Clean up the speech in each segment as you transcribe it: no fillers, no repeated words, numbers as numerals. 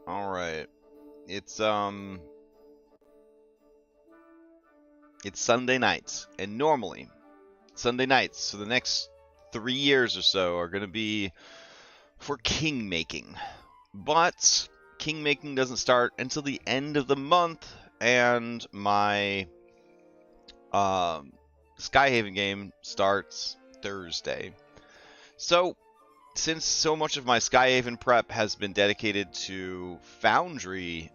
All right. It's it's Sunday nights, and normally Sunday nights, so the next 3 years or so are going to be for king making. But king making doesn't start until the end of the month, and my Skyhaven game starts Thursday. So, since so much of my Skyhaven prep has been dedicated to Foundry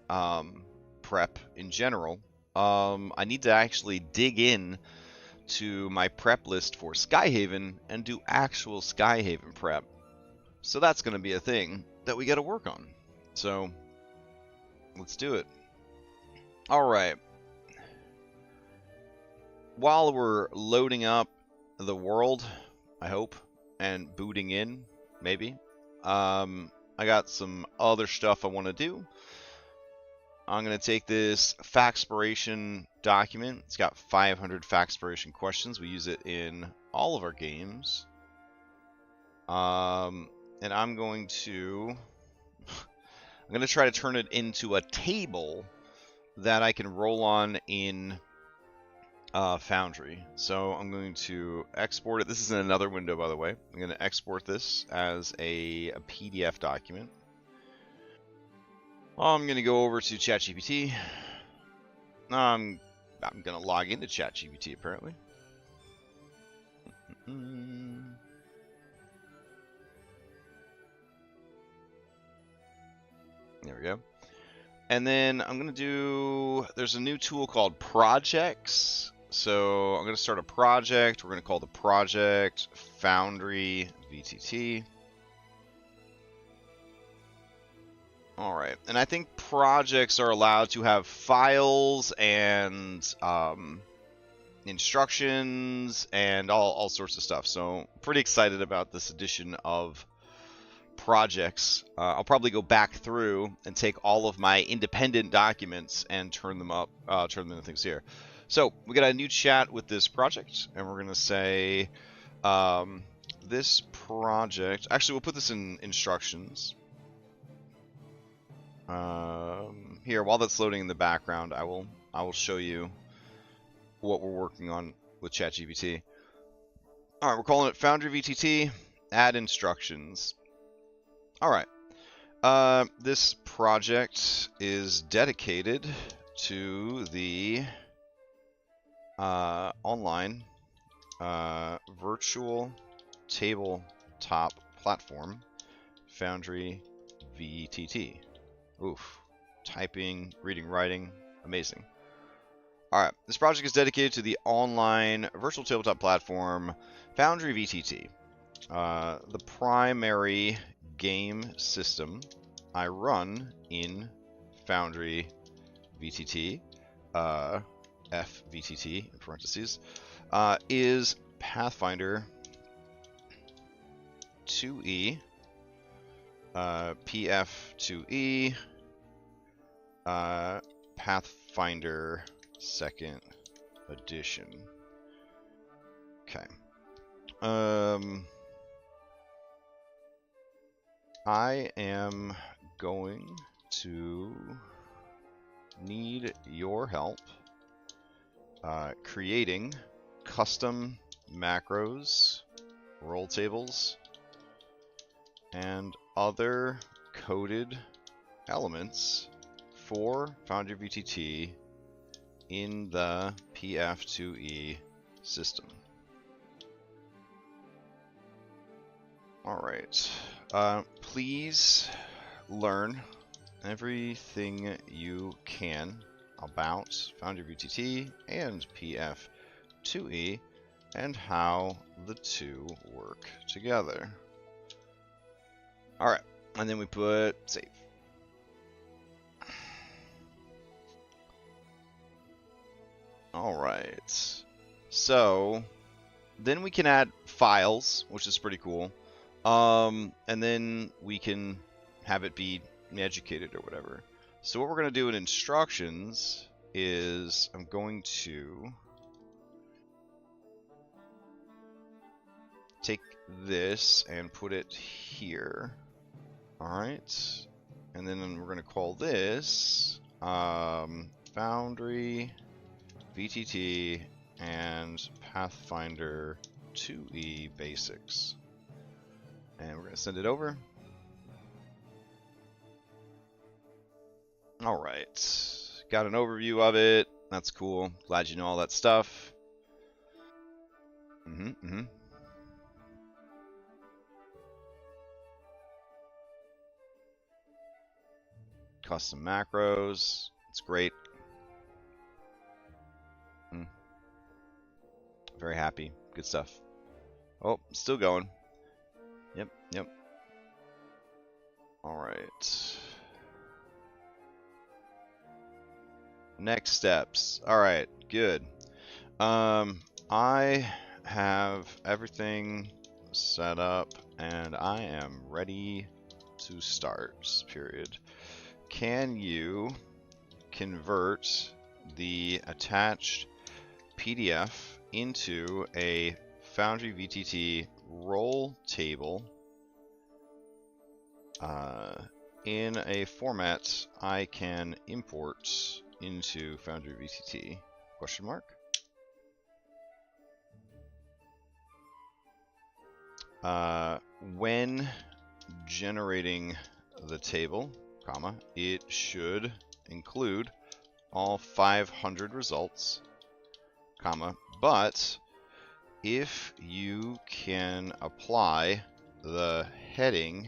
prep in general, I need to actually dig in to my prep list for Skyhaven and do actual Skyhaven prep. So that's going to be a thing that we got to work on. So let's do it. All right. While we're loading up the world, I hope, and booting in, maybe, I got some other stuff I want to do. I'm going to take this Faxpiration document. It's got 500 Faxpiration questions. We use it in all of our games. And I'm going to try to turn it into a table that I can roll on in Foundry. So I'm going to export it. This is in another window, by the way. I'm going to export this as a PDF document. I'm going to go over to ChatGPT. I'm going to log into ChatGPT, apparently. There we go. And then I'm going to do, there's a new tool called Projects. So I'm going to start a project. We're going to call the project Foundry VTT. All right. And I think projects are allowed to have files and instructions and all sorts of stuff. So pretty excited about this edition of projects. I'll probably go back through and take all of my independent documents and turn them into things here. So we got a new chat with this project, and we're gonna say this project. Actually, we'll put this in instructions. Here, while that's loading in the background, I will show you what we're working on with ChatGPT. All right, we're calling it Foundry VTT. Add instructions. All right. This project is dedicated to the online virtual tabletop platform, Foundry VTT. Oof. Typing, reading, writing, amazing. All right. This project is dedicated to the online virtual tabletop platform, Foundry VTT. The primary game system I run in Foundry VTT, FVTT in parentheses, is Pathfinder 2E, PF2E, Pathfinder 2nd edition. Okay. I am going to need your help creating custom macros, roll tables, and other coded elements for Foundry VTT in the PF2E system. All right. Please learn everything you can about Foundry VTT and PF2E and how the two work together. All right, and then we put save. All right. So then we can add files, which is pretty cool. And then we can have it be educated or whatever. So what we're going to do in instructions is I'm going to take this and put it here. All right. And then we're going to call this Foundry, VTT, and Pathfinder 2E Basics. And we're going to send it over. Alright. Got an overview of it. That's cool. Glad you know all that stuff. Custom macros. It's great. Very happy. Good stuff. Oh, still going. Yep. Alright. Next steps. Alright, good. I have everything set up and I am ready to start, period. Can you convert the attached PDF into a Foundry VTT roll table in a format I can import into Foundry VTT? Question mark. When generating the table, comma, it should include all 500 results, comma, but if you can apply the heading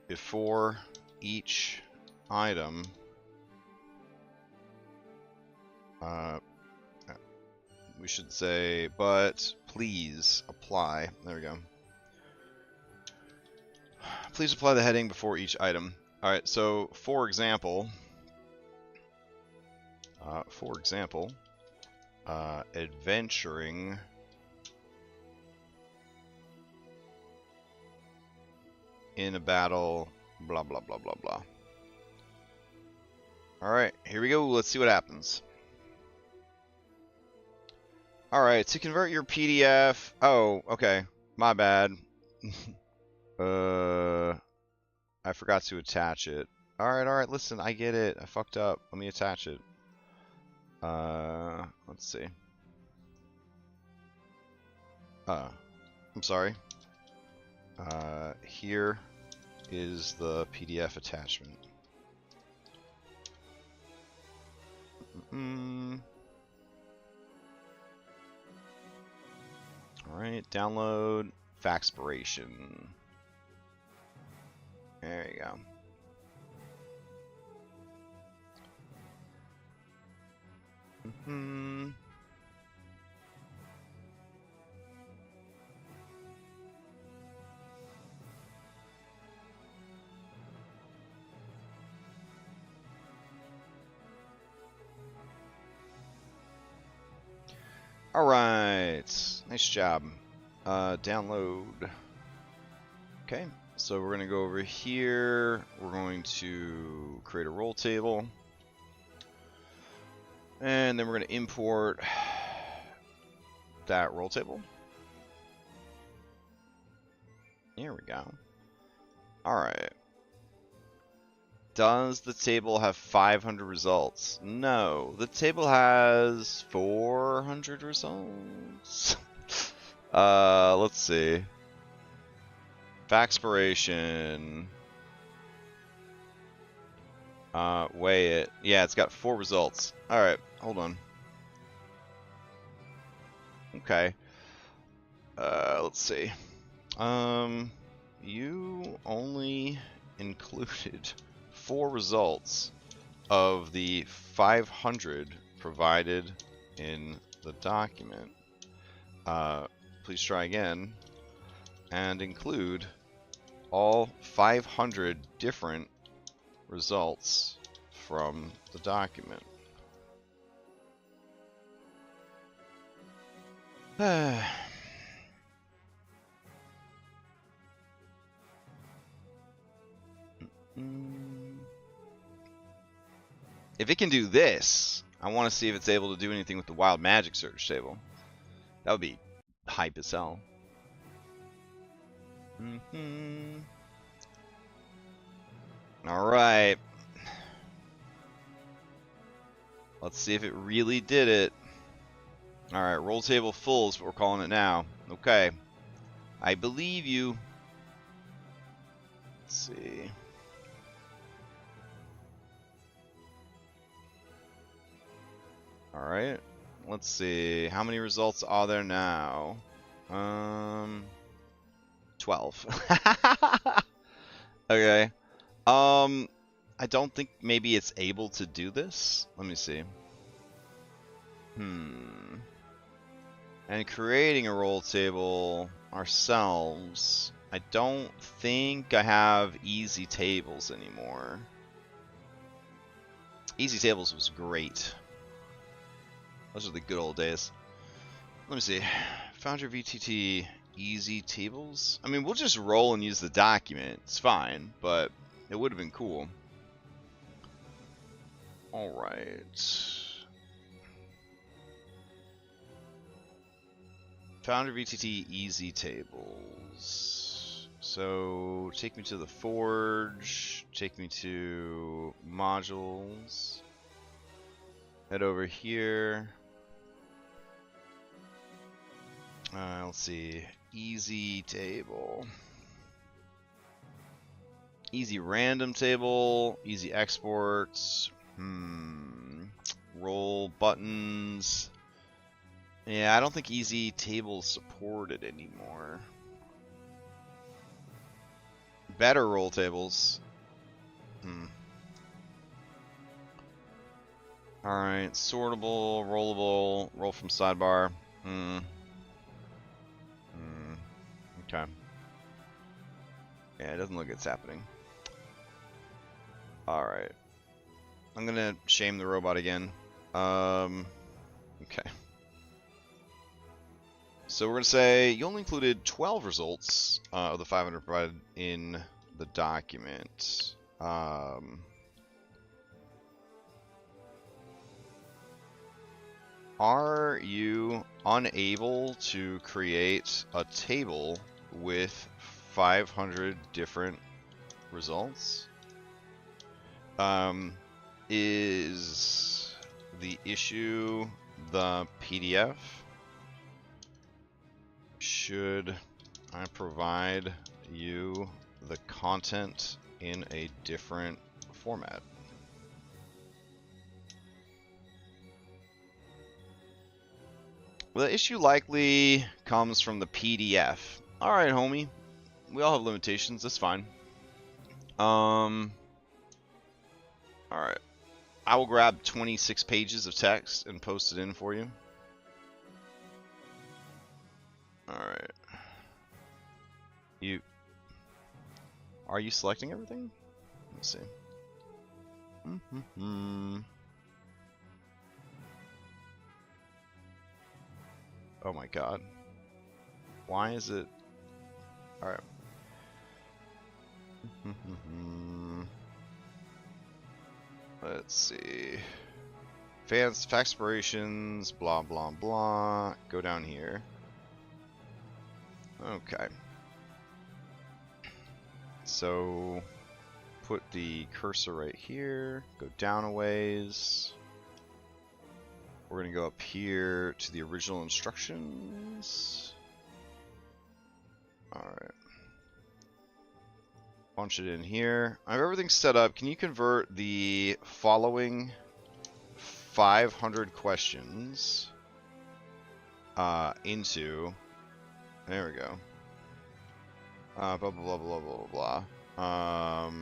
before each item, we should say, but please apply. There we go. Please apply the heading before each item. All right. So, for example, adventuring in a battle, blah blah blah blah blah. All right, here we go. Let's see what happens. All right, to convert your PDF. Oh, okay, my bad. I forgot to attach it. All right. Listen, I get it. I fucked up. Let me attach it. Let's see. I'm sorry. Here is the PDF attachment. Alright, download Faxpiration. There you go. Alright, nice job. Download. Okay, so we're going to go over here. We're going to create a roll table. And then we're going to import that roll table. Here we go. Alright. Does the table have 500 results? No. The table has 400 results. Let's see. Faxpiration. Weigh it. Yeah, it's got 4 results. Alright, hold on. Okay. Let's see. You only included 4 results of the 500 provided in the document. Please try again and include all 500 different results from the document. If it can do this, I want to see if it's able to do anything with the wild magic search table. That would be hype as hell. Alright. Let's see if it really did it. Alright, roll table full is what we're calling it now. Okay. I believe you. Let's see. Alright. Let's see. How many results are there now? 12. Okay. I don't think maybe it's able to do this. Let me see. And creating a roll table ourselves. I don't think I have easy tables anymore. Easy tables was great. Those are the good old days. Let me see. Foundry VTT easy tables. I mean, we'll just roll and use the document. It's fine, but it would have been cool. All right. Foundry VTT easy tables. So take me to the forge. Take me to modules. Head over here. Let's see. Easy table. Easy random table. Easy exports. Roll buttons. Yeah, I don't think easy tables supported anymore. Better roll tables. Alright, sortable, rollable, roll from sidebar. Okay. Yeah, it doesn't look like it's happening. Alright. I'm gonna shame the robot again. Okay. So we're gonna say you only included 12 results of the 500 provided in the document. Are you unable to create a table with 500 different results? Is the issue the PDF? Should I provide you the content in a different format? The issue likely comes from the PDF. Alright, homie. We all have limitations, that's fine. Alright. I will grab 26 pages of text and post it in for you. Alright. Are you selecting everything? Let's see. Oh my god. Why is it... Alright. Let's see. Fact expirations, blah blah blah. Go down here. Okay. So put the cursor right here. Go down a ways. We're going to go up here to the original instructions. Alright. Punch it in here. I have everything set up. Can you convert the following 500 questions into... There we go. Blah, blah, blah, blah, blah, blah, blah.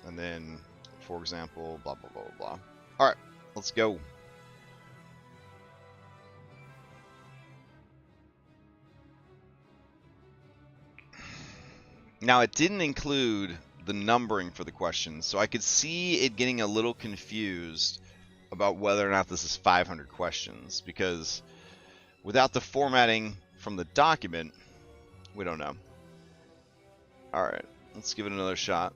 And then, for example, blah, blah, blah, blah. Alright, let's go. Now, it didn't include the numbering for the questions, so I could see it getting a little confused about whether or not this is 500 questions, because without the formatting from the document, we don't know. Alright, let's give it another shot.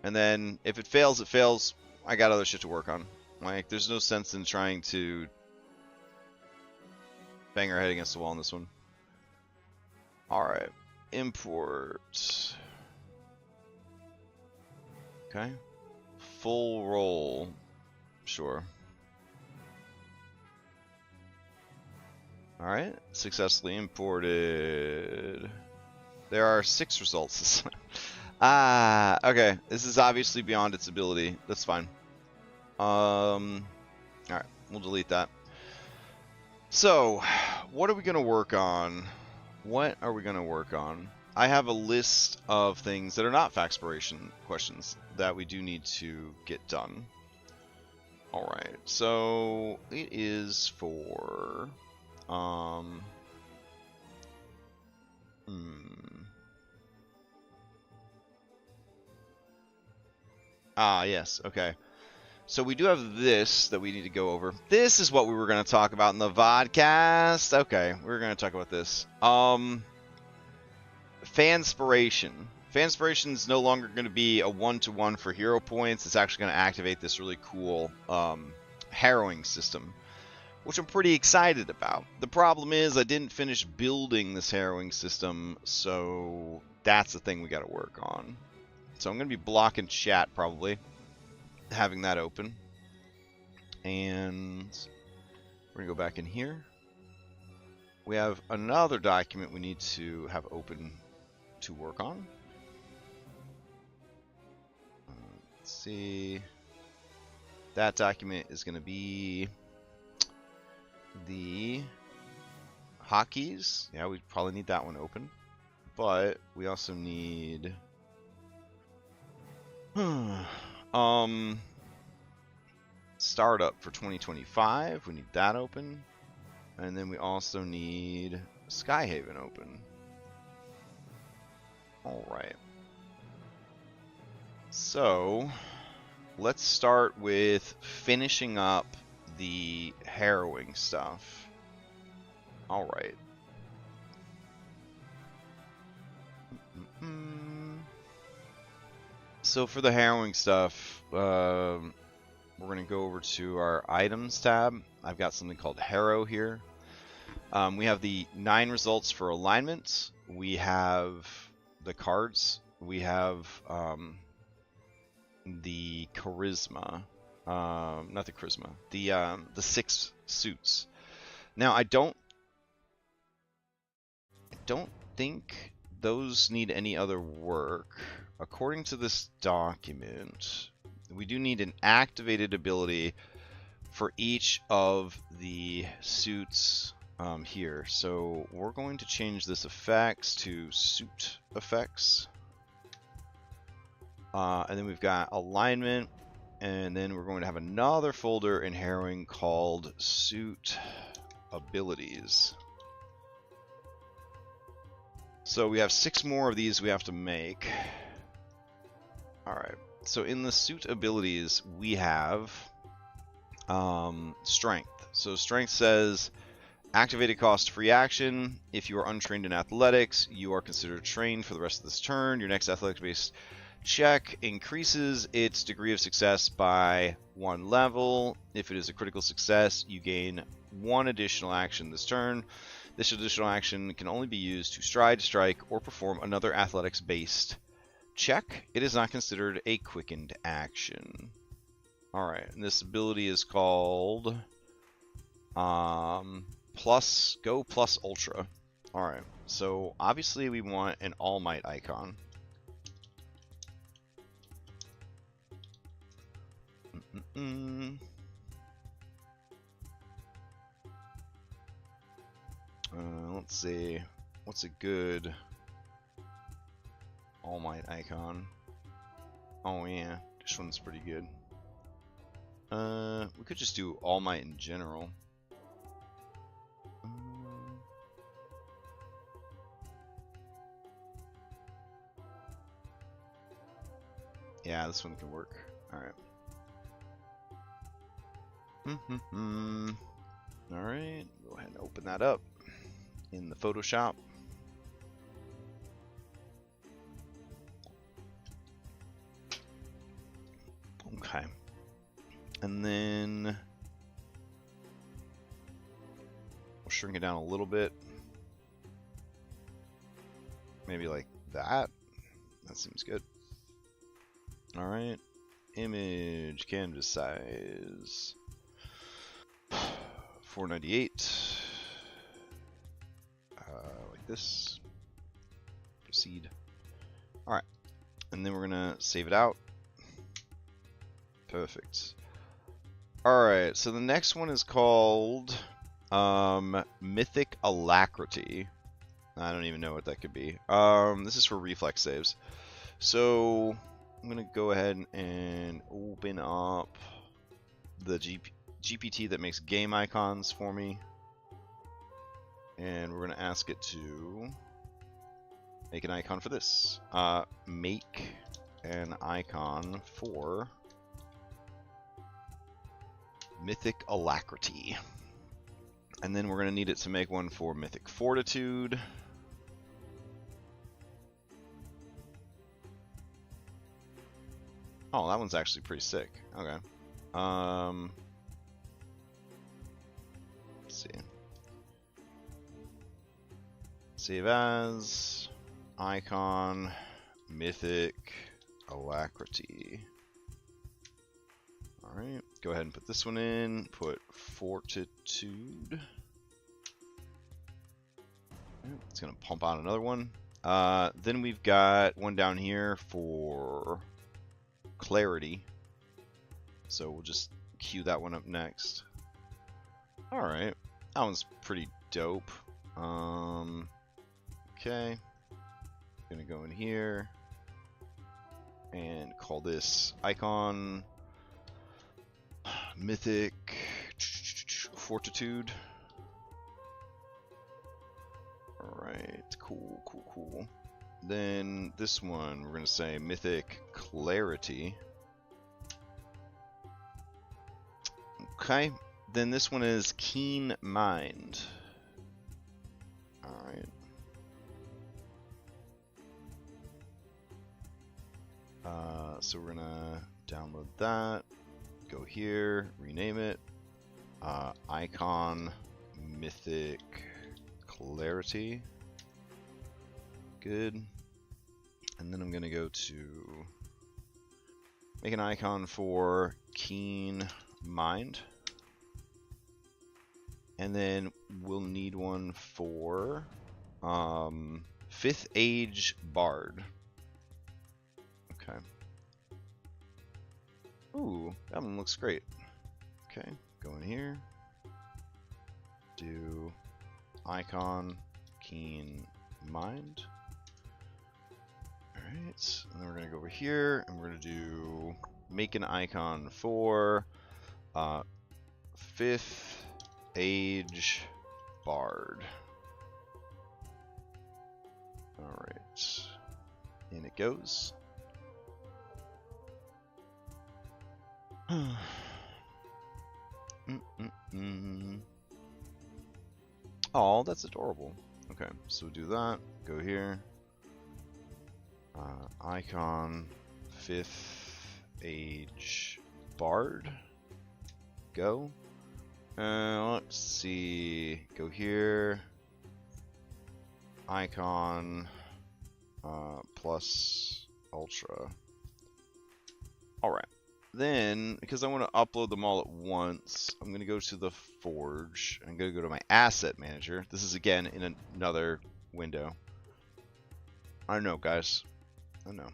And then, if it fails, it fails. I got other shit to work on. Like, there's no sense in trying to bang our head against the wall on this one. Alright. Import. Okay. Full roll. Sure. Alright. Successfully imported. There are 6 results. Okay. This is obviously beyond its ability. That's fine. Alright. We'll delete that. So, what are we going to work on? What are we going to work on? I have a list of things that are not factspiration questions that we do need to get done. Alright, so it is for... yes, okay. So we do have this that we need to go over. This is what we were going to talk about in the vodcast. Okay, we're going to talk about this. Fanspiration. Fanspiration is no longer going to be a 1-to-1 for hero points. It's actually going to activate this really cool harrowing system, which I'm pretty excited about. The problem is I didn't finish building this harrowing system, so that's the thing we got to work on. So I'm going to be blocking chat probably, having that open. And we're going to go back in here. We have another document we need to have open to work on. Let's see. That document is going to be the hotkeys. Yeah, we probably need that one open. But we also need startup for 2025. We need that open. And then we also need Skyhaven open. Alright. So, let's start with finishing up the harrowing stuff. Alright. So for the harrowing stuff, we're going to go over to our items tab. I've got something called Harrow here. We have the 9 results for alignment. We have the cards. We have the charisma. Not the charisma. The 6 suits. Now I don't think those need any other work. According to this document, we do need an activated ability for each of the suits here. So we're going to change this effects to suit effects. And then we've got alignment. And then we're going to have another folder in harrowing called suit abilities. So we have 6 more of these we have to make. Alright, so in the suit abilities we have strength. So strength says activated cost free action. If you are untrained in athletics, you are considered trained for the rest of this turn. Your next athletics based check increases its degree of success by 1 level. If it is a critical success, you gain 1 additional action this turn. This additional action can only be used to stride, strike, or perform another athletics-based check. It is not considered a quickened action. Alright, and this ability is called Go Plus Ultra. Alright, so obviously we want an All Might icon. Let's see. What's a good All Might icon? Oh yeah, this one's pretty good. We could just do All Might in general. Yeah, this one can work. Alright. Alright, go ahead and open that up in the Photoshop. Okay. And then we'll shrink it down a little bit. Maybe like that. That seems good. Alright. image canvas size 498. Like this. Proceed. All right, and then we're gonna save it out. Perfect. All right, so the next one is called Mythic Alacrity. I don't even know what that could be. This is for reflex saves. So I'm gonna go ahead and open up the GPT that makes game icons for me, and we're gonna ask it to make an icon for this. Make an icon for Mythic Alacrity. And then we're going to need it to make one for Mythic Fortitude. Oh, that one's actually pretty sick. Okay. Let's see. Save as icon Mythic Alacrity. Alright, go ahead and put this one in. Put Fortitude. It's going to pump out another one. Then we've got one down here for Clarity. So we'll just queue that one up next. Alright, that one's pretty dope. Okay. Gonna go in here and call this icon Mythic Fortitude. Alright, cool. Then this one, we're going to say Mythic Clarity. Okay, then this one is Keen Mind. Alright. So we're going to download that. Go here, rename it, icon Mythic Clarity. Good. And then I'm going to go to make an icon for Keen Mind. And then we'll need one for 5th Age Bard. Okay. Ooh, that one looks great. Okay, go in here. Do icon Keen Mind. Alright, and then we're going to go over here and we're going to do make an icon for 5th Age Bard. Alright, in it goes. Oh, that's adorable. Okay, so do that. Go here. Icon 5th Age Bard. Go. Let's see. Go here. Icon plus Ultra. Alright. Then, because I want to upload them all at once, I'm going to go to the Forge. I'm going to go to my Asset Manager. This is, again, in another window. I know, guys. I know.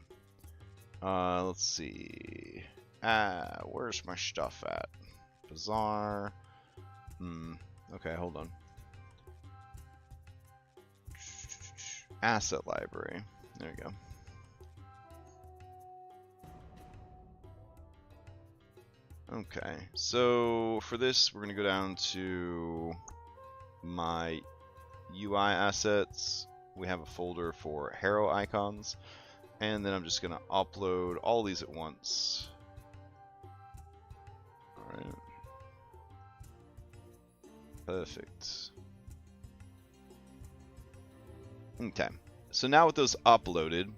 Let's see. Where's my stuff at? Bazaar. Okay, hold on. Asset Library. There we go. Okay, so for this, we're going to go down to my UI assets. We have a folder for Harrow icons, and then I'm just going to upload all these at once. Alright. Perfect. Okay, so now with those uploaded,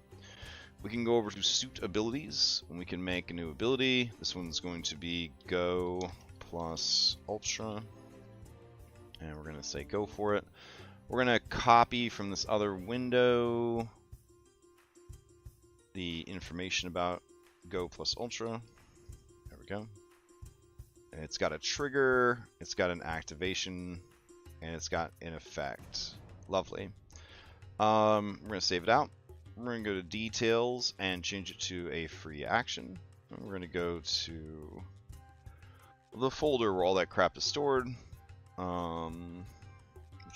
we can go over to suit abilities and we can make a new ability. This one's going to be Go plus Ultra. And we're going to say go for it. We're going to copy from this other window the information about Go plus Ultra. go. And it's got a trigger, it's got an activation, and it's got an effect. Lovely. We're going to save it out. We're going to go to details and change it to a free action. And we're going to go to the folder where all that crap is stored, which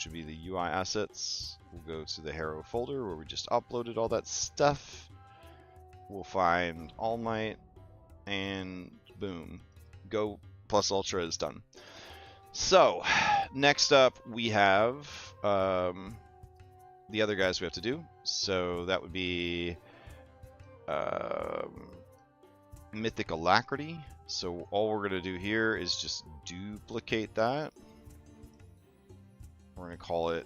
would be the UI assets. We'll go to the Hero folder where we just uploaded all that stuff. We'll find All Might, and boom, Go plus Ultra is done. So next up we have the other guys we have to do. So that would be Mythic Alacrity. So all we're going to do here is just duplicate that. We're going to call it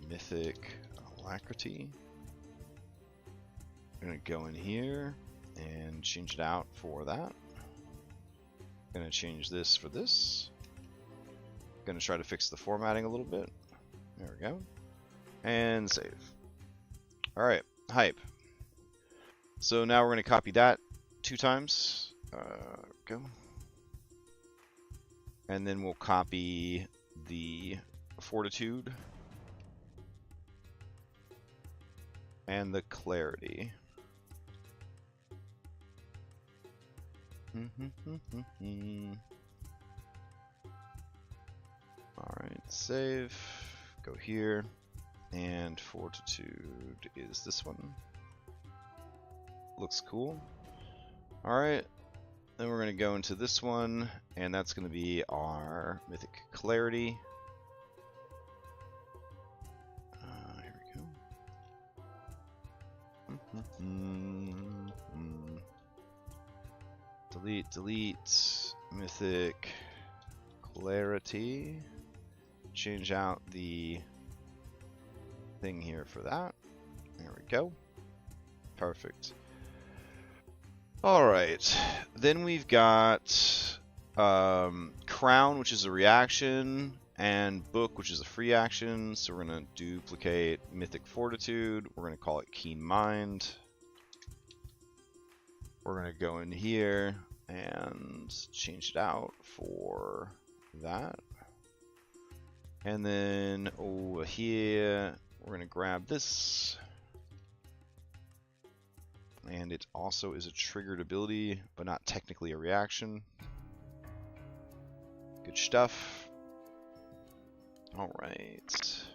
Mythic Alacrity. I'm going to go in here and change it out for that. I'm going to change this for this. I'm going to try to fix the formatting a little bit. There we go. And save. Alright, hype. So now we're going to copy that 2 times. Go. And then we'll copy the Fortitude and the Clarity. Alright, save. Go here. And Fortitude is this one. Looks cool. Alright. Then we're going to go into this one, and that's going to be our Mythic Clarity. Here we go. Delete, Mythic Clarity. Change out the thing here for that. There we go. Perfect. Alright, then we've got Crown, which is a reaction, and Book, which is a free action. So we're going to duplicate Mythic Fortitude. We're going to call it Keen Mind. We're going to go in here and change it out for that. And then over here, we're going to grab this. And it also is a triggered ability, but not technically a reaction. Good stuff. Alright.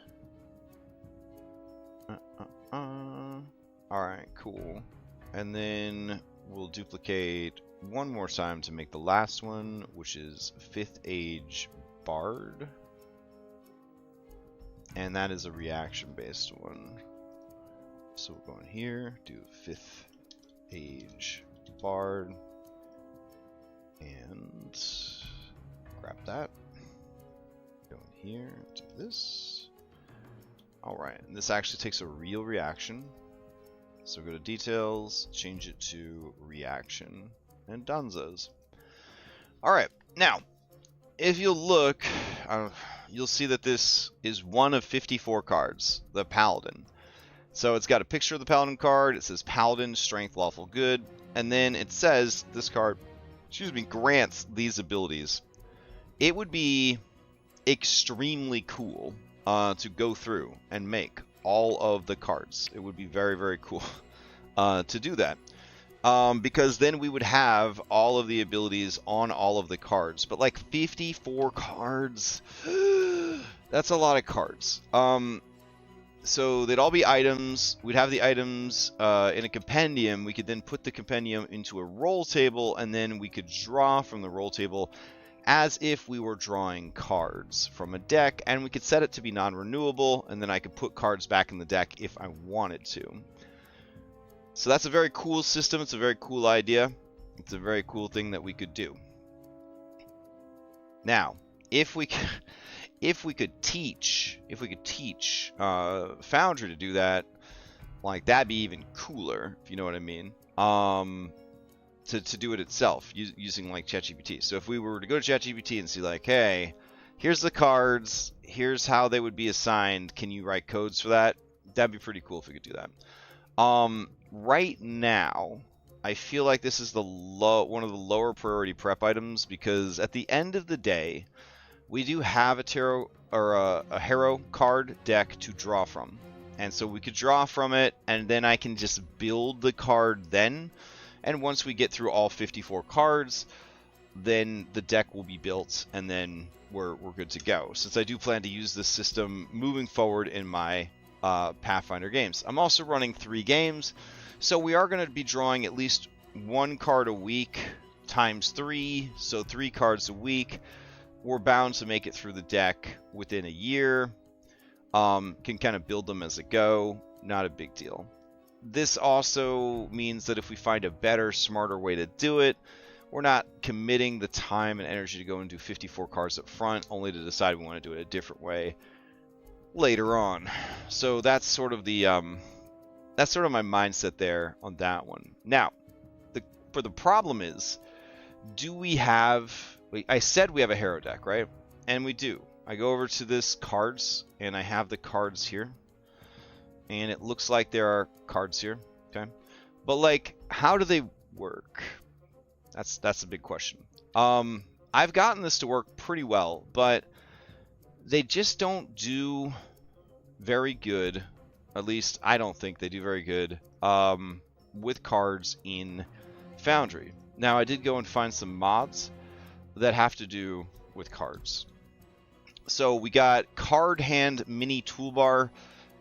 Alright, cool. And then we'll duplicate one more time to make the last one, which is 5th Age Bard. And that is a reaction-based one. So we'll go in here, do 5th Age Bard, and grab that. Go in here, do this. Alright, and this actually takes a real reaction. So go to details, change it to reaction, and donezo's. Alright, now, if you'll look, you'll see that this is one of 54 cards, the Paladin. So it's got a picture of the Paladin card, it says Paladin, Strength, Lawful Good, and then it says this card, grants these abilities. It would be extremely cool to go through and make all of the cards. It would be very, very cool to do that. Because then we would have all of the abilities on all of the cards. But like 54 cards, that's a lot of cards. So they'd all be items. We'd have the items in a compendium. We could then put the compendium into a roll table, and then we could draw from the roll table as if we were drawing cards from a deck, and we could set it to be non-renewable, and then I could put cards back in the deck if I wanted to. So that's a very cool system. It's a very cool idea. It's a very cool thing that we could do. Now, if we could teach Foundry to do that, like that'd be even cooler, if you know what I mean. To do it itself using like ChatGPT. So if we were to go to ChatGPT and see like, hey, here's the cards, here's how they would be assigned. Can you write codes for that? That'd be pretty cool if we could do that. Right now, I feel like this is one of the lower priority prep items, because at the end of the day, we do have a tarot or a hero card deck to draw from. And so we could draw from it, and then I can just build the card then. And once we get through all 54 cards, then the deck will be built, and then we're good to go. Since I do plan to use this system moving forward in my Pathfinder games. I'm also running 3 games, so we are going to be drawing at least 1 card a week times 3, so 3 cards a week. We're bound to make it through the deck within a year. Can kind of build them as a go. Not a big deal. This also means that if we find a better, smarter way to do it, we're not committing the time and energy to go and do 54 cards up front, only to decide we want to do it a different way later on. So that's sort of the that's sort of my mindset there on that one. Now, the problem is, do we have? I said we have a hero deck, right? And we do. I go over to this cards, and I have the cards here, and it looks like there are cards here. Okay, but like, how do they work? That's a big question. I've gotten this to work pretty well, but they just don't do very good. At least I don't think they do very good with cards in Foundry. Now, I did go and find some mods that have to do with cards. So we got card hand mini toolbar,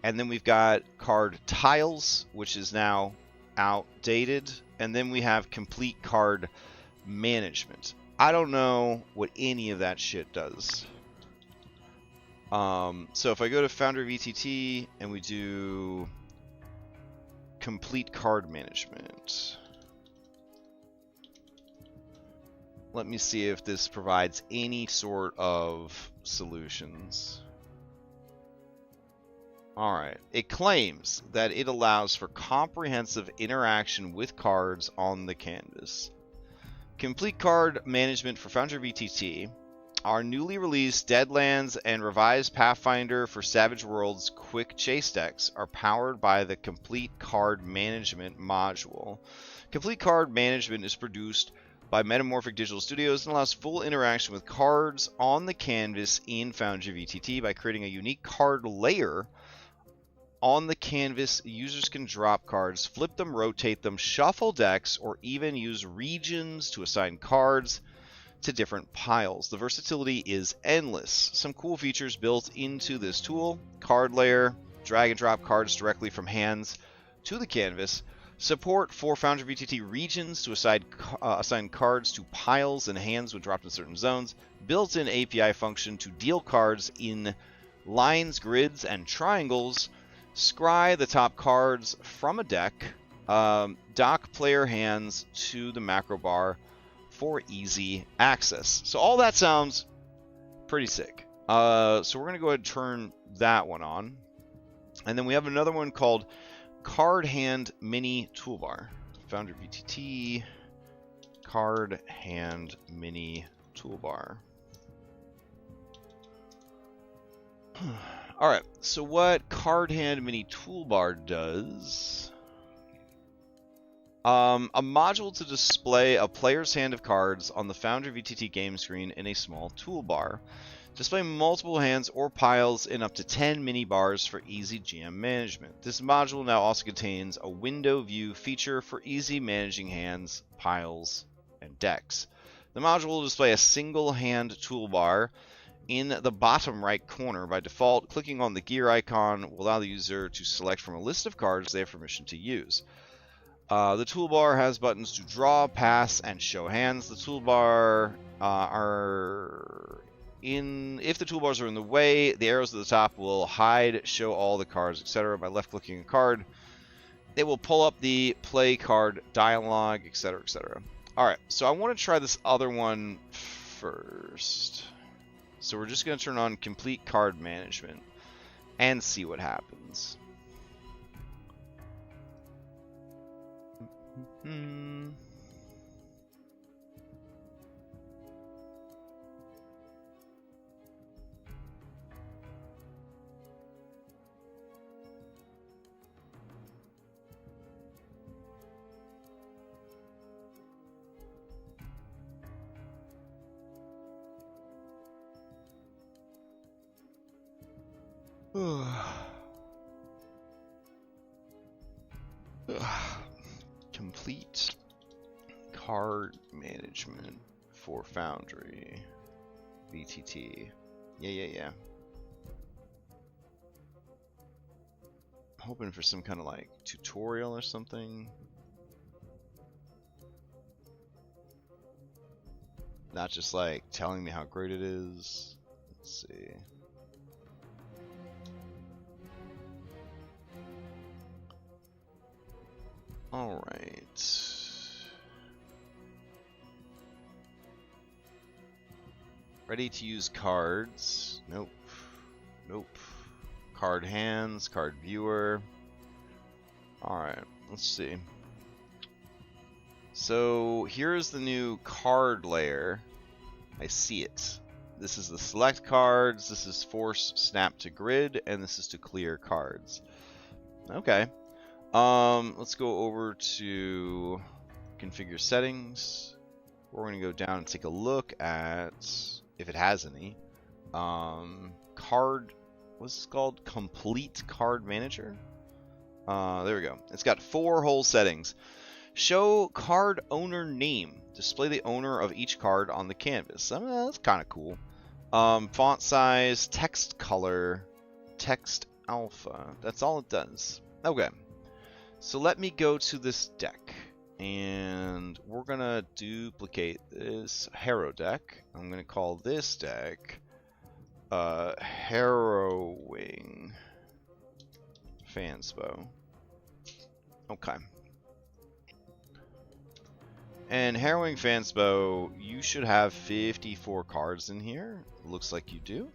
and then we've got card tiles, which is now outdated, and then we have complete card management. I don't know what any of that shit does. So if I go to Foundry FVTT and we do complete card management, let me see if this provides any sort of solutions. Alright, it claims that it allows for comprehensive interaction with cards on the canvas. Complete card management for Foundry FVTT. Our newly released Deadlands and revised Pathfinder for Savage Worlds quick chase decks are powered by the Complete Card Management module. Complete Card Management is produced by Metamorphic Digital Studios and allows full interaction with cards on the canvas in Foundry FVTT by creating a unique card layer on the canvas. Users can drop cards, flip them, rotate them, shuffle decks, or even use regions to assign cards to different piles. The versatility is endless. Some cool features built into this tool: card layer, drag and drop cards directly from hands to the canvas, support for Foundry FVTT regions to assign cards to piles and hands when dropped in certain zones, built-in API function to deal cards in lines, grids, and triangles, scry the top cards from a deck, dock player hands to the macro bar for easy access. So all that sounds pretty sick. So we're going to go ahead and turn that one on. And then we have another one called Card Hand Mini Toolbar. Foundry FVTT Card Hand Mini Toolbar. Alright, so what Card Hand Mini Toolbar does... a module to display a player's hand of cards on the Foundry FVTT game screen in a small toolbar. Display multiple hands or piles in up to 10 mini bars for easy GM management. This module now also contains a window view feature for easy managing hands, piles, and decks. The module will display a single hand toolbar in the bottom right corner. By default, clicking on the gear icon will allow the user to select from a list of cards they have permission to use. The toolbar has buttons to draw, pass, and show hands. The toolbar if the toolbars are in the way, the arrows at the top will hide, show all the cards, etc. By left-clicking a card, it will pull up the play card dialog, etc., etc. Alright, so I want to try this other one first. So we're just going to turn on Complete Card Management and see what happens. Complete card management for Foundry. FVTT. Yeah. Hoping for some kind of like tutorial or something. Not just like telling me how great it is. Let's see. All right. Ready to use cards. Nope. Card hands, card viewer. Alright, let's see. So here's the new card layer. I see it. This is the select cards, this is force snap to grid, and this is to clear cards. Okay. Let's go over to configure settings. We're going to go down and take a look at if it has any. Card, what's this called? Complete card manager. There we go. It's got 4 whole settings. Show card owner name. Display the owner of each card on the canvas. That's kind of cool. Font size, text color, text alpha. That's all it does. Okay. So let me go to this deck. And we're going to duplicate this Harrow deck. I'm going to call this deck Harrowing Fanspo. Okay. And Harrowing Fanspo, you should have 54 cards in here. Looks like you do.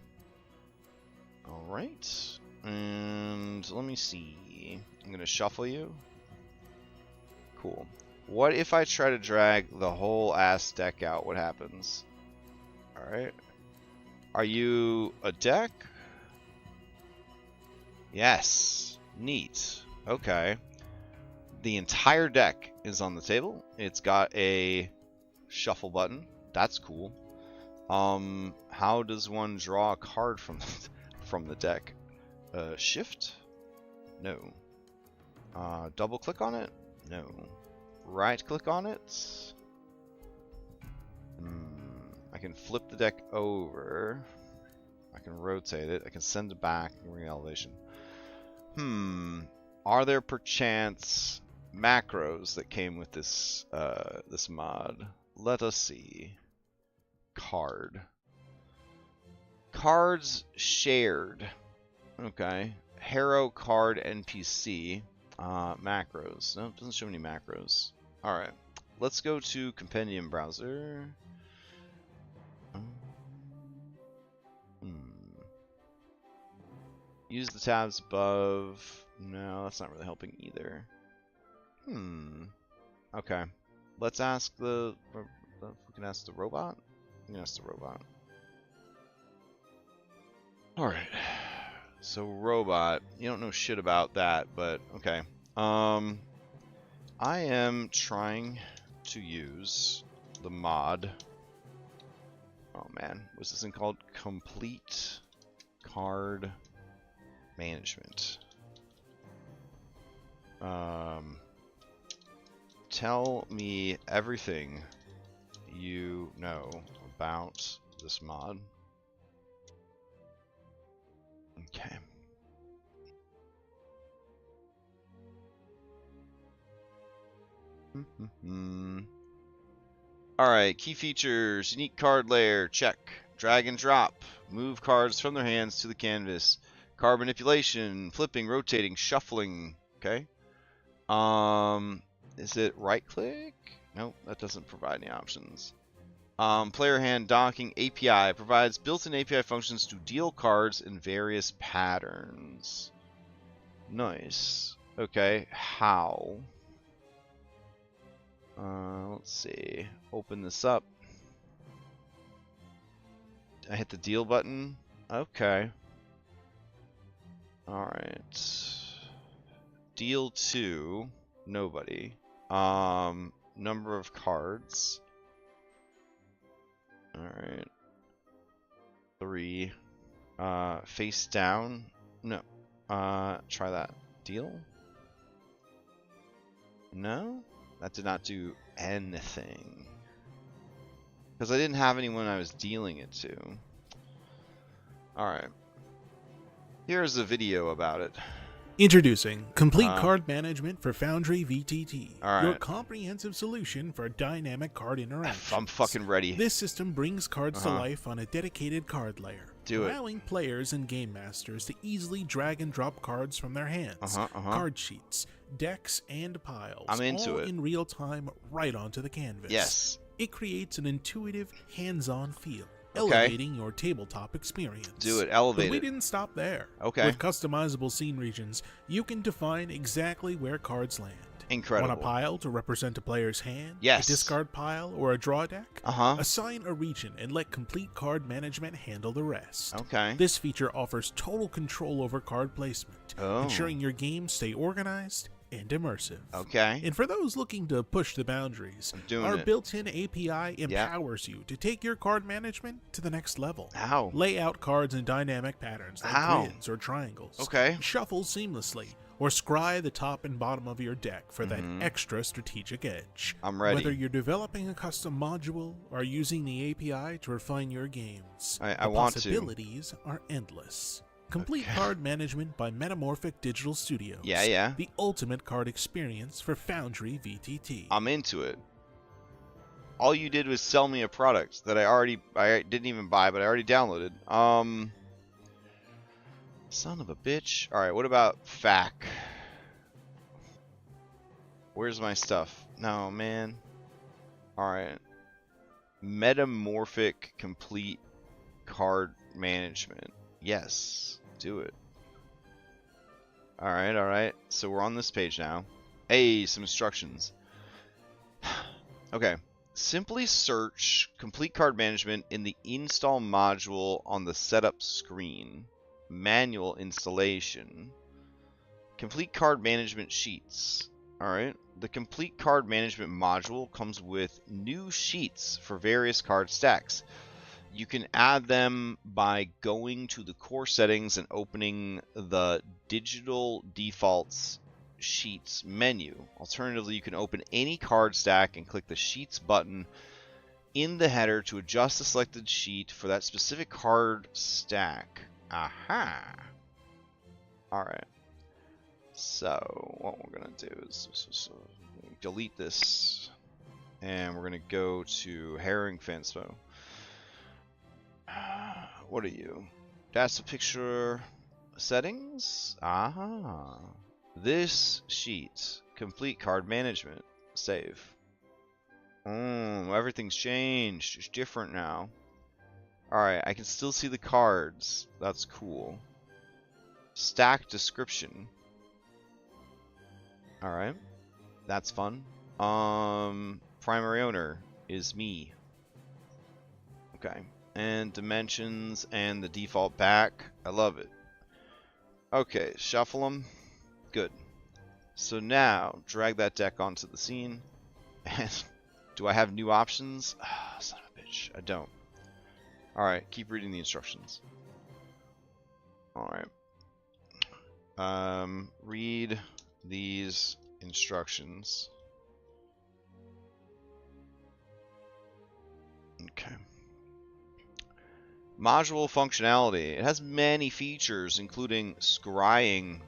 Alright. And let me see. I'm going to shuffle you. Cool. What if I try to drag the whole ass deck out? What happens? Alright. Are you a deck? Yes. Neat. Okay. The entire deck is on the table. It's got a shuffle button. That's cool. How does one draw a card from the deck? Shift? No. Double click on it? No. Right click on it? I can flip the deck over. I can rotate it. I can send it back and bring elevation. Are there perchance macros that came with this this mod? Let us see. Card. Cards shared. Okay. Harrow card NPC. Macros. No, it doesn't show any macros. Alright. Let's go to Compendium Browser. Use the tabs above. No, that's not really helping either. Okay. Let's ask the... We can ask the robot? We can ask the robot. Alright. So, robot. You don't know shit about that, but okay. I am trying to use the mod. Oh man, what's this thing called? Complete Card Management. Tell me everything you know about this mod. Okay. Alright, key features, unique card layer, check. Drag and drop, move cards from their hands to the canvas. Card manipulation, flipping, rotating, shuffling. Okay. Is it right click? Nope, that doesn't provide any options. Player hand docking API provides built-in API functions to deal cards in various patterns. Nice. Okay, how? Let's see. Open this up. I hit the deal button. Okay. Alright. Deal to nobody. Number of cards. Alright. 3. Face down. No. Try that. Deal? No? That did not do anything. Because I didn't have anyone I was dealing it to. Alright. Here's a video about it. Introducing Complete Card Management for Foundry VTT, All your right. comprehensive solution for dynamic card interactions. I'm fucking ready. This system brings cards to life on a dedicated card layer, allowing players and game masters to easily drag and drop cards from their hands, card sheets, decks, and piles, I'm into all it. in real time right onto the canvas. Yes. It creates an intuitive, hands-on feel, elevating your tabletop experience. Do it. Elevate But we it. didn't stop there. Okay. With customizable scene regions, you can define exactly where cards land. Incredible. Want a pile to represent a player's hand? Yes. A discard pile or a draw deck? Uh-huh. Assign a region and let Complete Card Management handle the rest. Okay. This feature offers total control over card placement, ensuring your games stay organized and immersive. Okay. And for those looking to push the boundaries, our built-in API empowers you to take your card management to the next level. How? Lay out cards in dynamic patterns like grids or triangles. Okay. Shuffle seamlessly, or scry the top and bottom of your deck for that extra strategic edge. I'm ready. Whether you're developing a custom module or using the API to refine your games, I want to. the possibilities are endless. Complete Card Management by Metamorphic Digital Studios. Yeah. The ultimate card experience for Foundry VTT. I'm into it. All you did was sell me a product that I didn't even buy, but I already downloaded. Son of a bitch. Alright, what about FAQ? Where's my stuff? No, man. Alright. Metamorphic Complete Card Management. Yes. Do it. Alright. So we're on this page now. Hey, some instructions. Okay. Simply search Complete Card Management in the Install module on the Setup screen. Manual installation. Complete Card Management Sheets. Alright. The Complete Card Management module comes with new sheets for various card stacks. You can add them by going to the core settings and opening the Digital Defaults Sheets menu. Alternatively, you can open any card stack and click the Sheets button in the header to adjust the selected sheet for that specific card stack. Aha! Alright. So, what we're going to do is delete this. And we're going to go to Herring Fanspo. What are you? That's the picture settings? Aha. This sheet. Complete Card Management. Save. Everything's changed. It's different now. Alright, I can still see the cards. That's cool. Stack description. Alright. That's fun. Primary owner is me. Okay. And dimensions and the default back. I love it. Okay, shuffle them. Good. So now, drag that deck onto the scene. And do I have new options? Son of a bitch. I don't. Alright, keep reading the instructions. Alright. Read these instructions. Okay. Module functionality. It has many features, including scrying,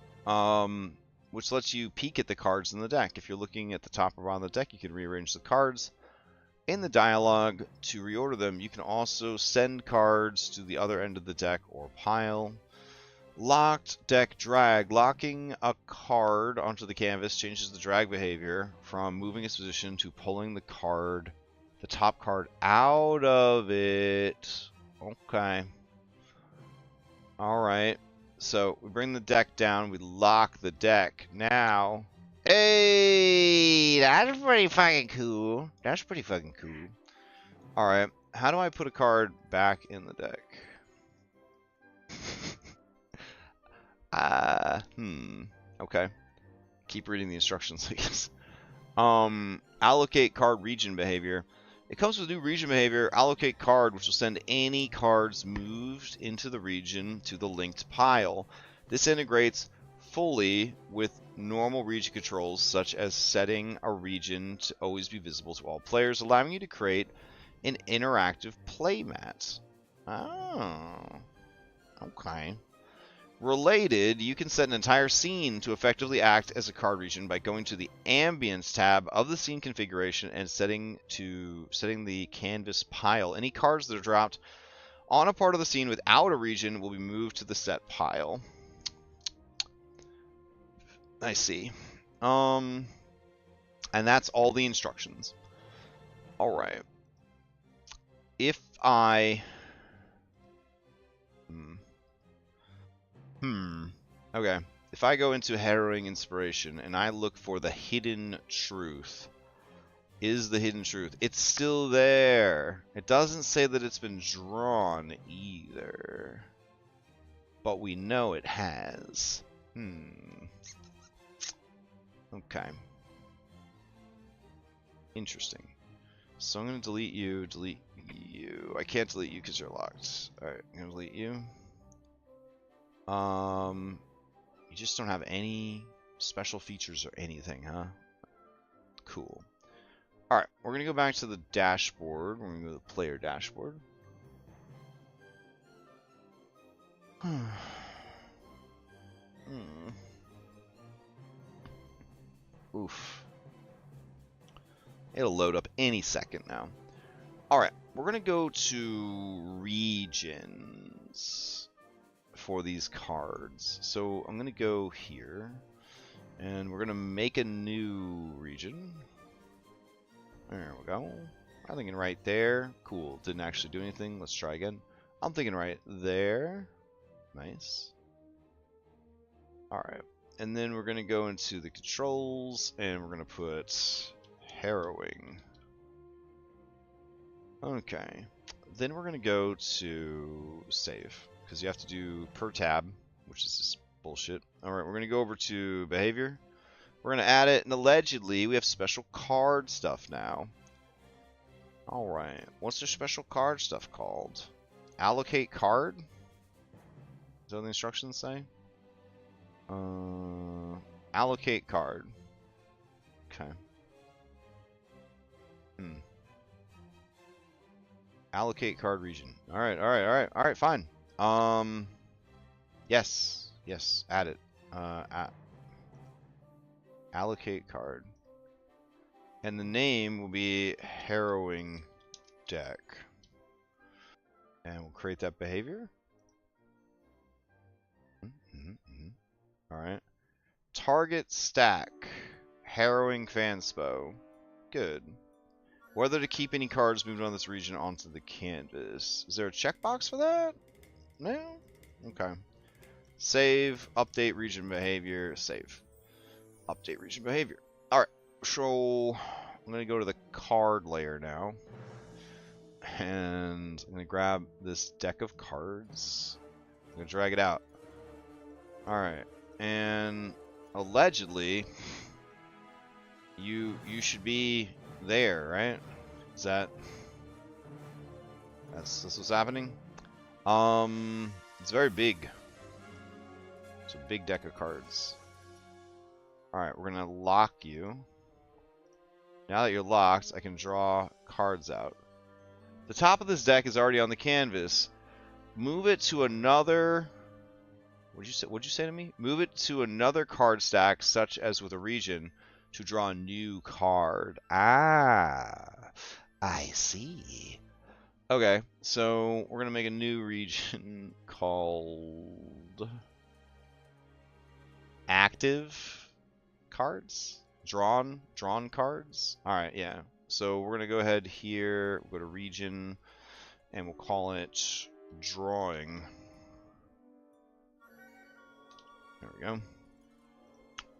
which lets you peek at the cards in the deck. If you're looking at the top or bottom of the deck, you can rearrange the cards. In the dialog, to reorder them, you can also send cards to the other end of the deck or pile. Locked deck drag. Locking a card onto the canvas changes the drag behavior from moving its position to pulling the card, the top card, out of it. Okay. Alright. So, we bring the deck down, we lock the deck. Now, hey, that's pretty fucking cool. That's pretty fucking cool. Alright, how do I put a card back in the deck? Okay. Keep reading the instructions, I guess. Allocate card region behavior. It comes with new region behavior, allocate card, which will send any cards moved into the region to the linked pile. This integrates fully with normal region controls, such as setting a region to always be visible to all players, allowing you to create an interactive playmat. Oh, okay. Related, you can set an entire scene to effectively act as a card region by going to the Ambience tab of the scene configuration and setting the canvas pile. Any cards that are dropped on a part of the scene without a region will be moved to the set pile. I see. And that's all the instructions. All right. If I... Okay. If I go into Harrowing Inspiration and I look for the hidden truth, is the hidden truth? It's still there. It doesn't say that it's been drawn either. But we know it has. Okay. Interesting. So I'm going to delete you, delete you. I can't delete you because you're locked. Alright, I'm going to delete you. You just don't have any special features or anything, huh? Cool. Alright, we're going to go back to the dashboard. We're going to go to the player dashboard. Oof. It'll load up any second now. Alright, we're going to go to regions for these cards. So I'm going to go here, and we're going to make a new region. There we go. I'm thinking right there. Cool. Didn't actually do anything. Let's try again. I'm thinking right there. Nice. Alright. And then we're going to go into the controls, and we're going to put harrowing. Okay. Then we're going to go to save, because you have to do per tab, which is just bullshit. Alright, we're going to go over to behavior. We're going to add it, and allegedly we have special card stuff now. Alright, what's their special card stuff called? Allocate card? Is that what the instructions say? Allocate card. Okay. Allocate card region. Alright, fine. Yes, add it. Allocate card. And the name will be Harrowing Deck. And we'll create that behavior. Alright. Target stack. Harrowing Fanspo. Good. Whether to keep any cards moved on this region onto the canvas. Is there a checkbox for that? No? Okay. Save. Update region behavior. Save. Update region behavior. Alright. So I'm going to go to the card layer now. And I'm going to grab this deck of cards. I'm going to drag it out. Alright. And allegedly, you should be there, right? Is that's what's happening? It's very big. It's a big deck of cards. Alright, we're gonna lock you. Now that you're locked, I can draw cards out. The top of this deck is already on the canvas. Move it to another... What'd you say to me? Move it to another card stack, such as with a region, to draw a new card. Ah, I see. Okay, so we're gonna make a new region called active cards, drawn cards. All right, yeah. So we're gonna go ahead here, we'll go to region, and we'll call it drawing. There we go.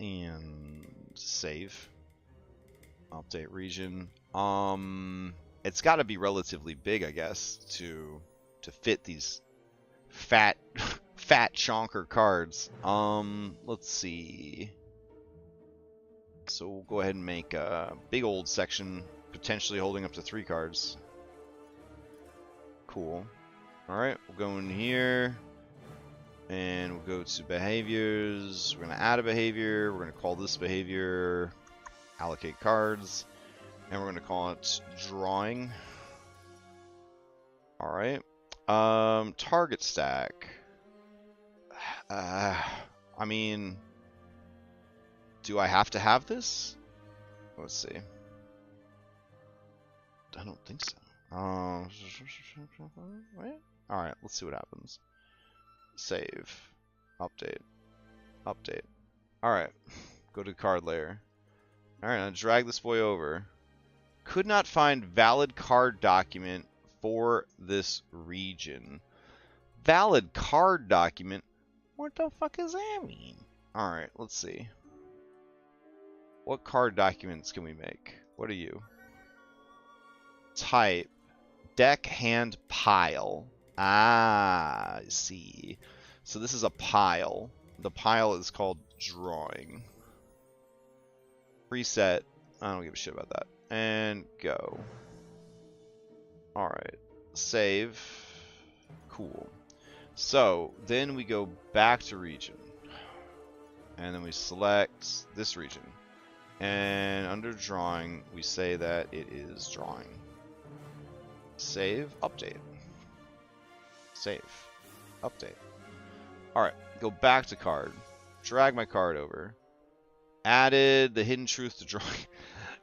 And save. Update region. It's got to be relatively big, I guess, to fit these fat chonker cards. Let's see. So we'll go ahead and make a big old section, potentially holding up to 3 cards. Cool. All right, we'll go in here. And we'll go to behaviors. We're going to add a behavior. We're going to call this behavior allocate cards. And we're going to call it drawing. Alright. Target stack. I mean, do I have to have this? Let's see. I don't think so. Alright, let's see what happens. Save. Update. Update. Alright. Go to card layer. Alright, now drag this boy over. Could not find valid card document for this region. Valid card document? What the fuck does that mean? Alright, let's see. What card documents can we make? What are you? Type. Deck, hand, pile. Ah, I see. So this is a pile. The pile is called drawing. Reset. I don't give a shit about that. And go. Alright. Save. Cool. So, then we go back to region. And then we select this region. And under drawing, we say that it is drawing. Save. Update. Save. Update. Alright, go back to card. Drag my card over. Added the hidden truth to drawing.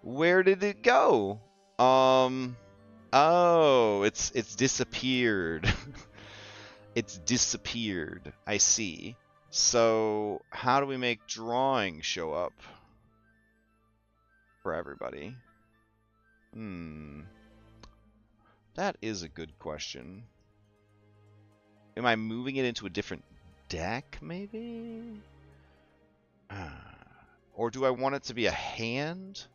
Where did it go? Oh, it's disappeared. It's disappeared. I see. So, how do we make drawing show up for everybody? That is a good question. Am I moving it into a different deck, maybe? Or do I want it to be a hand?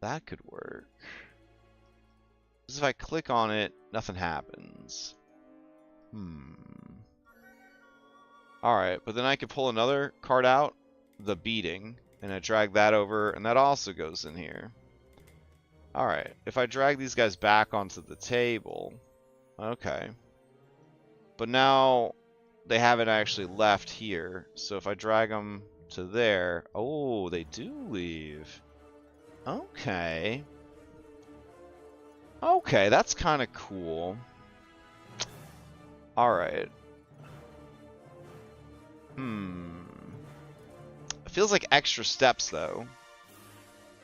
That could work. Because if I click on it, nothing happens. Alright, but then I could pull another card out, the beating, and I drag that over, and that also goes in here. Alright, if I drag these guys back onto the table, okay. But now they haven't actually left here, so if I drag them to there, oh, they do leave. Okay. Okay, that's kind of cool. Alright. It feels like extra steps, though.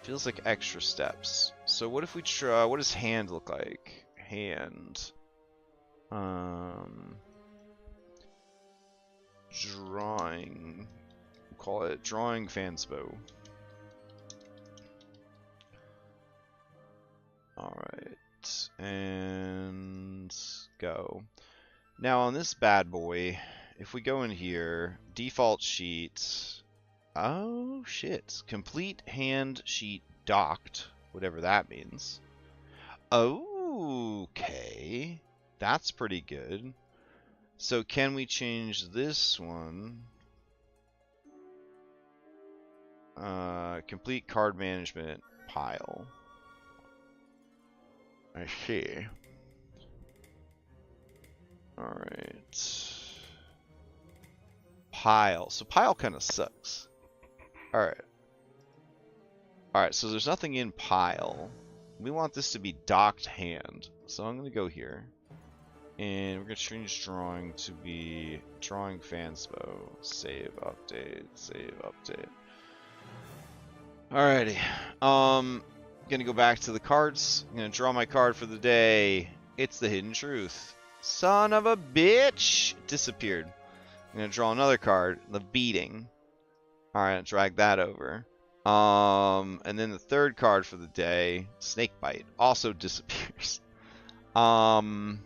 Feels like extra steps. So what if we try... What does hand look like? Hand. Drawing. We'll call it drawing fanspo. Alright. And go. Now on this bad boy, if we go in here, default sheet. Oh shit. Complete hand sheet docked. Whatever that means. Okay. That's pretty good. So can we change this one? Complete card management pile. I see. Alright. Pile. So pile kind of sucks. Alright. Alright, so there's nothing in pile. We want this to be docked hand. So I'm going to go here. And we're going to change drawing to be drawing fanspo. Save, update, save, update. Alrighty. Gonna go back to the cards. I'm gonna draw my card for the day. It's the hidden truth. Son of a bitch! Disappeared. I'm gonna draw another card. The beating. Alright, drag that over. And then the third card for the day, snake bite, also disappears. Alright.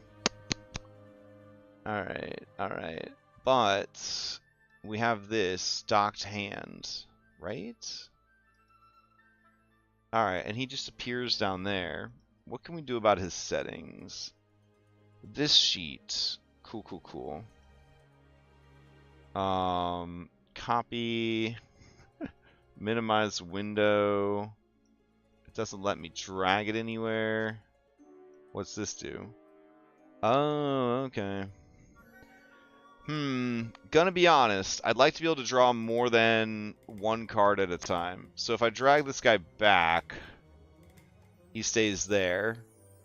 But we have this docked hand, right? Alright, and he just appears down there. What can we do about his settings? This sheet. Cool. Copy. Minimize window. It doesn't let me drag it anywhere. What's this do? Oh, okay. Gonna be honest, I'd like to be able to draw more than one card at a time. So if I drag this guy back, he stays there.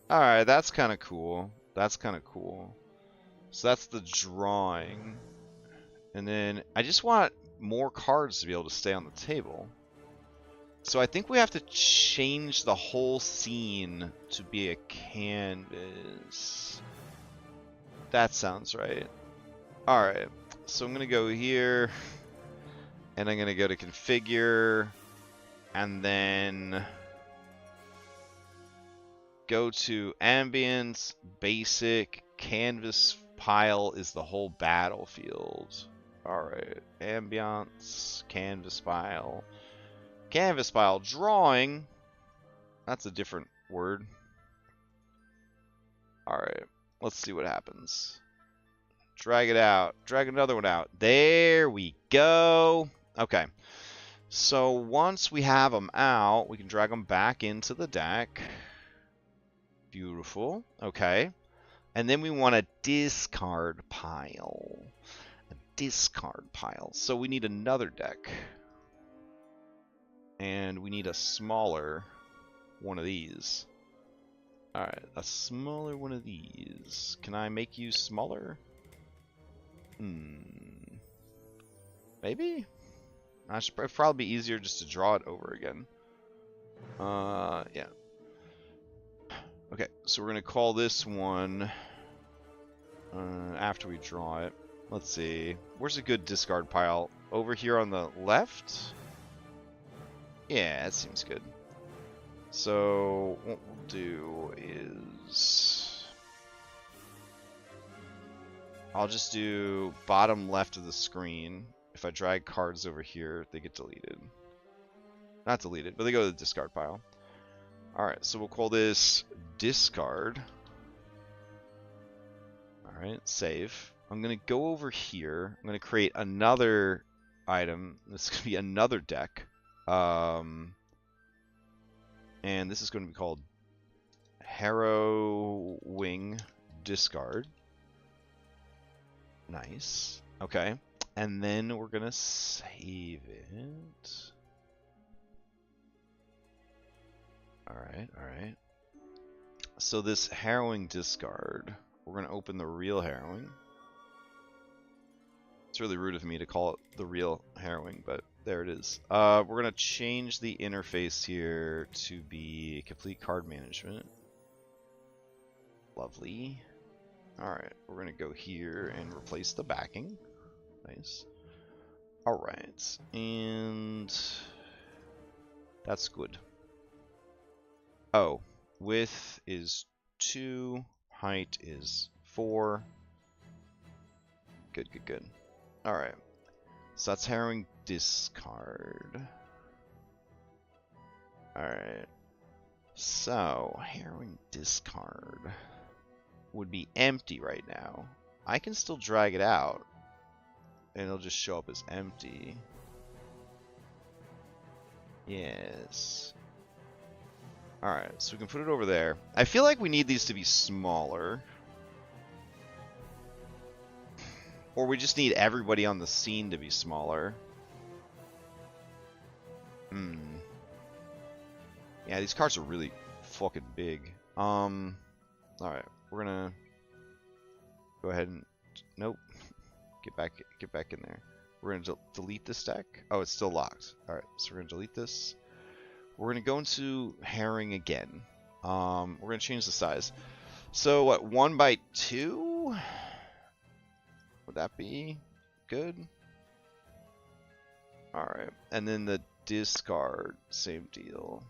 Alright, that's kind of cool. That's kind of cool. So that's the drawing. And then I just want more cards to be able to stay on the table. So I think we have to change the whole scene to be a canvas. That sounds right. Alright, so I'm going to go here, and I'm going to go to configure, and then go to ambience, basic, canvas pile is the whole battlefield. Alright, ambience, canvas pile. Canvas pile drawing. That's a different word. Alright, let's see what happens. Drag it out. Drag another one out. There we go. Okay. So once we have them out, we can drag them back into the deck. Beautiful. Okay. And then we want a discard pile. A discard pile. So we need another deck. And we need a smaller one of these. Alright, a smaller one of these. Can I make you smaller? Maybe? I should probably be easier just to draw it over again. Yeah. Okay, so we're going to call this one after we draw it. Let's see. Where's a good discard pile? Over here on the left? Yeah, that seems good. So what we'll do is I'll just do bottom left of the screen. If I drag cards over here, they get deleted. Not deleted, but they go to the discard pile. Alright, so we'll call this discard. Alright, save. I'm going to go over here. I'm going to create another item. This is going to be another deck. And this is going to be called Harrowing Discard. Nice. Okay. And then we're going to save it. Alright, alright. So this Harrowing Discard, we're going to open the real Harrowing. It's really rude of me to call it the real Harrowing, but there it is. We're going to change the interface here to be complete card management. Lovely. Alright, we're going to go here and replace the backing. Nice. Alright, and that's good. Oh, width is 2, height is 4. Good, good, good. Alright, so that's Harrowing Discard. Alright, so Harrowing Discard would be empty right now. I can still drag it out, and it'll just show up as empty. Yes. Alright, so we can put it over there. I feel like we need these to be smaller. Or we just need everybody on the scene to be smaller. Yeah, these cards are really fucking big. Alright, we're gonna go ahead and... Nope. Get back in there. We're gonna delete this deck. Oh, it's still locked. Alright, so we're gonna delete this. We're gonna go into Harrowing again. We're gonna change the size. So what, 1 by 2? Would that be good? Alright, and then the discard, same deal.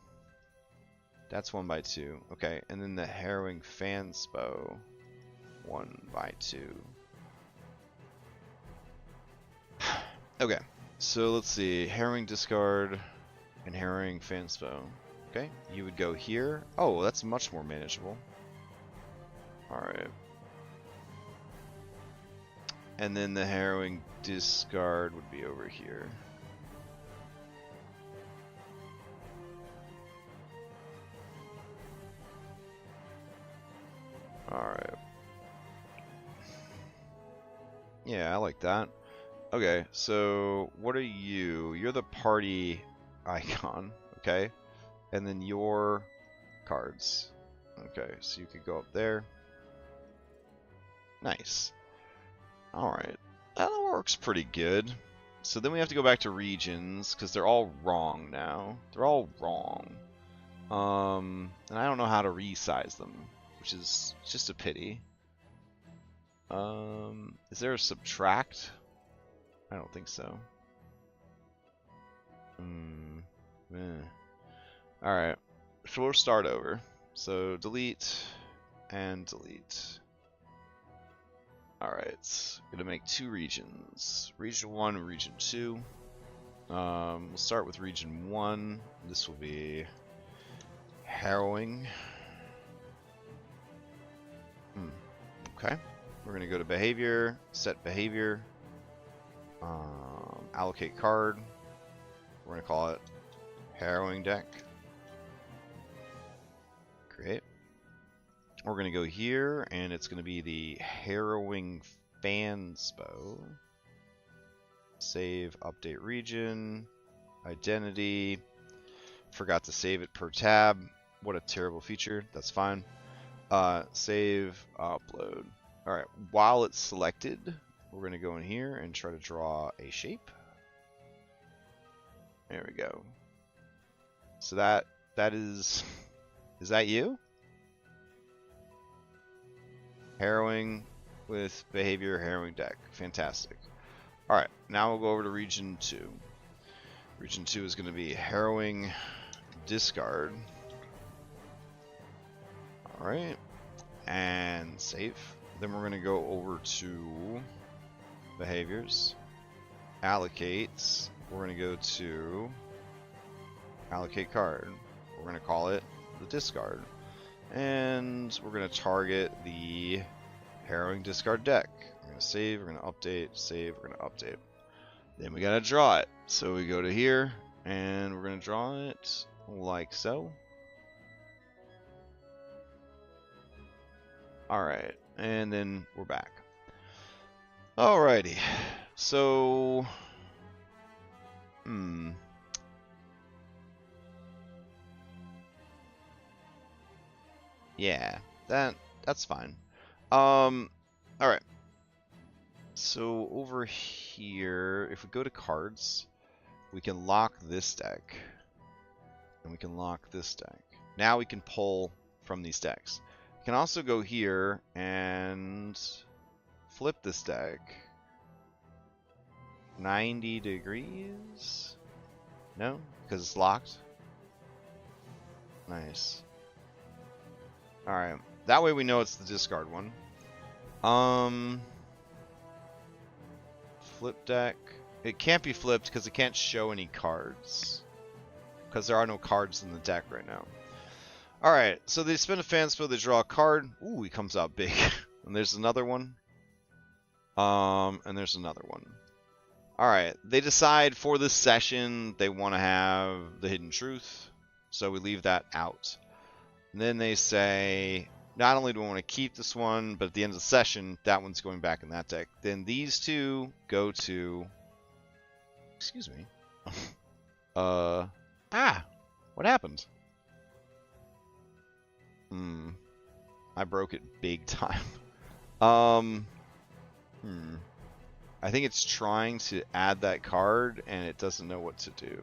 That's 1 by 2. Okay, and then the Harrowing Fanspo, 1 by 2. Okay, so let's see. Harrowing Discard and Harrowing Fanspo. Okay, you would go here. Oh, that's much more manageable. Alright. And then the Harrowing Discard would be over here. Alright. Yeah, I like that. Okay, so what are you? You're the party icon, okay? And then your cards. Okay, so you could go up there. Nice. Alright, that works pretty good. So then we have to go back to regions, because they're all wrong now. They're all wrong. And I don't know how to resize them, which is just a pity. Is there a subtract? I don't think so. Alright, so we'll start over. So delete and delete. Alright, gonna make 2 regions. Region 1 and Region 2. We'll start with Region 1. This will be harrowing. Okay. We're gonna go to behavior, set behavior, allocate card. We're gonna call it harrowing deck. Great. We're gonna go here, and it's gonna be the harrowing fanspo. Save, update region, identity. Forgot to save it per tab. What a terrible feature. That's fine. Save, upload. Alright, while it's selected, we're going to go in here and try to draw a shape. There we go. So that is that you? Harrowing with behavior, harrowing deck. Fantastic. Alright, now we'll go over to Region 2. Region 2 is going to be harrowing discard. Alright, and save. Then we're going to go over to behaviors, allocate. We're going to go to allocate card. We're going to call it the discard. And we're going to target the harrowing discard deck. We're going to save, we're going to update, save, we're going to update. Then we got to draw it. So we go to here, and we're going to draw it like so. Alright, and then we're back. Alrighty, so... Yeah, that's fine. Alright. So over here, if we go to cards, we can lock this deck. And we can lock this deck. Now we can pull from these decks. We can also go here and flip this deck 90 degrees? No? Because it's locked? Nice. Alright. That way we know it's the discard one. Flip deck. It can't be flipped because it can't show any cards. Because there are no cards in the deck right now. Alright, so they spin a fanspo, they draw a card. Ooh, he comes out big. And there's another one. And there's another one. Alright, they decide for this session they want to have the Hidden Truth. So we leave that out. And then they say, not only do we want to keep this one, but at the end of the session, that one's going back in that deck. Then these two go to... Excuse me. What happened? I broke it big time. I think it's trying to add that card, and it doesn't know what to do.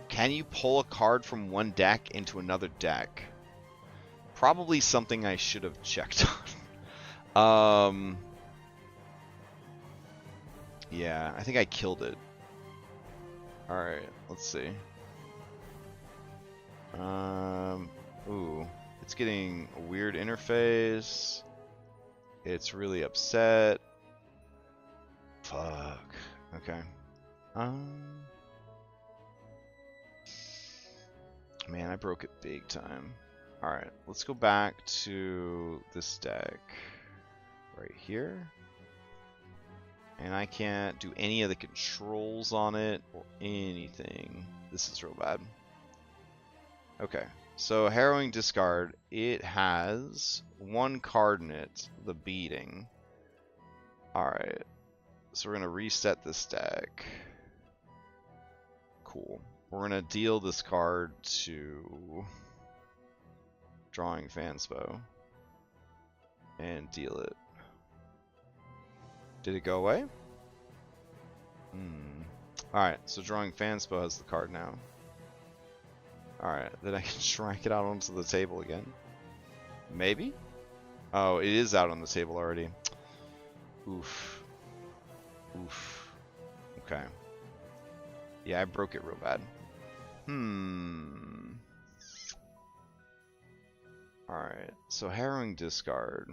Can you pull a card from one deck into another deck? Probably something I should have checked on. Yeah, I think I killed it. Alright, let's see. Ooh, it's getting a weird interface. It's really upset. Fuck. Okay. Man, I broke it big time. Alright, let's go back to this deck. Right here. And I can't do any of the controls on it or anything. This is real bad. Okay. So Harrowing Discard, it has one card in it, the Beating. Alright, so we're going to reset this deck. Cool. We're going to deal this card to Drawing Fanspo. And deal it. Did it go away? Alright, so Drawing Fanspo has the card now. Alright, then I can strike it out onto the table again. Maybe? Oh, it is out on the table already. Oof. Oof. Okay. Yeah, I broke it real bad. Alright, so Harrowing Discard.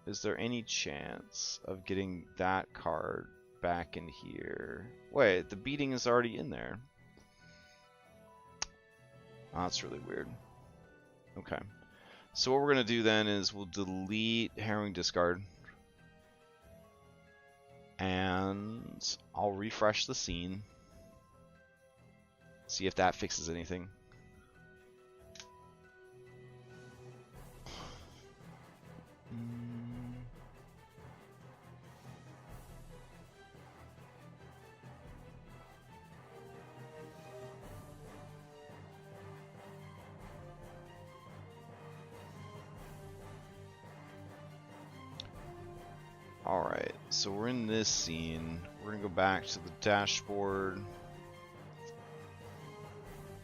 Is there any chance of getting that card back in here? Wait, the Beating is already in there. Oh, that's really weird. Okay. So what we're going to do then is we'll delete Harrowing Discard. And I'll refresh the scene. See if that fixes anything. Alright, so we're in this scene. We're going to go back to the dashboard.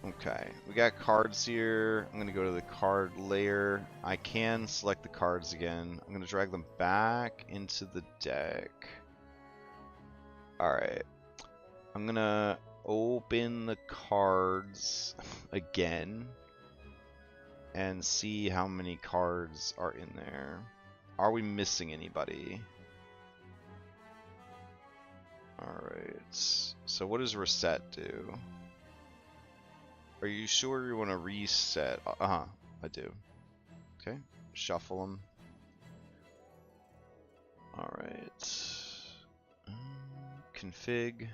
Okay, we got cards here. I'm going to go to the card layer. I can select the cards again. I'm going to drag them back into the deck. Alright, I'm going to open the cards again and see how many cards are in there. Are we missing anybody? Alright, so what does reset do? Are you sure you want to reset? I do. Okay, shuffle them. Alright. Config.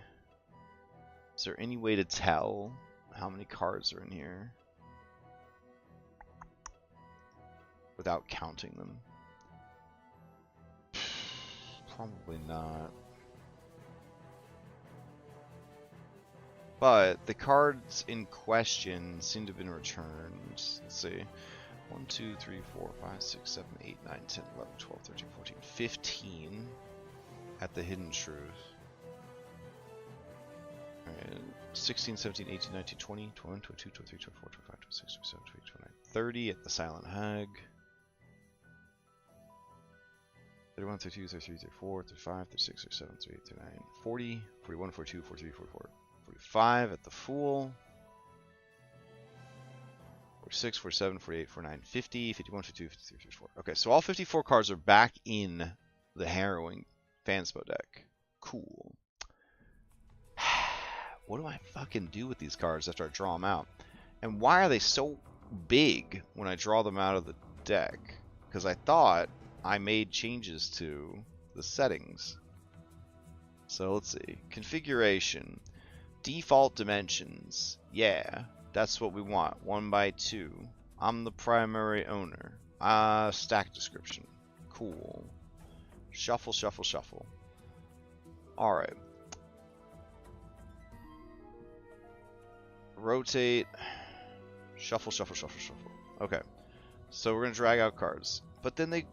Is there any way to tell how many cards are in here without counting them? Probably not. But the cards in question seem to have been returned. Let's see. 1, 2, 3, 4, 5, 6, 7, 8, 9, 10, 11, 12, 13, 14, 15 at the Hidden Truth. Alright, 16, 17, 18, 19, 20, 21, 22, 23, 24, 25, 26, 27, 28, 29, 30 at the Silent Hag. 31, 32, 33, 34, 35, 36, 37, 38, 39, 40, 41, 42, 43, 44, 45 at the Fool. 46, 47, 48, 49, 50, 51, 52, 53, 54. Okay, so all 54 cards are back in the Harrowing Fanspo deck. Cool. What do I fucking do with these cards after I draw them out? And why are they so big when I draw them out of the deck? Because I thought I made changes to the settings. So let's see. Configuration. Default dimensions. Yeah, that's what we want. 1 by 2. I'm the primary owner. Stack description. Cool. Shuffle, shuffle, shuffle. Alright. Rotate. Shuffle, shuffle, shuffle, shuffle. Okay. So we're going to drag out cards. But then they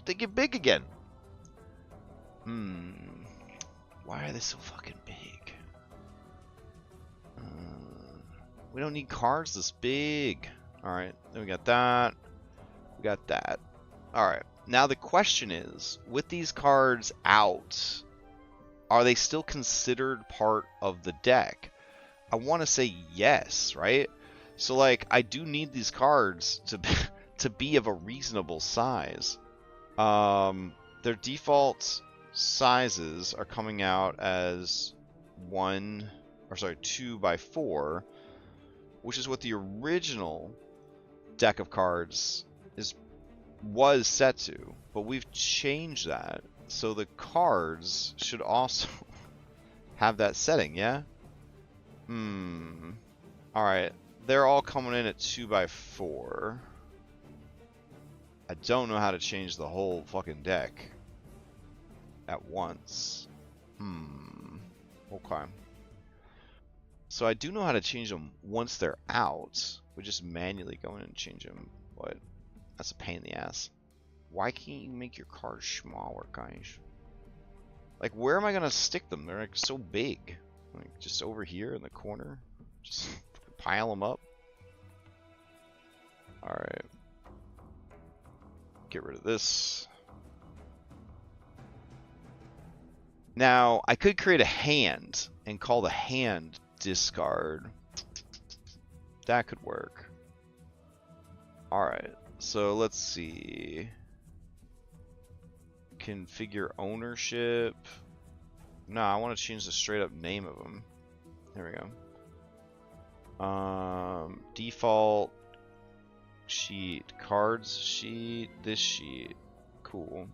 get big again. Why are they so fucking big? We don't need cards this big. Alright, then we got that. We got that. Alright, now the question is, with these cards out, are they still considered part of the deck? I want to say yes, right? So, like, I do need these cards to be of a reasonable size. Their default sizes are coming out as 2 by 4, which is what the original deck of cards was set to, but we've changed that, so the cards should also have that setting, yeah? Alright, they're all coming in at 2x4. I don't know how to change the whole fucking deck at once. Okay. So I do know how to change them once they're out. We just manually go in and change them, but that's a pain in the ass. Why can't you make your cards smaller, guys? Like, where am I gonna stick them? They're like so big. Like, just over here in the corner. Just pile them up. Alright. Get rid of this. Now, I could create a hand and call the hand discard. That could work. Alright, so let's see. Configure ownership. No, I want to change the straight up name of them. There we go. Default sheet, cards sheet, this sheet. Cool.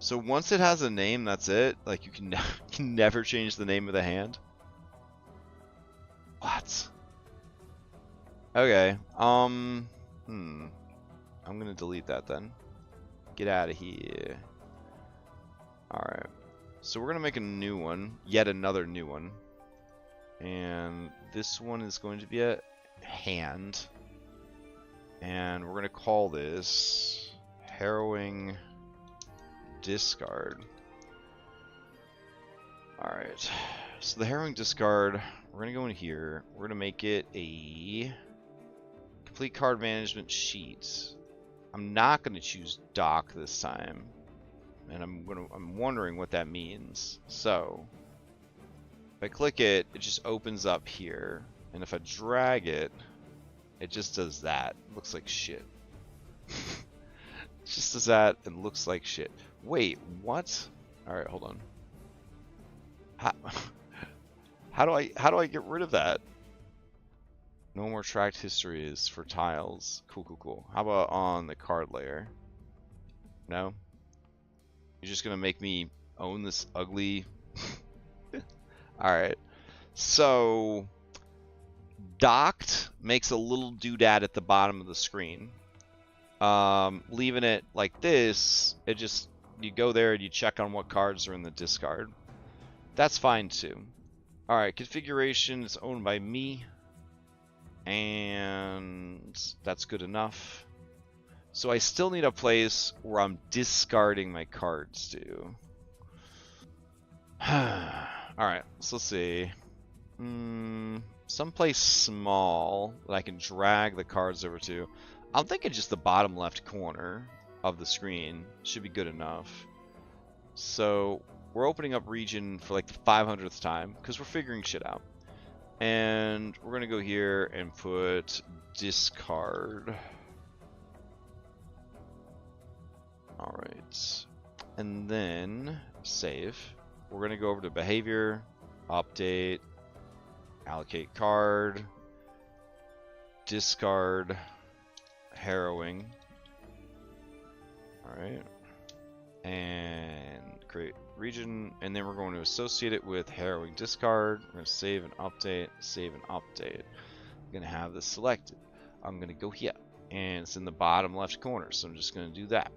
So once it has a name, that's it? Like, you can never change the name of the hand? What? Okay. I'm gonna delete that then. Get out of here. Alright. So we're gonna make a new one. Yet another new one. And this one is going to be a hand. And we're gonna call this Harrowing Discard. Alright. So the Harrowing Discard, we're gonna go in here. We're gonna make it a complete card management sheet. I'm not gonna choose dock this time. And I'm wondering what that means. So if I click it, it just opens up here. And if I drag it, it just does that. Looks like shit. It just does that and looks like shit. Wait, what? Alright, hold on. How do I get rid of that? No more tracked histories for tiles. Cool, cool, cool. How about on the card layer? No? You're just gonna make me own this ugly... Alright. So... docked makes a little doodad at the bottom of the screen. Leaving it like this, it just... you go there and you check on what cards are in the discard. That's fine too. Alright, configuration is owned by me. And that's good enough. So I still need a place where I'm discarding my cards to. Alright, so let's see. Someplace small that I can drag the cards over to. I'm thinking just the bottom left corner of the screen should be good enough. So we're opening up region for like the 500th time because we're figuring shit out. And we're going to go here and put discard. Alright. And then save. We're going to go over to behavior, update, allocate card, discard, harrowing. Alright. And create region, and then we're going to associate it with harrowing discard. We're going to save and update, save and update. I'm going to have this selected. I'm going to go here, and it's in the bottom left corner, so I'm just going to do that.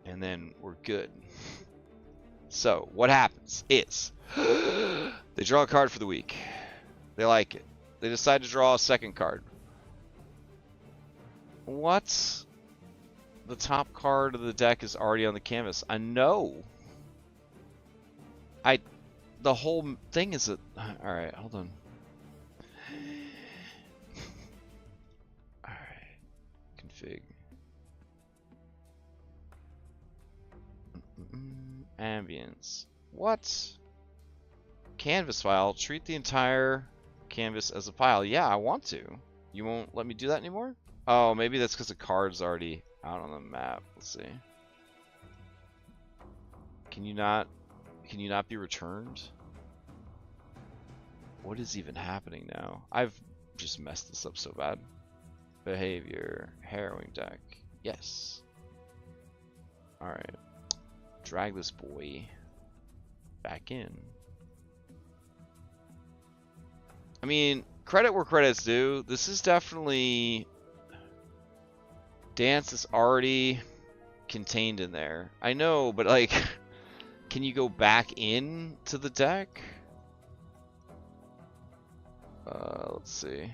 And then we're good. So what happens is they draw a card for the week. They like it. They decide to draw a second card. What? The top card of the deck is already on the canvas. I know. The whole thing is a... Alright, hold on. Alright. Config. Ambience. What? Canvas file. Treat the entire canvas as a file. Yeah, I want to. You won't let me do that anymore? Oh, maybe that's because the card's already out on the map. Let's see. Can you not be returned? What is even happening now? I've just messed this up so bad. Behavior, harrowing deck. Yes. Alright. Drag this boy back in. I mean, credit where credit's due. This is definitely... Dance is already contained in there. I know, but like, can you go back in to the deck? Let's see.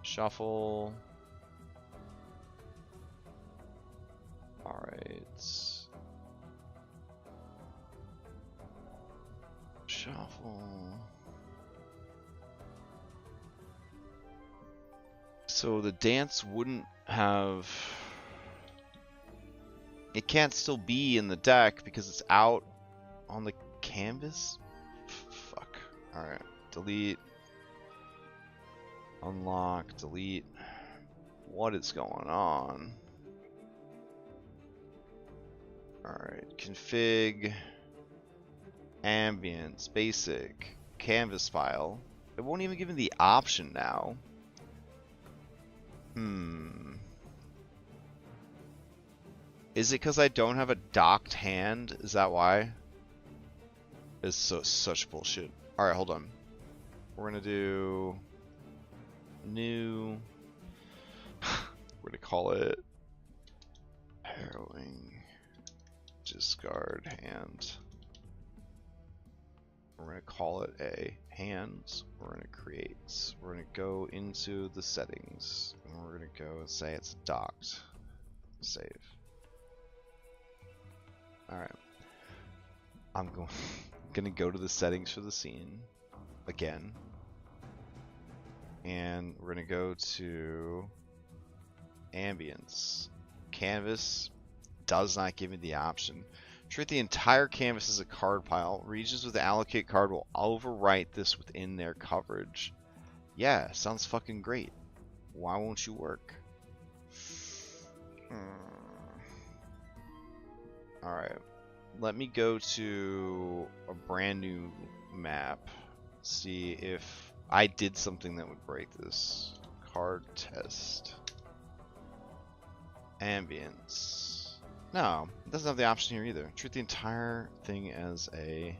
Shuffle. Alright. Shuffle. So the dance wouldn't have... It can't still be in the deck because it's out on the canvas? Fuck. Alright. Delete. Unlock. Delete. What is going on? Alright. Config. Ambience. Basic. Canvas file. It won't even give me the option now. Is it because I don't have a docked hand? Is that why? It's such bullshit. Alright, hold on. We're gonna do... New... We're gonna call it... Harrowing... Discard hand. We're gonna call it a hands. We're gonna create. We're gonna go into the settings. And we're gonna go and say it's docked. Save. Alright. I'm gonna go to the settings for the scene again. And we're gonna go to ambience. Canvas does not give me the option. Treat the entire canvas as a card pile. Regions with the allocate card will overwrite this within their coverage. Yeah, sounds fucking great. Why won't you work? Alright. Let me go to a brand new map. See if I did something that would break this. Card test. Ambience. No, it doesn't have the option here either. Treat the entire thing as a...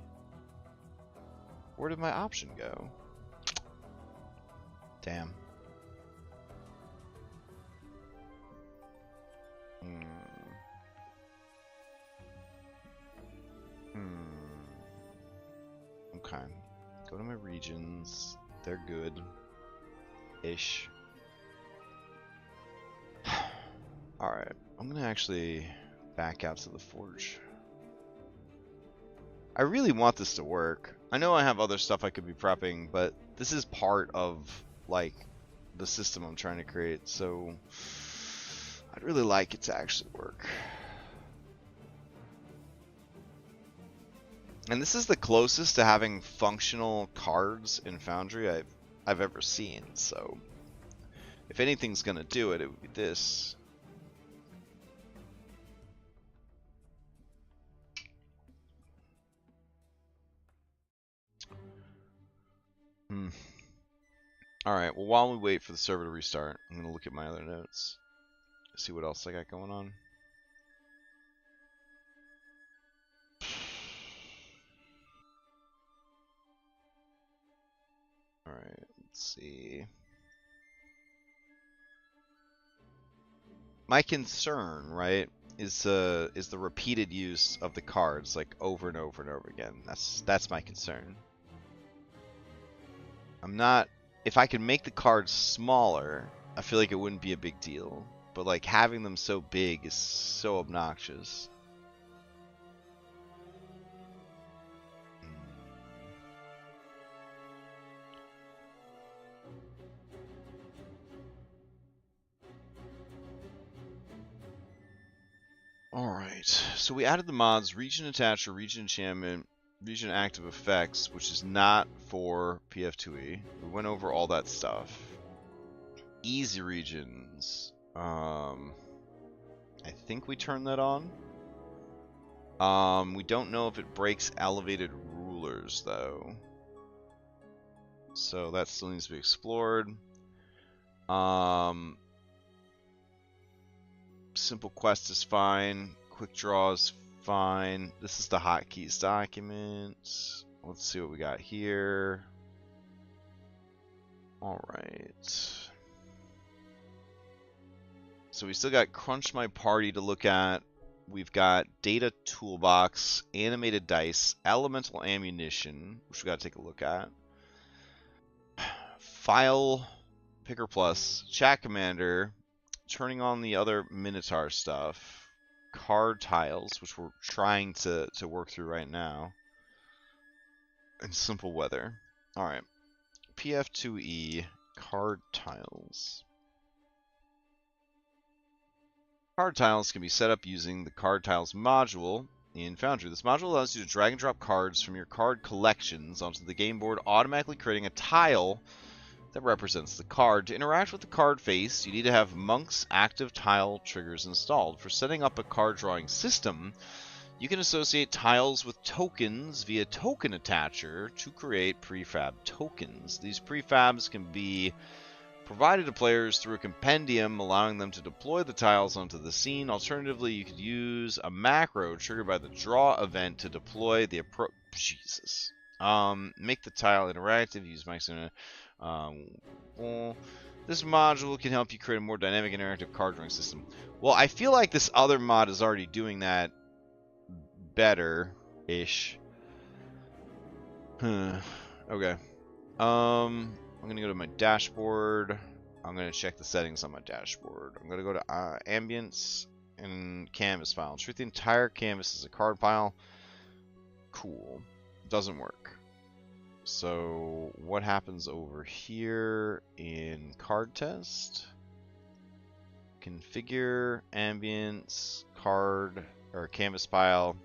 Where did my option go? Damn. Okay. Go to my regions. They're good-ish. Alright. I'm gonna actually back out to the forge. I really want this to work. I know I have other stuff I could be prepping, but this is part of, like, the system I'm trying to create, so I'd really like it to actually work. And this is the closest to having functional cards in Foundry I've ever seen, so if anything's gonna do it, it would be this. Alright, well, while we wait for the server to restart, I'm going to look at my other notes. See what else I got going on. Alright, let's see. My concern, right, is the repeated use of the cards, like, over and over and over again. That's my concern. I'm not... If I could make the cards smaller, I feel like it wouldn't be a big deal. But like having them so big is so obnoxious. Alright, so we added the mods Region Attacher, Region Enchantment, Region Active Effects, which is not for PF2E. We went over all that stuff. Easy regions. I think we turned that on. We don't know if it breaks elevated rulers, though. So that still needs to be explored. Simple quest is fine. Quick draw is fine. This is the hotkeys document. Let's see what we got here. Alright. So we still got Crunch My Party to look at. We've got Data Toolbox, Animated Dice, Elemental Ammunition, which we got to take a look at. File Picker Plus, Chat Commander, turning on the other Minotaur stuff, Card Tiles, which we're trying to work through right now, and Simple Weather. Alright. PF2E, Card Tiles. Card tiles can be set up using the Card Tiles module in Foundry. This module allows you to drag and drop cards from your card collections onto the game board, automatically creating a tile that represents the card. To interact with the card face, you need to have Monk's active tile triggers installed. For setting up a card drawing system, you can associate tiles with tokens via Token Attacher to create prefab tokens. These prefabs can be provided to players through a compendium, allowing them to deploy the tiles onto the scene. Alternatively, you could use a macro triggered by the draw event to deploy the make the tile interactive. Use maximum. This module can help you create a more dynamic, interactive card drawing system. Well, I feel like this other mod is already doing that better-ish. Okay. I'm going to go to my dashboard. I'm going to check the settings on my dashboard. I'm going to go to Ambience and Canvas file. Treat the entire canvas as a card pile. Cool. Doesn't work. So what happens over here in card test? Configure Ambience card or canvas pile.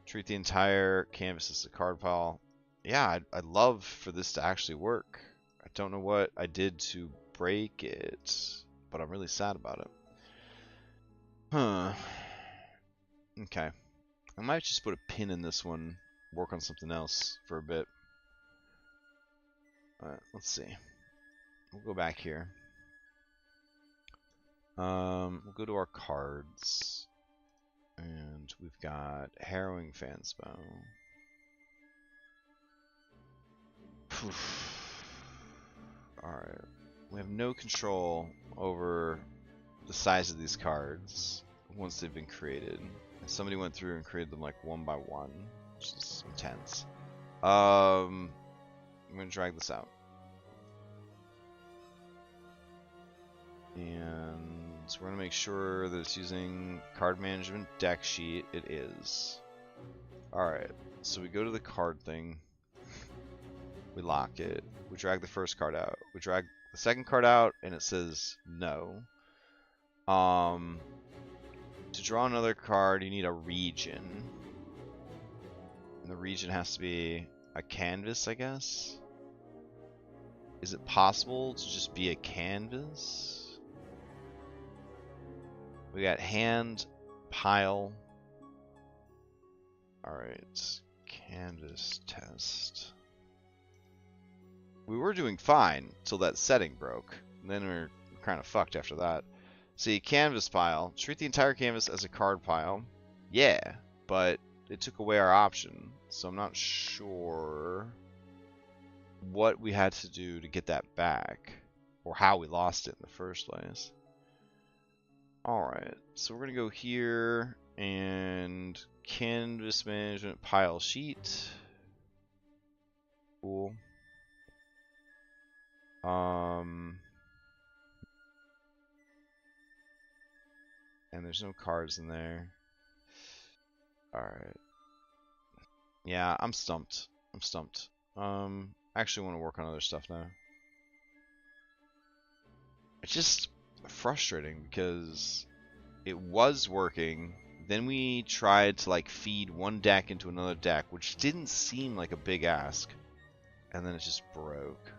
Treat the entire canvas as a card pile. Yeah, I'd love for this to actually work. I don't know what I did to break it, but I'm really sad about it. Huh. Okay. I might just put a pin in this one, work on something else for a bit. Alright, let's see. We'll go back here. We'll go to our cards. And we've got Harrowing Fanspo. Alright. We have no control over the size of these cards once they've been created. And somebody went through and created them like one by one, which is intense. I'm going to drag this out. And we're going to make sure that it's using card management deck sheet. It is. Alright, so we go to the card thing. We lock it. We drag the first card out. We drag the second card out, and it says no. To draw another card, you need a region. And the region has to be a canvas, I guess? Is it possible to just be a canvas? We got hand, pile. Alright, canvas test. We were doing fine till that setting broke. And then we were kind of fucked after that. See, canvas pile. Treat the entire canvas as a card pile. Yeah, but it took away our option. So I'm not sure what we had to do to get that back. Or how we lost it in the first place. Alright, so we're going to go here and canvas management pile sheet. Cool. And there's no cards in there. Alright. Yeah, I'm stumped. I'm stumped. I actually want to work on other stuff now. It's just frustrating because it was working. Then we tried to like feed one deck into another deck, which didn't seem like a big ask. And then it just broke.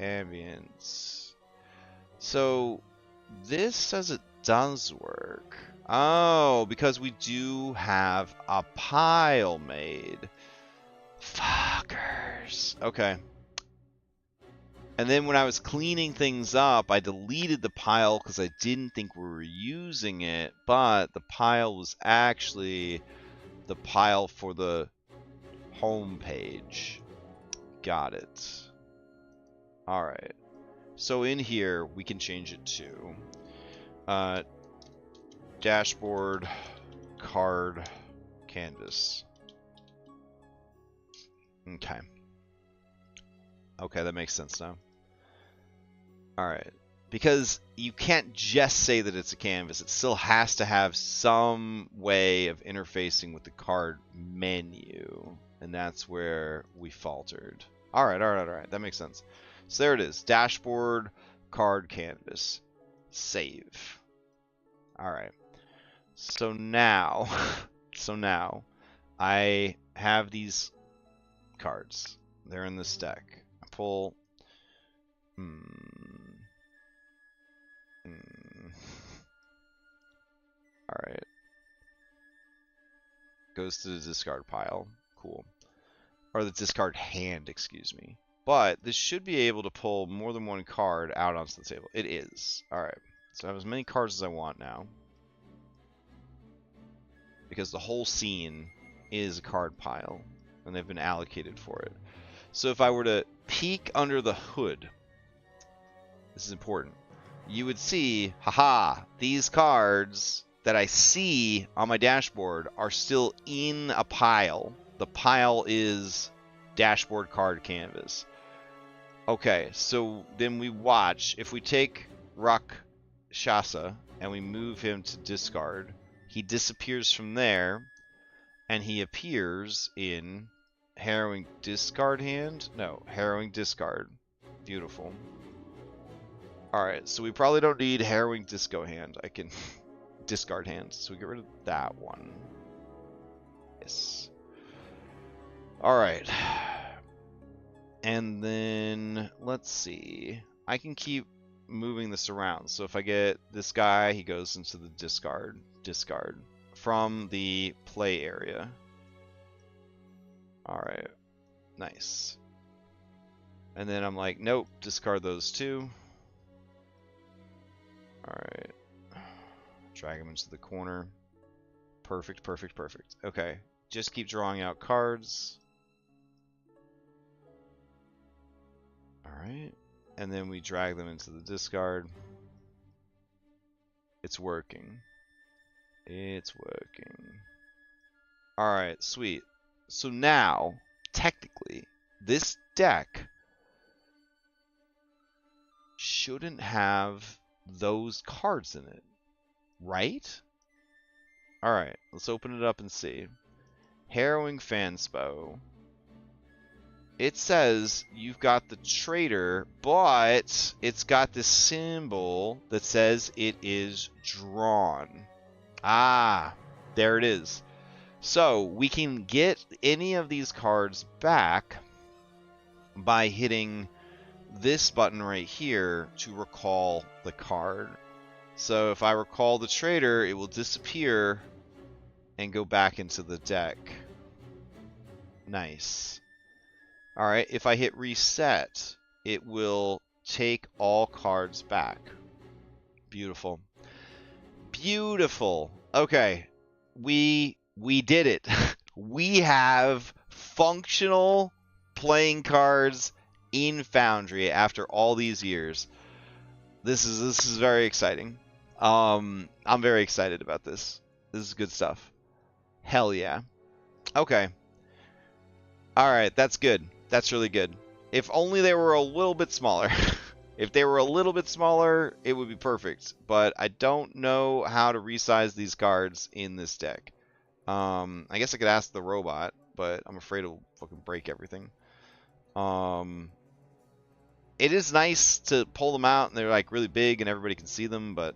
Ambience. So this says it does work. Oh, because we do have a pile made. Fuckers. Okay. And then when I was cleaning things up, I deleted the pile because I didn't think we were using it. But the pile was actually the pile for the home page. Got it. Alright. So in here, we can change it to dashboard, card, canvas. Okay. Okay, that makes sense now. Alright. Because you can't just say that it's a canvas. It still has to have some way of interfacing with the card menu. And that's where we faltered. Alright. That makes sense. So there it is. Dashboard, card, canvas. Save. Alright. So now I have these cards. They're in this deck. I pull. Alright. Goes to the discard pile. Cool. Or the discard hand, excuse me. But this should be able to pull more than one card out onto the table. It is. Alright. So I have as many cards as I want now. Because the whole scene is a card pile. And they've been allocated for it. So if I were to peek under the hood, this is important, you would see, haha, these cards that I see on my dashboard are still in a pile. The pile is dashboard, card, canvas. Okay, so then we watch. If we take Rakshasa and we move him to discard, he disappears from there, and he appears in Harrowing Discard Hand? No, Harrowing Discard. Beautiful. Alright, so we probably don't need Harrowing Disco Hand. I can discard hand, so we get rid of that one. Yes. Alright. And then, let's see. I can keep moving this around. So if I get this guy, he goes into the discard. Discard. From the play area. Alright. Nice. And then I'm like, nope, discard those two. Alright. Drag him into the corner. Perfect, perfect, perfect. Okay. Just keep drawing out cards. Alright. And then we drag them into the discard. It's working. It's working. Alright, sweet. So now, technically, this deck shouldn't have those cards in it, right? Alright, let's open it up and see. Harrowing Fanspo. It says you've got the trader, but it's got this symbol that says it is drawn. Ah, there it is. So we can get any of these cards back by hitting this button right here to recall the card. So if I recall the trader, it will disappear and go back into the deck. Nice. Alright, if I hit reset, it will take all cards back. Beautiful. Beautiful. Okay, we did it. We have functional playing cards in Foundry after all these years. This is very exciting. I'm very excited about this. This is good stuff. Hell yeah. Okay. Alright, that's good. That's really good. If only they were a little bit smaller. If they were a little bit smaller, it would be perfect. But I don't know how to resize these cards in this deck. I guess I could ask the robot, but I'm afraid it'll fucking break everything. It is nice to pull them out and they're like really big and everybody can see them, but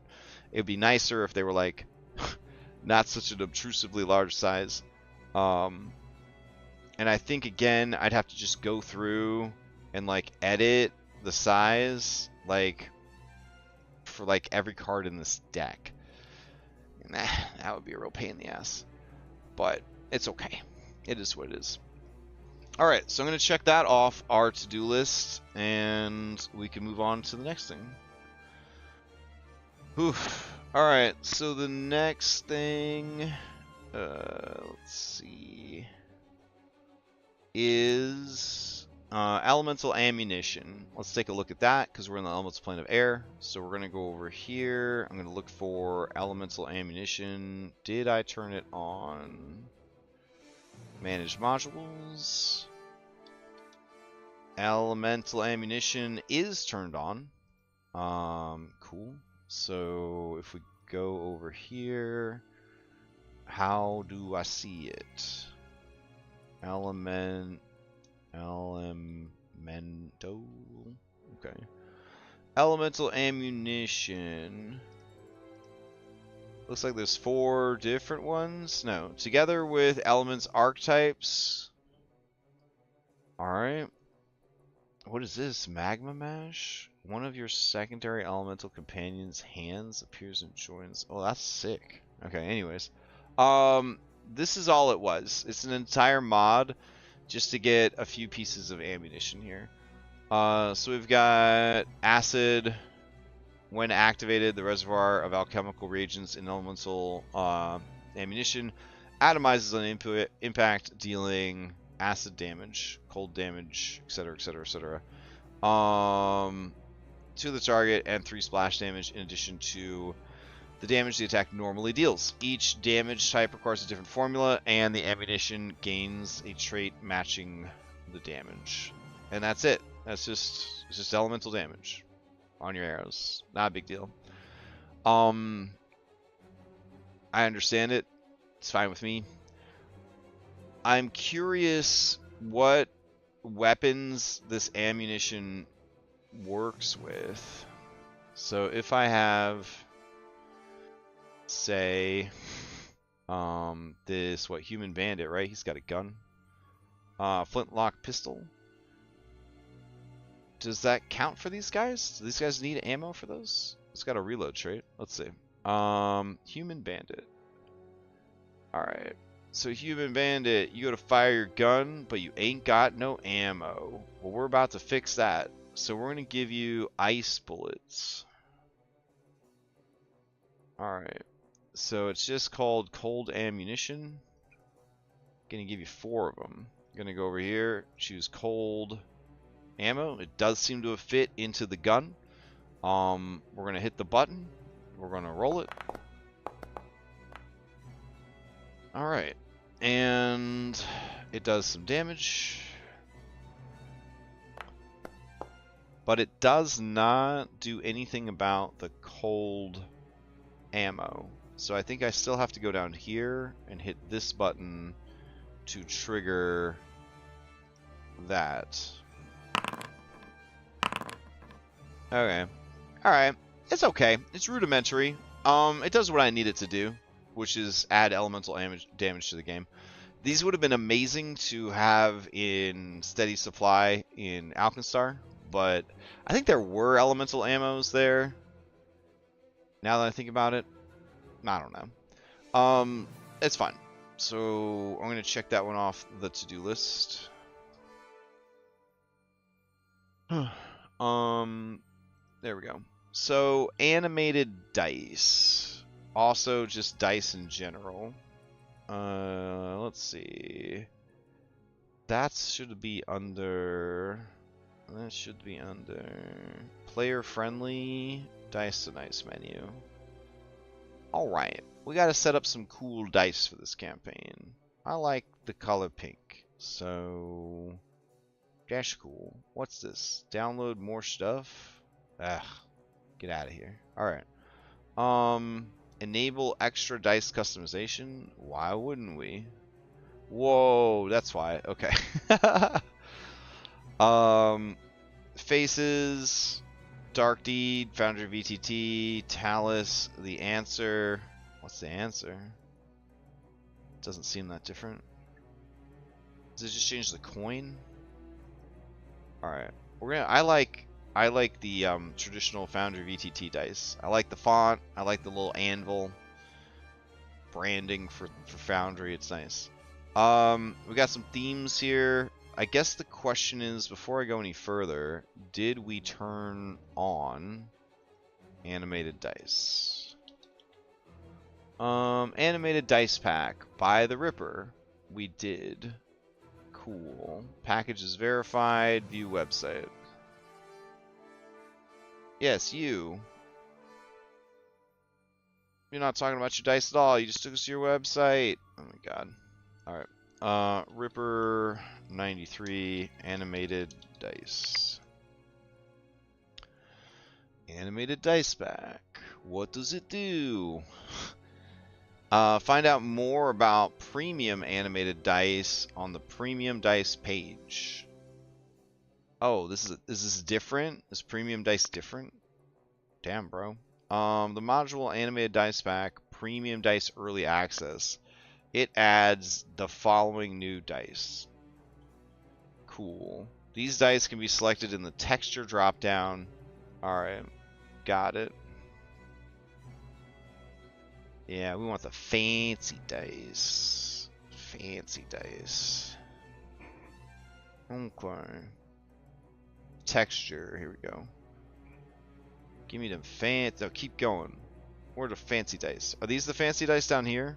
it would be nicer if they were like not such an obtrusively large size. And I think, again, I'd have to just go through and, like, edit the size, like, for, like, every card in this deck. And that would be a real pain in the ass. But it's okay. It is what it is. Alright, so I'm going to check that off our to-do list, and we can move on to the next thing. Oof. Alright, so the next thing, let's see, is Elemental ammunition. Let's take a look at that because we're in the elemental plane of air. So we're going to go over here. I'm going to look for elemental ammunition. Did I turn it on? Manage modules. Elemental ammunition is turned on. Cool. So if we go over here, how do I see it? Elemento. Okay. Elemental ammunition. Looks like there's 4 different ones. No, together with elements archetypes. Alright. What is this? Magma Mash? One of your secondary elemental companions' hands appears and joins. Oh, that's sick. Okay, anyways. This is all it was. It's an entire mod just to get a few pieces of ammunition here. So we've got acid. When activated, the reservoir of alchemical reagents in elemental ammunition atomizes on impact, dealing acid damage, cold damage, etc., etc., etc. To the target and 3 splash damage in addition to the damage the attack normally deals. Each damage type requires a different formula, and the ammunition gains a trait matching the damage. And that's it. It's just elemental damage on your arrows. Not a big deal. I understand it. It's fine with me. I'm curious what weapons this ammunition works with. So if I have, say, this, human bandit, right? He's got a gun. Flintlock pistol. Does that count for these guys? Do these guys need ammo for those? It's got a reload trait. Let's see. Human bandit. Alright. So human bandit, you go to fire your gun, but you ain't got no ammo. Well, we're about to fix that. So we're going to give you ice bullets. Alright. So it's just called cold ammunition. Going to give you 4 of them. Going to go over here, choose cold ammo. It does seem to have fit into the gun. We're going to hit the button. We're going to roll it. Alright. And it does some damage. But it does not do anything about the cold ammo. So I think I still have to go down here and hit this button to trigger that. Okay. Alright. It's okay. It's rudimentary. It does what I need it to do, which is add elemental damage to the game. These would have been amazing to have in steady supply in Alkenstar, but I think there were elemental ammos there. Now that I think about it, I don't know. It's fine. So I'm going to check that one off the to-do list. There we go. So animated dice. Also just dice in general. Let's see. That should be under player friendly dice to dice menu. Alright, we gotta set up some cool dice for this campaign. I like the color pink, so that's cool. What's this? Download more stuff? Ugh, get out of here. Alright. Enable extra dice customization? Why wouldn't we? Whoa, that's why. Okay. Faces, Dark Deed, Foundry FVTT, Talus, the answer. What's the answer? Doesn't seem that different. Does it just change the coin? Alright. I like the traditional Foundry VTT dice. I like the font. I like the little anvil branding for Foundry. It's nice. We got some themes here. I guess the question is, before I go any further, did we turn on animated dice? Animated dice pack by the Ripper. We did. Cool. Package is verified. View website. Yes, you. You're not talking about your dice at all. You just took us to your website. Oh my god. Alright. Ripper 93 animated dice. Animated dice back. What does it do? Find out more about premium animated dice on the premium dice page. Oh, this is different? Is premium dice different? Damn, bro. The module animated dice pack, premium dice early access. It adds the following new dice. Cool. These dice can be selected in the texture drop-down. Alright. Got it. Yeah, we want the fancy dice. Fancy dice. Okay. Texture. Here we go. Give me them fancy. Oh, keep going. Where are the fancy dice? Are these the fancy dice down here?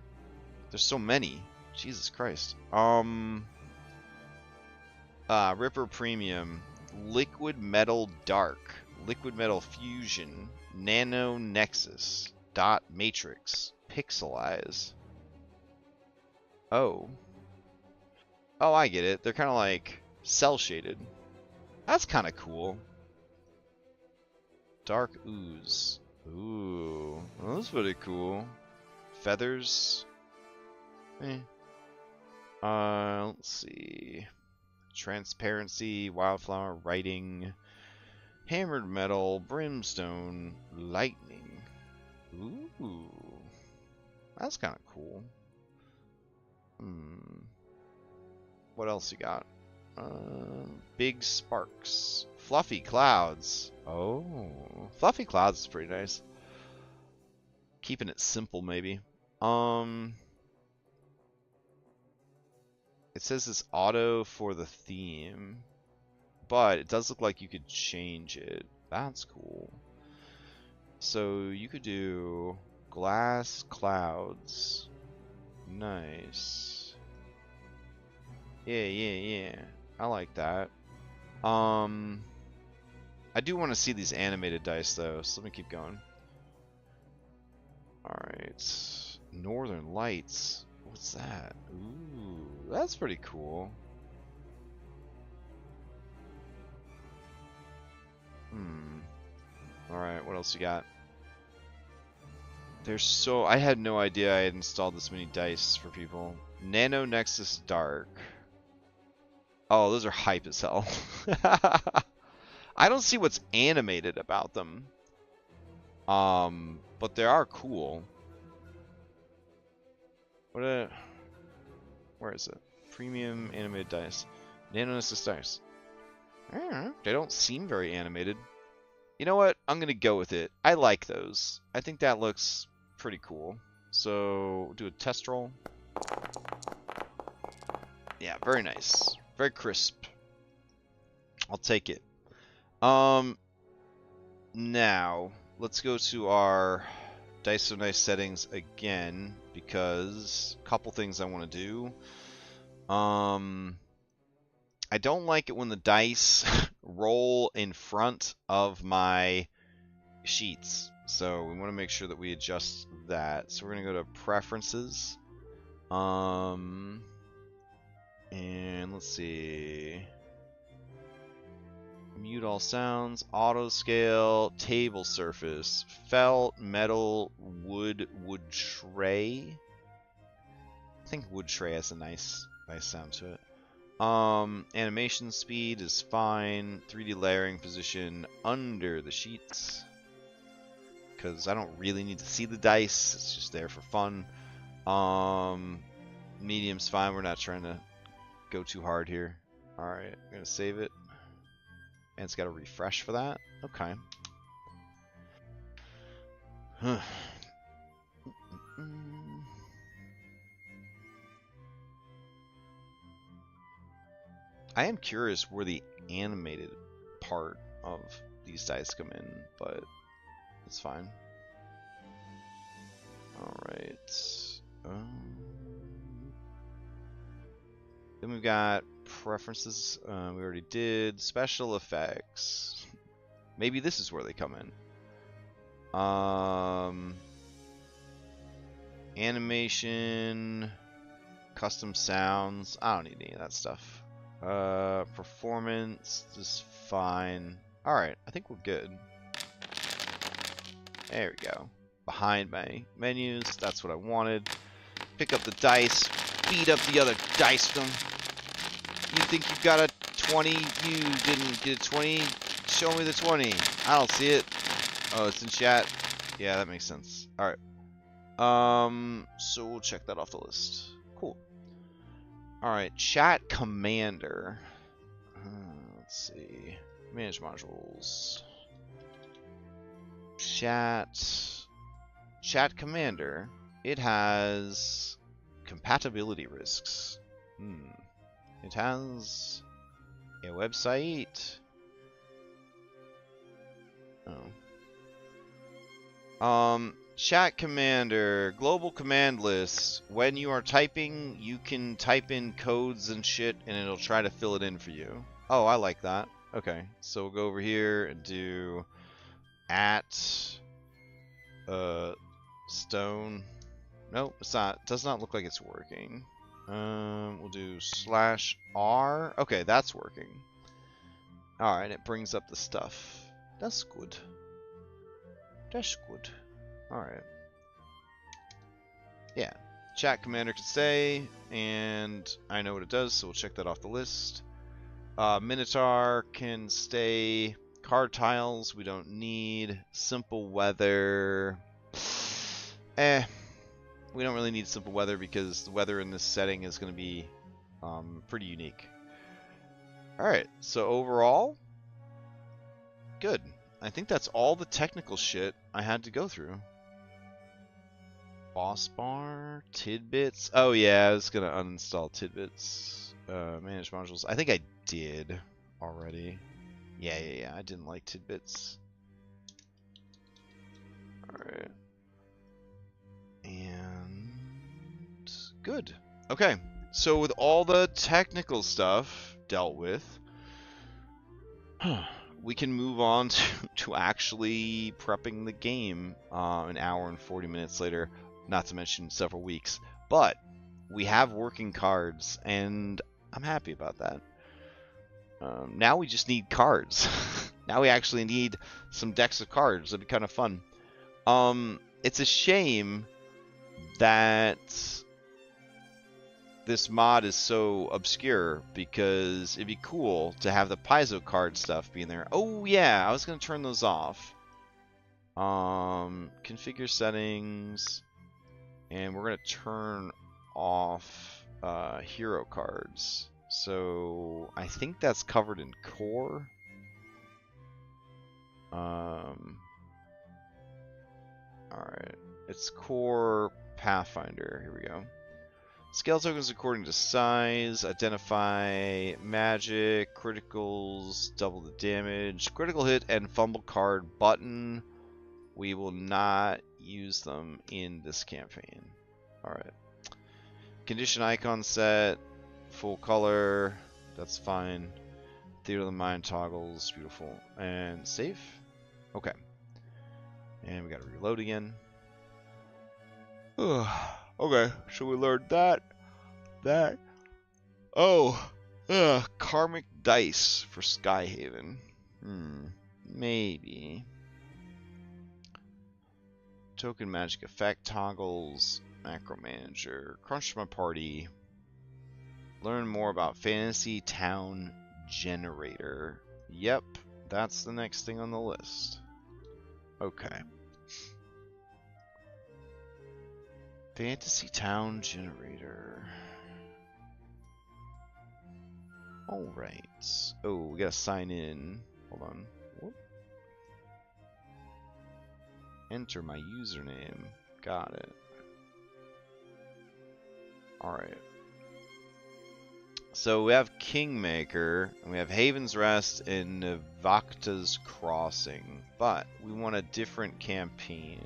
There's so many. Jesus Christ. Ripper Premium. Liquid Metal Dark. Liquid Metal Fusion. Nano Nexus. Dot Matrix. Pixelize. Oh. Oh, I get it. They're kind of like cell shaded. That's kind of cool. Dark Ooze. Ooh. Well, that's pretty cool. Feathers. Let's see. Transparency, Wildflower, Writing, Hammered Metal, Brimstone, Lightning. Ooh. That's kind of cool. What else you got? Big Sparks. Fluffy Clouds. Oh. Fluffy Clouds is pretty nice. Keeping it simple, maybe. It says it's auto for the theme, but it does look like you could change it. That's cool. So you could do glass clouds. Nice. Yeah. I like that. I do want to see these animated dice though, so let me keep going. Alright. Northern Lights. What's that? Ooh, that's pretty cool. Alright, what else you got? There's so... I had no idea I had installed this many dice for people. Nano Nexus Dark. Oh, those are hype as hell. I don't see what's animated about them. But they are cool. Where is it? Premium animated dice. Nano Nexus dice. They don't seem very animated. You know what? I'm gonna go with it. I like those. I think that looks pretty cool. So we'll do a test roll. Yeah, very nice. Very crisp. I'll take it. Now let's go to our Dice So Nice settings again, because a couple things I want to do. I don't like it when the dice roll in front of my sheets, so we want to make sure that we adjust that. So we're going to go to Preferences, and let's see, mute all sounds, auto scale, table surface, felt, metal, wood tray. I think wood tray has a nice sound to it. Animation speed is fine. 3D layering position under the sheets, because I don't really need to see the dice. It's just there for fun. Medium's fine. We're not trying to go too hard here. Alright, I'm going to save it. And it's got to refresh for that. Okay. I am curious where the animated part of these dice come in, but it's fine. Alright. Then we've got preferences, we already did. Special effects. Maybe this is where they come in. Animation, custom sounds. I don't need any of that stuff. Performance, just fine. Alright, I think we're good. There we go. Behind my menus, that's what I wanted. Pick up the dice, beat up the other dice them. You think you got a 20? You didn't get a 20? Show me the 20. I don't see it. Oh, it's in chat. Yeah, that makes sense. Alright. So we'll check that off the list. Cool. Alright, chat commander. Let's see. Manage modules. Chat commander. It has compatibility risks. It has a website. Oh. Chat commander, global command list. When you are typing, you can type in codes and shit, and it'll try to fill it in for you. Oh, I like that. Okay, so we'll go over here and do @stone. Nope, it's not. It does not look like it's working. We'll do /r. Okay, that's working. All right, it brings up the stuff. That's good. That's good. Alright. Yeah. Chat commander can stay, and I know what it does, so we'll check that off the list. Minotaur can stay. Card tiles we don't need. Simple weather. We don't really need simple weather because the weather in this setting is going to be pretty unique. Alright, so overall, good. I think that's all the technical shit I had to go through. Boss bar, tidbits. Oh yeah, I was gonna uninstall tidbits. Manage modules. I think I did already. Yeah. I didn't like tidbits. Alright. And good. Okay. So with all the technical stuff dealt with, we can move on to actually prepping the game an hour and 40 minutes later, not to mention several weeks. But we have working cards, and I'm happy about that. Now we just need cards. Now we actually need some decks of cards. That'd be kind of fun. It's a shame that this mod is so obscure, because it'd be cool to have the piezo card stuff be in there. Oh yeah, I was gonna turn those off. Configure settings, and we're gonna turn off hero cards. So I think that's covered in core. Alright, it's core Pathfinder. Here we go. Scale tokens according to size. Identify magic, criticals, double the damage, critical hit, and fumble card button. We will not use them in this campaign. Alright. Condition icon set, full color, that's fine. Theater of the Mind toggles, beautiful. And save? Okay. And we gotta reload again. Okay, so we learned that. Oh, karmic dice for Skyhaven. Maybe. Token magic effect toggles, macro manager, crunch my party. Learn more about Fantasy Town Generator. Yep, that's the next thing on the list. Okay. Fantasy Town Generator. Alright. Oh, we gotta sign in. Hold on. Whoop. Enter my username. Got it. Alright. So we have Kingmaker, and we have Haven's Rest and Navakta's Crossing. But we want a different campaign.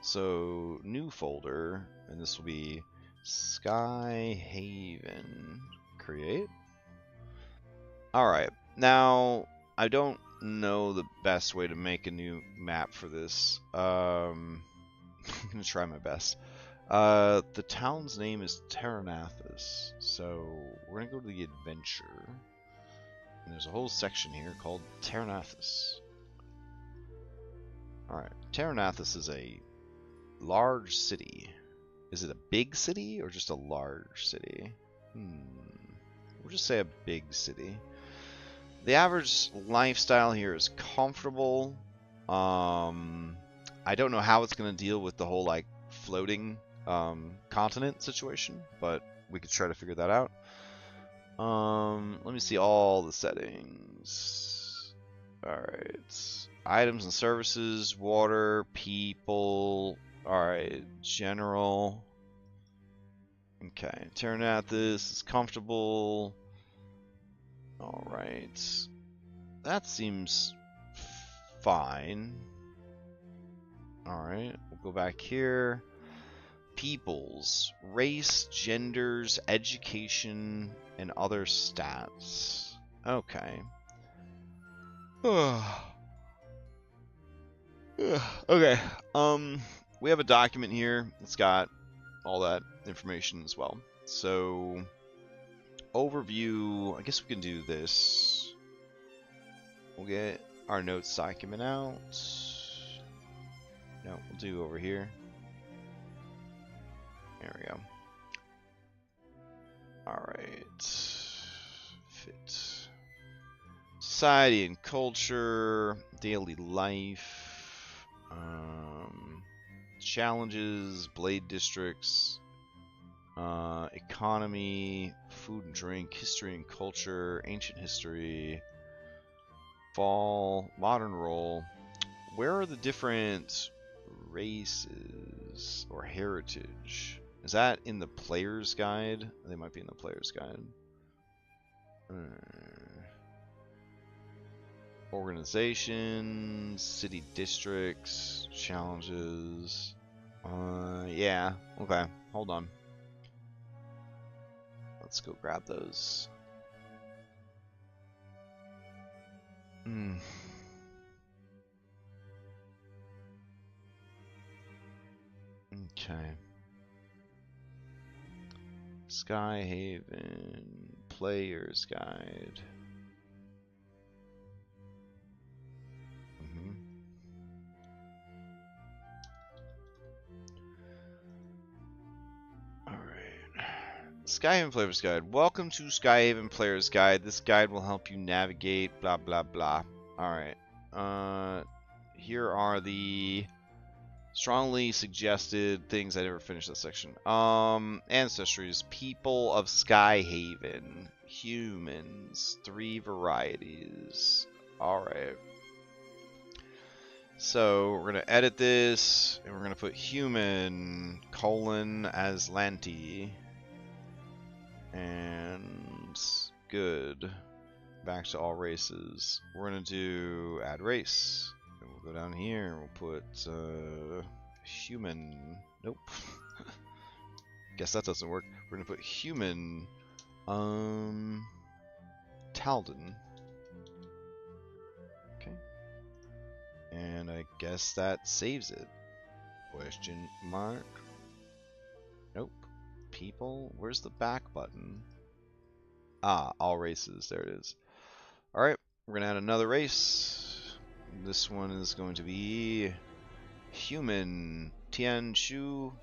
So, new folder, and this will be Skyhaven. Create. Alright, now, I don't know the best way to make a new map for this. I'm gonna try my best. The town's name is Terranathus, so we're gonna go to the adventure. And there's a whole section here called Terranathus. Alright, Terranathus is a large city. Is it a big city or just a large city? We'll just say a big city. The average lifestyle here is comfortable. I don't know how it's going to deal with the whole like floating continent situation, but we could try to figure that out. Let me see all the settings. Alright. Items and services, water, people. Alright, general. Okay, Terranathus is comfortable. Alright. That seems fine. Alright, we'll go back here. Peoples, race, genders, education, and other stats. Okay. Okay. We have a document here that's got all that information as well. So, overview, I guess we can do this. We'll get our notes document out. No, we'll do over here. There we go. Alright. Fit. Society and culture, daily life, challenges, blade districts, economy, food and drink, history and culture, ancient history, fall, modern role. Where are the different races or heritage? Is that in the player's guide? They might be in the player's guide. Organizations, city districts, challenges. Yeah, okay, hold on. Let's go grab those. Okay. Skyhaven, Player's Guide. Skyhaven Player's Guide. Welcome to Skyhaven Player's Guide. This guide will help you navigate blah blah blah. Alright. Here are the strongly suggested things. I never finished that section. Ancestries. People of Skyhaven. Humans. 3 varieties. Alright. So we're going to edit this, and we're going to put human, Aslanti. And good. Back to all races. We're going to do add race. And we'll go down here and we'll put human. Nope. Guess that doesn't work. We're going to put human Talden. Okay. And I guess that saves it. Question mark. Nope. People, where's the back button? Ah, all races, there it is. Alright, we're gonna add another race. This one is going to be human, Tian Shu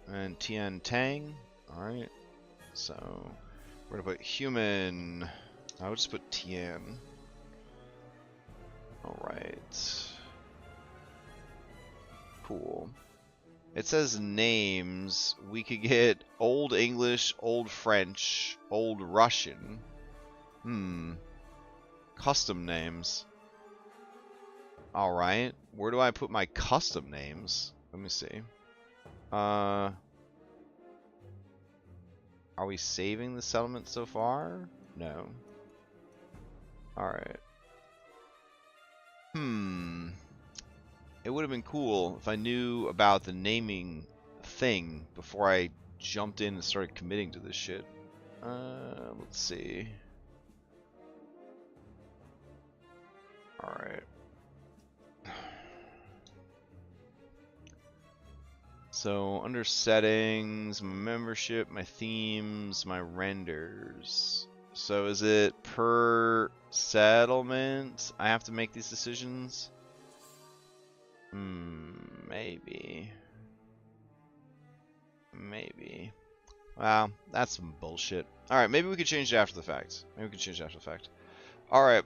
and Tian Tang. Alright, so we're gonna put human. I would just put Tian. Alright. Cool. It says names. We could get Old English, Old French, Old Russian. Custom names. Alright. Where do I put my custom names? Let me see. Are we saving the settlement so far? No. Alright. It would have been cool if I knew about the naming thing before I jumped in and started committing to this shit. Let's see. Alright. So, under settings, my membership, my themes, my renders. So, is it per settlement I have to make these decisions? Maybe. Maybe. Wow, that's some bullshit. Alright, maybe we could change it after the fact. Alright,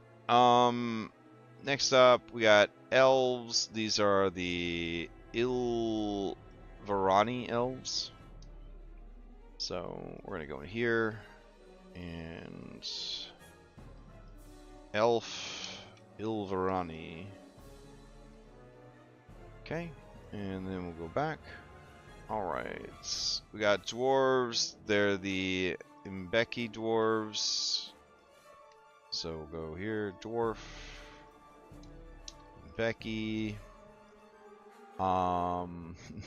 next up, we got elves. These are the Ilverani elves. So, we're gonna go in here, and elf Ilverani. Okay, and then we'll go back. Alright, we got dwarves. They're the Mbeki dwarves. So we'll go here, dwarf, Mbeki.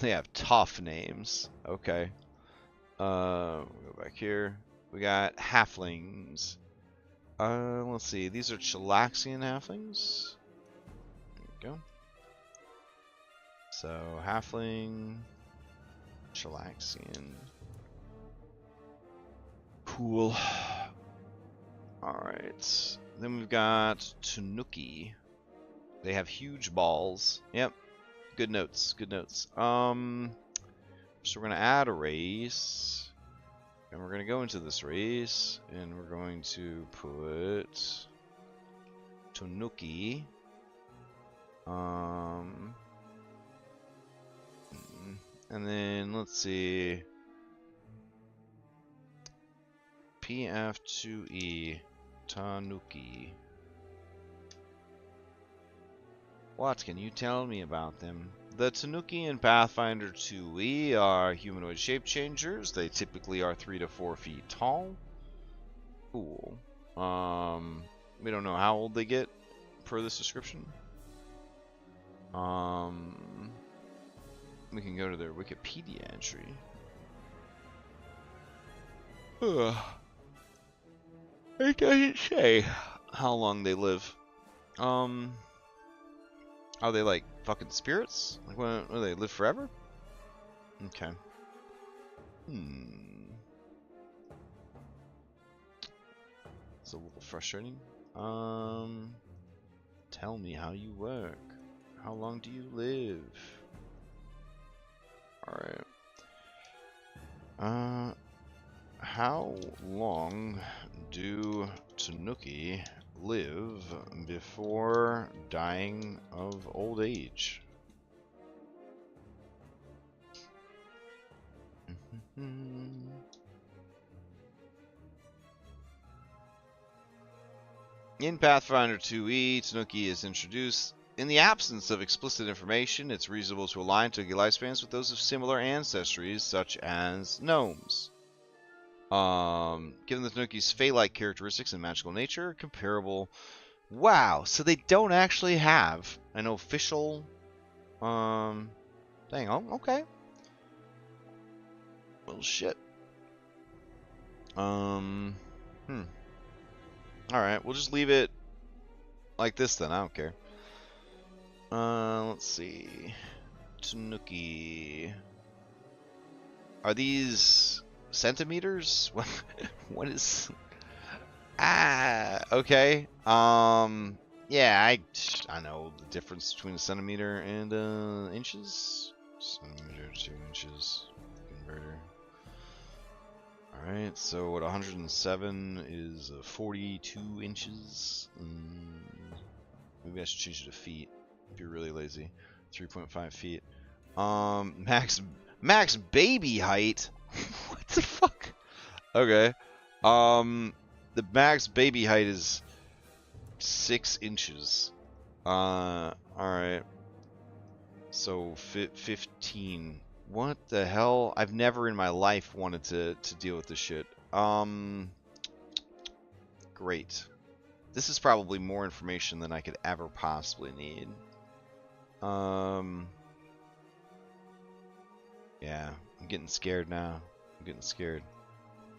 They have tough names. Okay. We'll go back here. We got halflings. Let's see. These are Chilaxian halflings. There we go. So halfling, Chilaxian. Cool. Alright. Then we've got Tanuki. They have huge balls. Yep. Good notes. Good notes. So we're gonna add a race. And we're gonna go into this race. And we're going to put Tanuki. And then let's see. PF2E Tanuki. What can you tell me about them? The Tanuki in Pathfinder 2E are humanoid shape changers. They typically are 3 to 4 feet tall. Cool. We don't know how old they get per this description. We can go to their Wikipedia entry. It doesn't say how long they live. Are they like fucking spirits? Like, what, do they live forever? Okay. It's a little frustrating. Tell me how you work. How long do you live? Alright. How long do Tanuki live before dying of old age? In Pathfinder 2E, Tanuki is introduced. In the absence of explicit information, it's reasonable to align Tanuki lifespans with those of similar ancestries, such as gnomes. Given the Tanuki's Fey-like characteristics and magical nature, comparable. Wow, so they don't actually have an official. Dang, oh, okay. Well, shit. Alright, we'll just leave it like this then. I don't care. Let's see. Tanuki. Are these centimeters? What is... okay. Yeah, I know the difference between a centimeter and inches. Centimeter, 2 inches. Converter. Alright, so what, 107 is 42 inches. Maybe I should change it to feet if you're really lazy. 3.5 feet. Max baby height? What the fuck? Okay. The max baby height is 6 inches. Alright. So 15. What the hell? I've never in my life wanted to deal with this shit. Great. This is probably more information than I could ever possibly need. Yeah, I'm getting scared now. I'm getting scared.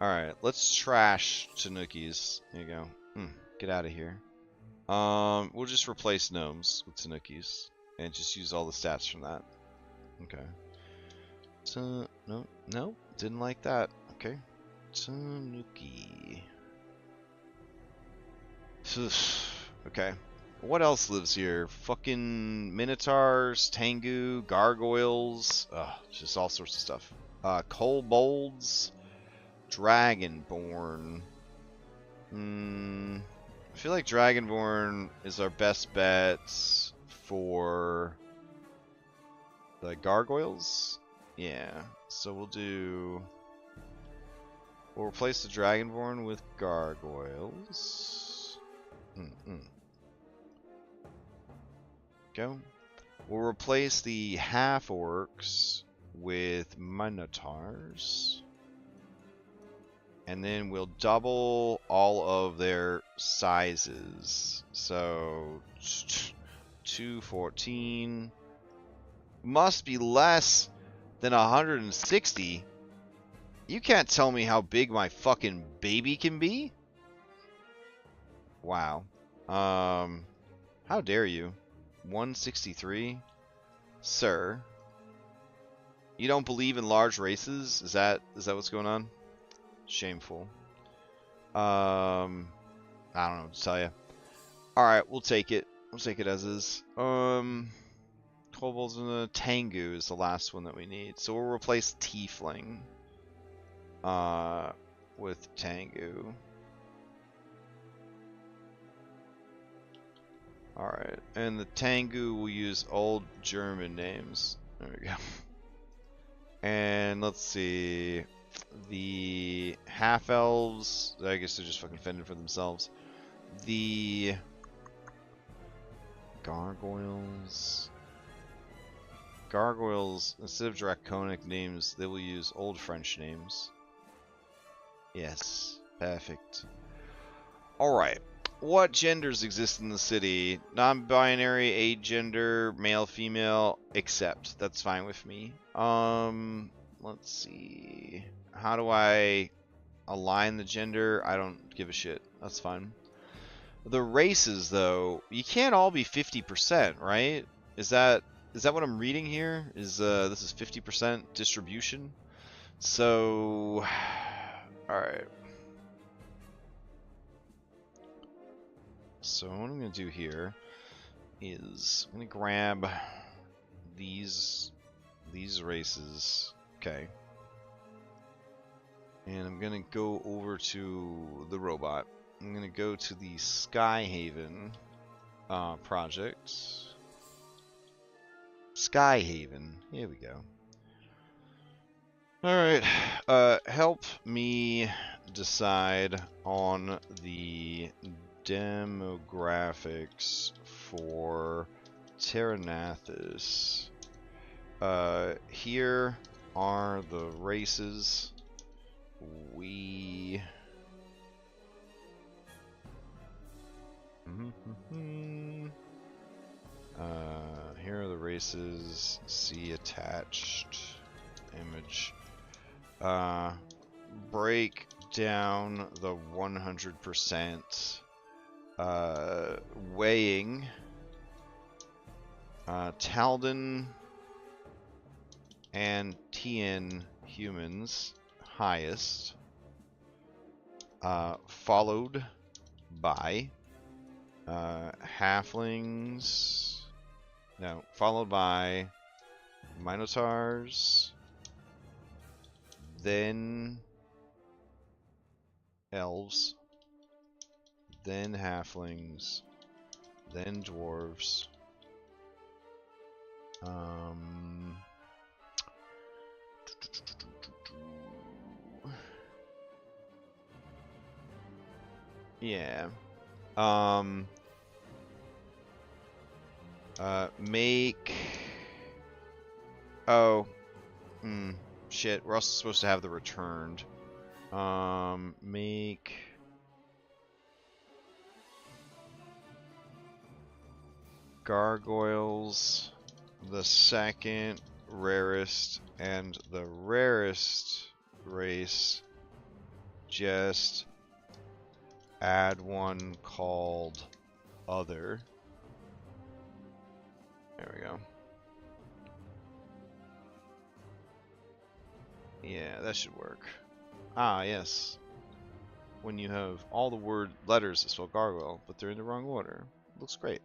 Alright, let's trash Tanukis. There you go. Get out of here. We'll just replace gnomes with tanukis and just use all the stats from that. Okay. So, no, didn't like that. Okay. Tanuki. Okay. What else lives here? Fucking minotaurs, tengu, gargoyles, just all sorts of stuff. Kobolds, dragonborn. I feel like dragonborn is our best bet for the gargoyles. Yeah, so we'll replace the dragonborn with gargoyles. Go. We'll replace the half-orcs with minotaurs. And then we'll double all of their sizes. So, 214 must be less than 160. You can't tell me how big my fucking baby can be? Wow. How dare you? 163? Sir. You don't believe in large races? Is that what's going on? Shameful. I don't know what to tell you. Alright, we'll take it. We'll take it as is. Kobolds and the Tengu is the last one that we need. So we'll replace Tiefling with Tengu. Alright, and the Tengu will use old German names. There we go. And let's see. The half-elves, I guess they're just fucking fending for themselves. The gargoyles, instead of draconic names, they will use old French names. Yes, perfect. Alright, what genders exist in the city? Non-binary, agender, male, female, except. That's fine with me. Let's see. How do I align the gender? I don't give a shit. That's fine. The races, though, you can't all be 50%, right? Is that what I'm reading here? Is this is 50% distribution? So, all right. So what I'm gonna do here is I'm gonna grab these races. Okay. And I'm going to go over to the robot. I'm going to go to the Skyhaven project. Skyhaven. Here we go. Alright. Help me decide on the demographics for Terranathus. Here are the races. Here are the races. See attached image. Break down the 100% weighing. Taldan and Tien humans highest, followed by halflings, followed by minotaurs, then elves, then halflings, then dwarves, yeah. Make. Oh. Shit. We're also supposed to have the returned. Make. Gargoyles the second rarest, and the rarest race, just add one called other. There we go. Yeah, that should work. Ah, yes. When you have all the word letters that spell gargoyle, but they're in the wrong order. Looks great.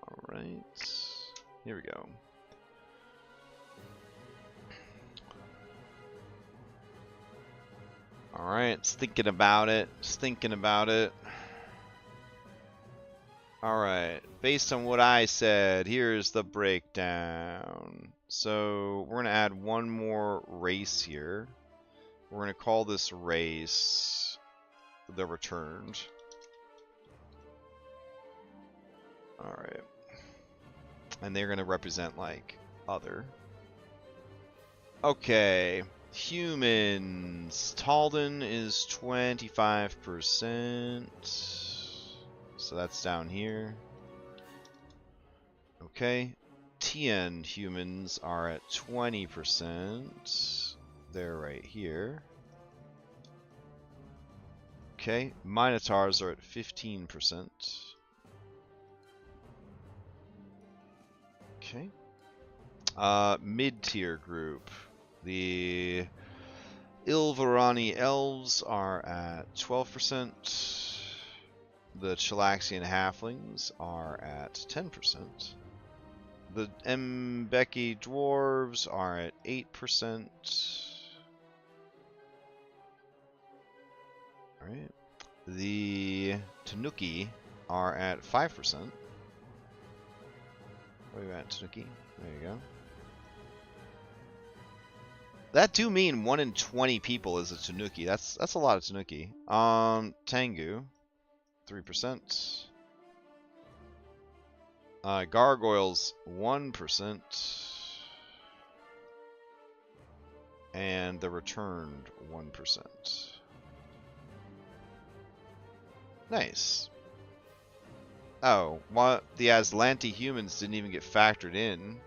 Alright. Here we go. Alright, just thinking about it. Just thinking about it. Alright, based on what I said, here's the breakdown. So, we're going to add one more race here. We're going to call this race the Returned. Alright. And they're going to represent, like, other. Okay. Humans. Talden is 25%. So that's down here. Okay. Tien humans are at 20%. They're right here. Okay. Minotaurs are at 15%. Okay. Mid-tier group. The Ilverani elves are at 12%. The Chilaxian halflings are at 10%. The Mbeki dwarves are at 8%. Alright. The Tanuki are at 5%. Where are you at, Tanuki? There you go. That do mean 1 in 20 people is a Tanuki. That's a lot of Tanuki. Tengu, 3%. Gargoyles, 1%. And the Returned, 1%. Nice. Oh, what? The Aslanti humans didn't even get factored in.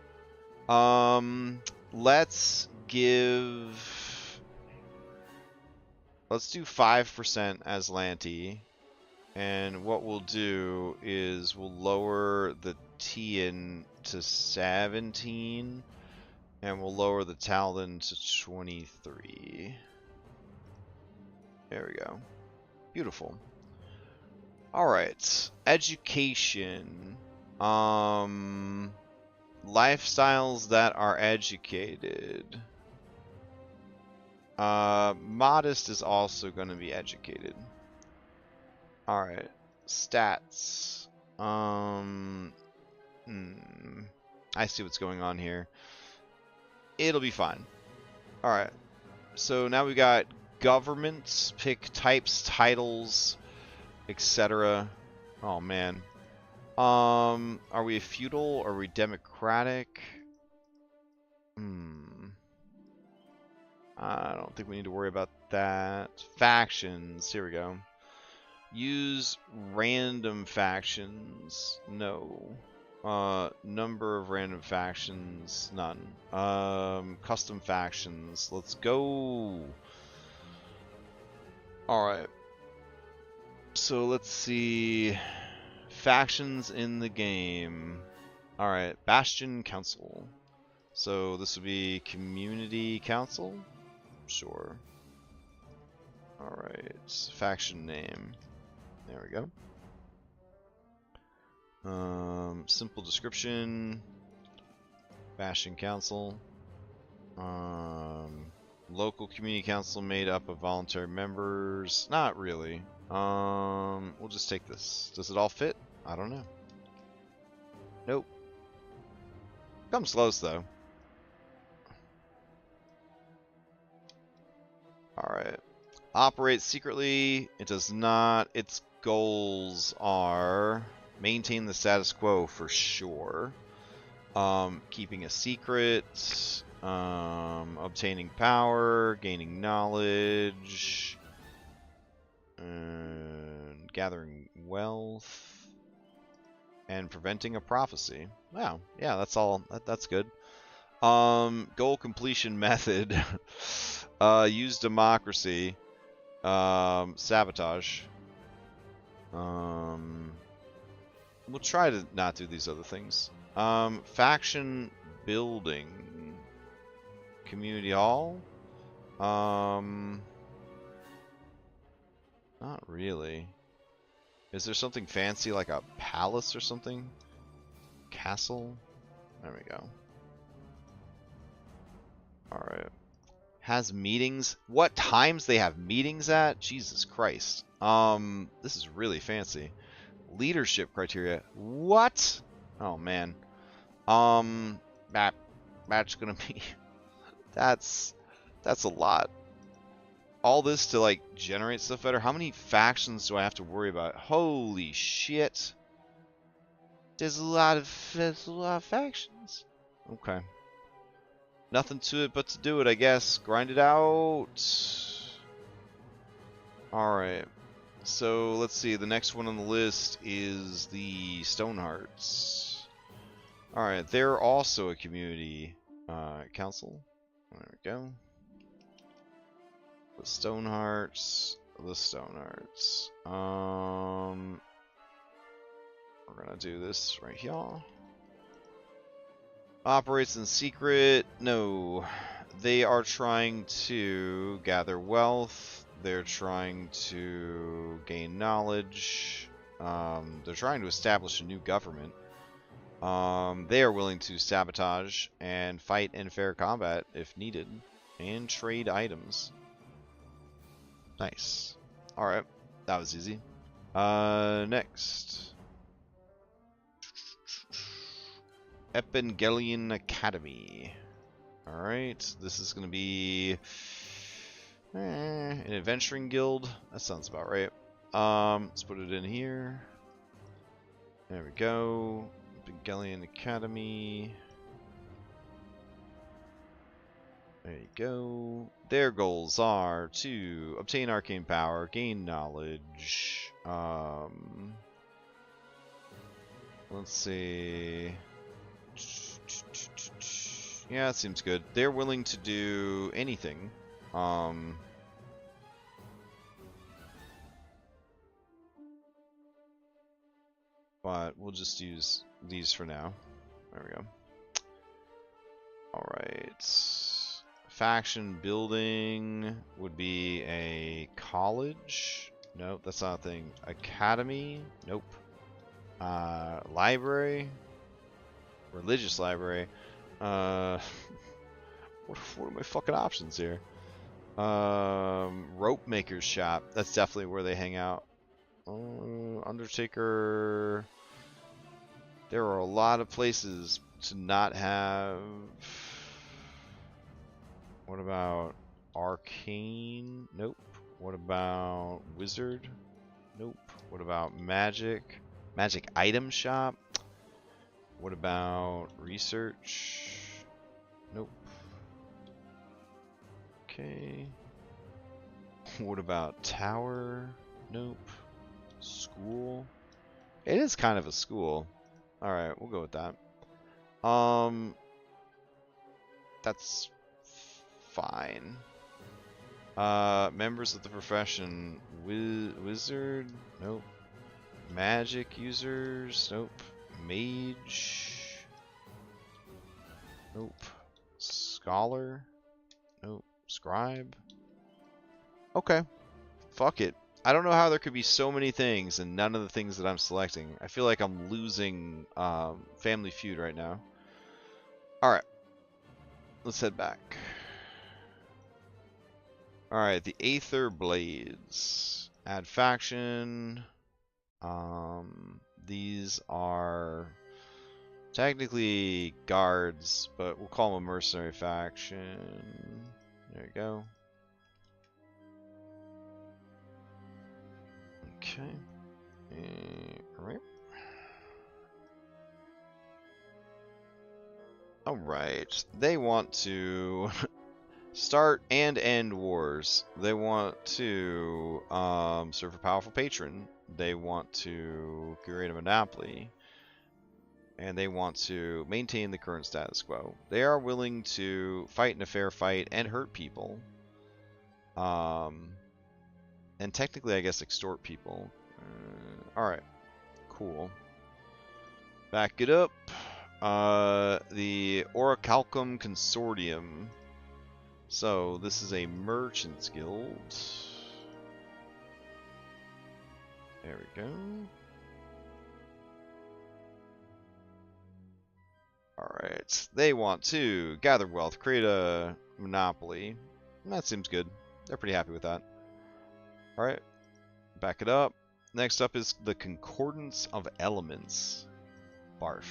Let's do 5% Aslanti. And what we'll do is we'll lower the Tien to 17. And we'll lower the Talden to 23. There we go. Beautiful. Alright. Education. Lifestyles that are educated. Modest is also going to be educated. Alright. Stats. I see what's going on here. It'll be fine. Alright. So now we got governments, pick types, titles, etc. Oh man. Are we a feudal? Are we democratic? I don't think we need to worry about that. Factions. Here we go. Use random factions. No. Number of random factions. None. Custom factions. Let's go. Alright. So let's see. Factions in the game. Alright. Bastion Council. So this would be Community Council? Sure. Alright. Faction name. There we go. Simple description. Bastion Council. Local community council made up of voluntary members. Not really. We'll just take this. Does it all fit? I don't know. Nope. Comes close though. Alright. Operates secretly. It does not. Its goals are maintain the status quo for sure. Keeping a secret. Obtaining power. Gaining knowledge. And gathering wealth. And preventing a prophecy. Wow. Yeah, that's all. That's good. Goal completion method. Use democracy. Sabotage. We'll try to not do these other things. Faction building. Community hall? Not really. Is there something fancy like a palace or something? Castle? There we go. Alright. Has meetings? What times they have meetings at? Jesus Christ. This is really fancy. Leadership criteria. What? Oh man. That's gonna be that's a lot. All this to like generate stuff better. How many factions do I have to worry about? Holy shit. There's a lot of factions. Okay. Nothing to it but to do it, I guess. Grind it out. Alright. So, let's see. The next one on the list is the Stonehearts. Alright, they're also a community council. There we go. The Stonehearts. We're gonna do this right here. Operates in secret. No. They are trying to gather wealth. They're trying to gain knowledge. They're trying to establish a new government. They are willing to sabotage and fight in fair combat if needed. And trade items. Nice. Alright. That was easy. Next. Evangelion Academy. Alright, this is going to be an adventuring guild. That sounds about right. Let's put it in here. There we go. Evangelion Academy. There you go. Their goals are to obtain arcane power, gain knowledge. Let's see. Yeah, that seems good. They're willing to do anything. But we'll just use these for now. There we go. Alright. Faction building would be a college. Nope, that's not a thing. Academy. Nope. Library. Religious library. What are my fucking options here? Rope maker's shop. That's definitely where they hang out. Undertaker. There are a lot of places to not have. What about arcane? Nope. What about wizard? Nope. What about magic? Magic item shop? What about research? Nope. Okay. What about tower? Nope. School? It is kind of a school. Alright, we'll go with that. That's fine. Members of the profession. Wizard? Nope. Magic users? Nope. Mage? Nope. Scholar? Nope. Scribe? Okay. Fuck it. I don't know how there could be so many things and none of the things that I'm selecting. I feel like I'm losing Family Feud right now. Alright. Let's head back. Alright, the Aether Blades. Add faction. These are technically guards, but we'll call them a mercenary faction. There you go. Okay. Alright. Alright. They want to start and end wars. They want to serve a powerful patron. They want to create a monopoly. And they want to maintain the current status quo. They are willing to fight in a fair fight and hurt people. And technically, I guess, extort people. Alright. Cool. Back it up. The Orichalcum Consortium. So, this is a Merchant's Guild. There we go. Alright. They want to gather wealth, create a monopoly. That seems good. They're pretty happy with that. Alright. Back it up. Next up is the Concordance of Elements. Barf.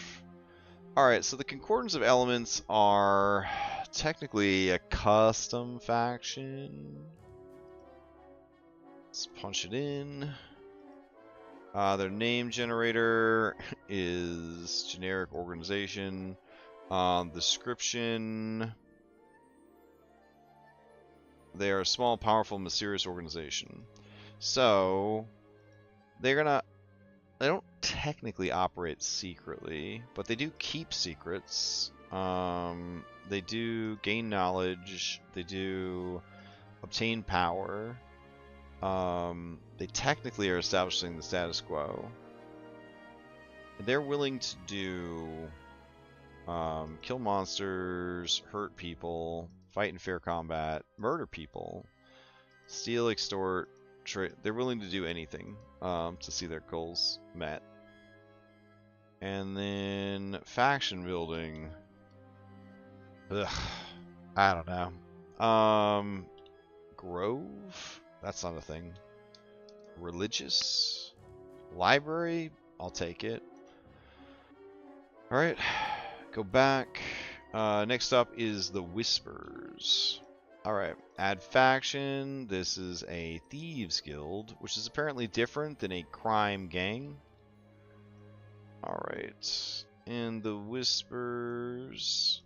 Alright, so the Concordance of Elements are technically a custom faction. Let's punch it in. Their name generator is generic organization. Description. They are a small, powerful, mysterious organization. So, they don't technically operate secretly, but they do keep secrets. They do gain knowledge. They do obtain power. They technically are establishing the status quo. They're willing to do kill monsters, hurt people, fight in fair combat, murder people, steal, extort, they're willing to do anything to see their goals met. And then faction building. Ugh, I don't know. Grove? That's not a thing. Religious? Library? I'll take it. Alright, go back. Next up is the Whispers. Alright, add faction. This is a Thieves Guild, which is apparently different than a crime gang. Alright, and the Whispers.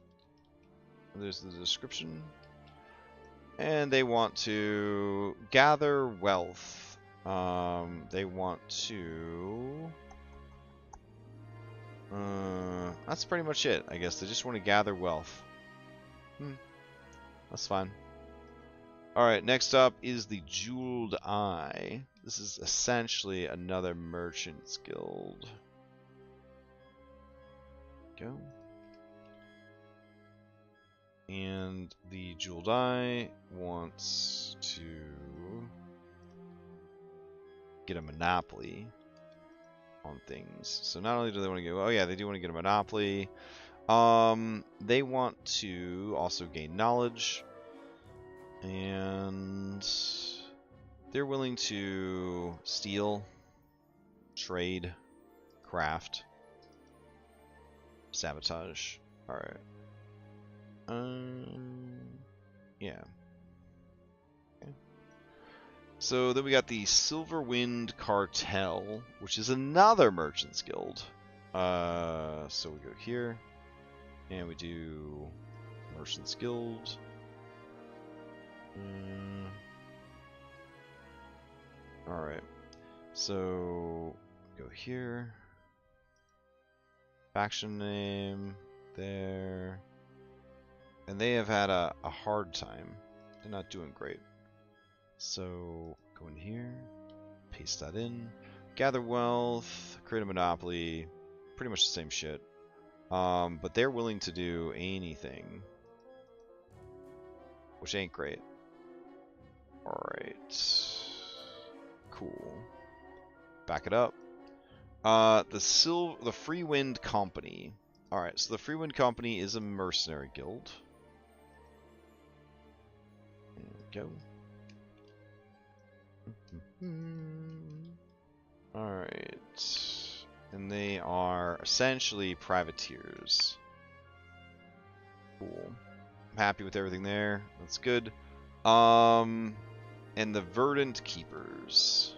There's the description. And they want to gather wealth. They want to... that's pretty much it, I guess. They just want to gather wealth. That's fine. Alright, next up is the Jeweled Eye. This is essentially another Merchant's Guild. Go. And the Jeweled Eye wants to get a monopoly on things. So not only do they want to get, oh yeah, they do want to get a monopoly. They want to also gain knowledge, and they're willing to steal, trade, craft, sabotage. All right. Yeah. Okay. So then we got the Silverwind Cartel, which is another Merchant's Guild. So we go here, and we do Merchant's Guild. Alright. So go here. Faction name there. And they have had a hard time. They're not doing great. So go in here, paste that in, gather wealth, create a monopoly, pretty much the same shit. But they're willing to do anything, which ain't great. Alright. Cool. Back it up. The Freewind Company. Alright, so the Freewind Company is a mercenary guild. There we go. Alright. And they are essentially privateers. Cool. I'm happy with everything there. That's good. And the Verdant Keepers.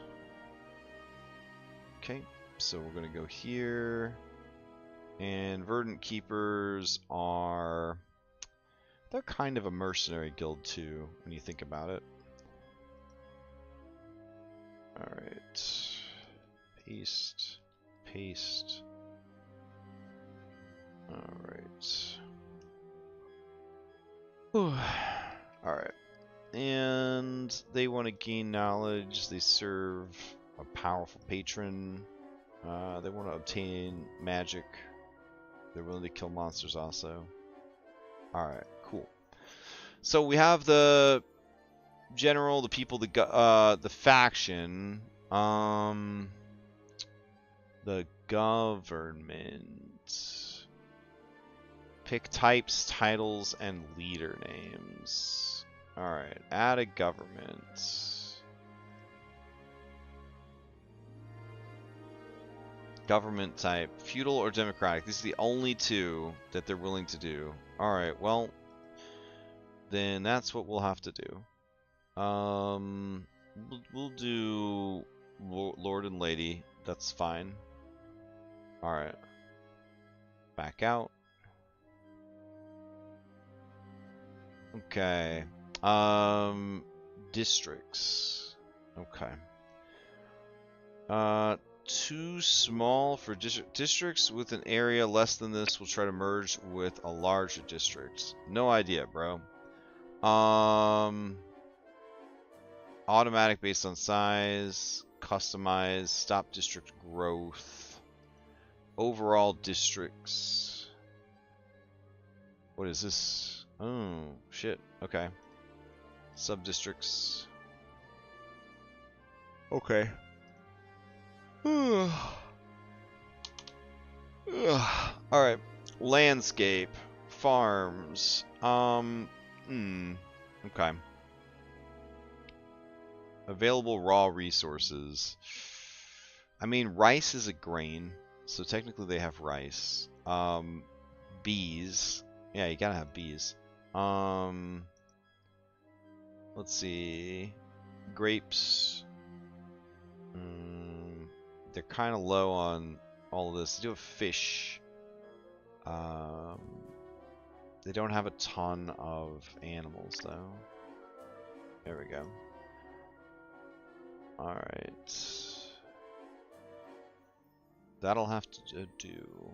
Okay, so we're going to go here. And Verdant Keepers are... they're kind of a mercenary guild too, when you think about it. Alright. Paste. Paste. Alright. Alright. And they want to gain knowledge. They serve a powerful patron. They want to obtain magic. They're willing to kill monsters also. Alright, cool. So we have the general, the people, the faction, the government. Pick types, titles, and leader names. Alright, add a government. Government type, feudal or democratic. These are the only two that they're willing to do. Alright, well, then that's what we'll have to do. We'll do Lord and Lady. That's fine. Alright. Back out. Okay. Districts. Okay. Too small for districts with an area less than this will try to merge with a larger district. No idea, bro. Automatic based on size, customize, stop district growth, overall districts. What is this? Oh, shit. Okay. Sub-districts. Okay. Alright. Landscape. Farms. Okay. Available raw resources. I mean, rice is a grain, so technically they have rice. Bees. Yeah, you gotta have bees. Let's see. Grapes. They're kind of low on all of this. They do have fish. They don't have a ton of animals, though. There we go. Alright. That'll have to do.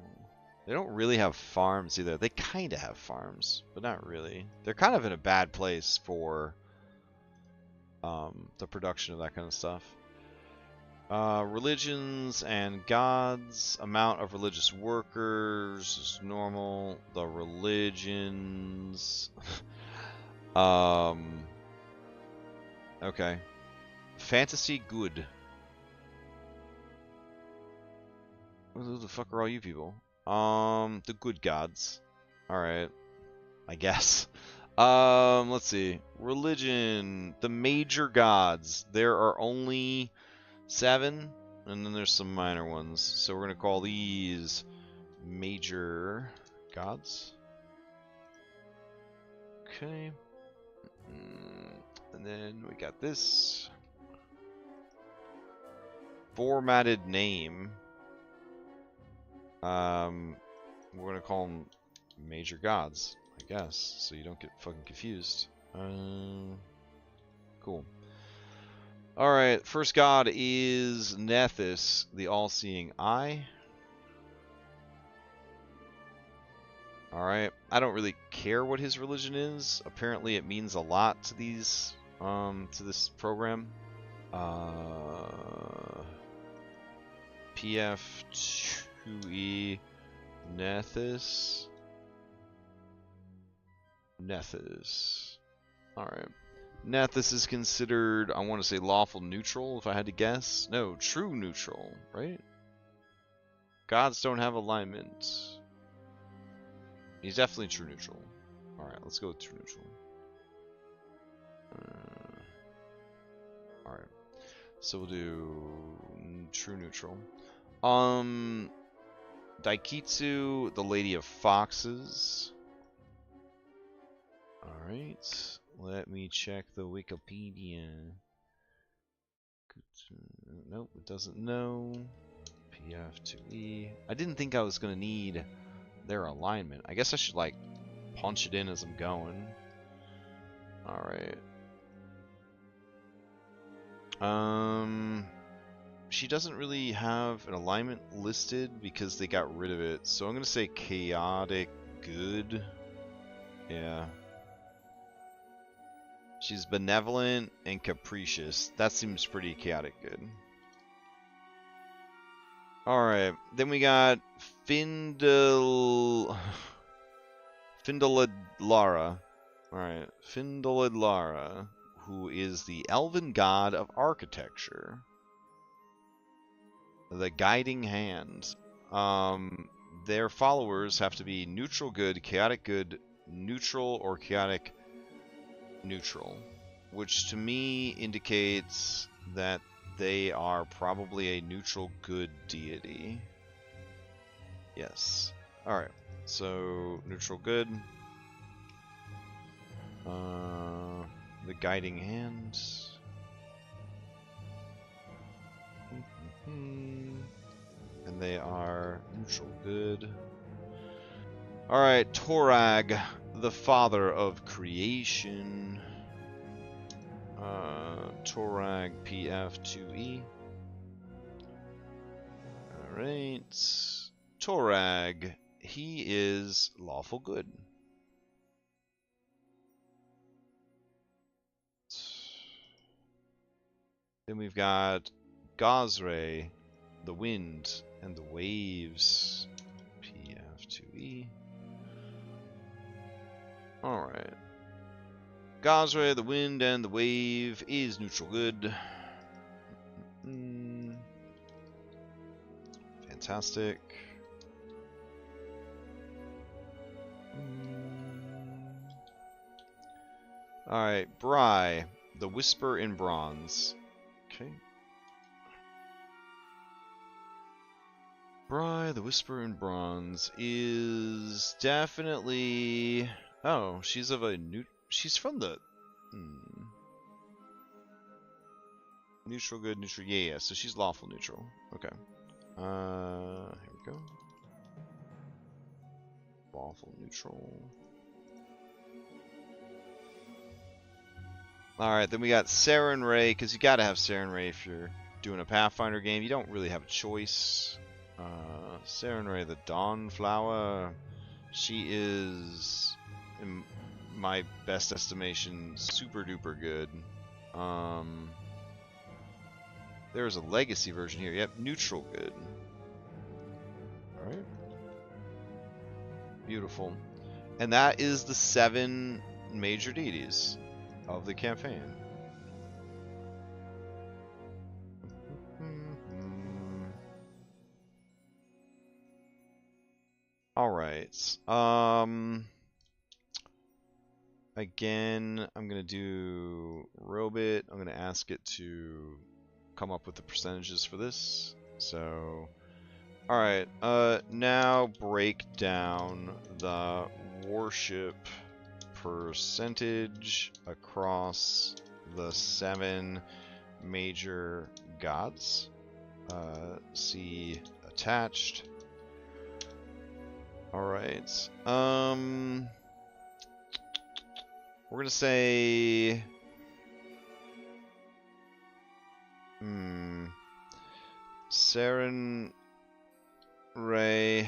They don't really have farms either. They kind of have farms, but not really. They're kind of in a bad place for the production of that kind of stuff. Religions and gods. Amount of religious workers is normal. The religions. Okay. Fantasy good. Who the fuck are all you people? The good gods. Alright. I guess. Let's see. Religion. The major gods. There are only 7, and then there's some minor ones. So we're going to call these major gods. Okay. And then we got this. Formatted name. We're going to call them major gods, I guess, so you don't get fucking confused. Cool. Alright, first god is Nethys, the all-seeing eye. Alright, I don't really care what his religion is. Apparently it means a lot to these, to this program. PF2E Nethys. Nethys. Alright. Nethys is considered, I want to say lawful neutral, if I had to guess. No, true neutral, right? Gods don't have alignment. He's definitely true neutral. Alright, let's go with true neutral. Alright. So we'll do true neutral. Daikitsu, the Lady of Foxes. Alright. Let me check the Wikipedia. Nope, it doesn't know. PF2E. I didn't think I was going to need their alignment. I guess I should, like, punch it in as I'm going. Alright. She doesn't really have an alignment listed because they got rid of it. So I'm going to say chaotic good. Yeah. She's benevolent and capricious. That seems pretty chaotic good. Alright, then we got Findaladlara. Alright, Findaladlara, who is the elven god of architecture. The guiding hand. Their followers have to be neutral good, chaotic good, neutral, or chaotic neutral. Which to me indicates that they are probably a neutral good deity. Yes. Alright, so neutral good. The guiding hand. And they are neutral good. Alright, Torag, the father of creation. Torag PF2E. Alright. Torag, he is lawful good. Then we've got Gazre, the wind and the waves. PF2E. Alright. Gazre, the wind and the wave is neutral good. Fantastic. Alright, Bry, the whisper in bronze. Okay. Bry, the whisper in bronze is definitely... Oh, she's of a new... She's from the... Neutral, good, neutral. Yeah, so she's lawful neutral. Okay. Here we go. Lawful neutral. Alright, then we got Saren Ray, because you gotta have Saren Ray if you're doing a Pathfinder game. You don't really have a choice. Saren Ray, the Dawn Flower. She is, in my best estimation, super duper good. There's a legacy version here. Yep, neutral good. Alright. Beautiful. And that is the 7 major deities of the campaign. Alright. Again, I'm going to do Robit. I'm going to ask it to come up with the percentages for this. So, alright. Now break down the worship percentage across the 7 major gods. See attached. Alright. We're gonna say... Saren Ray...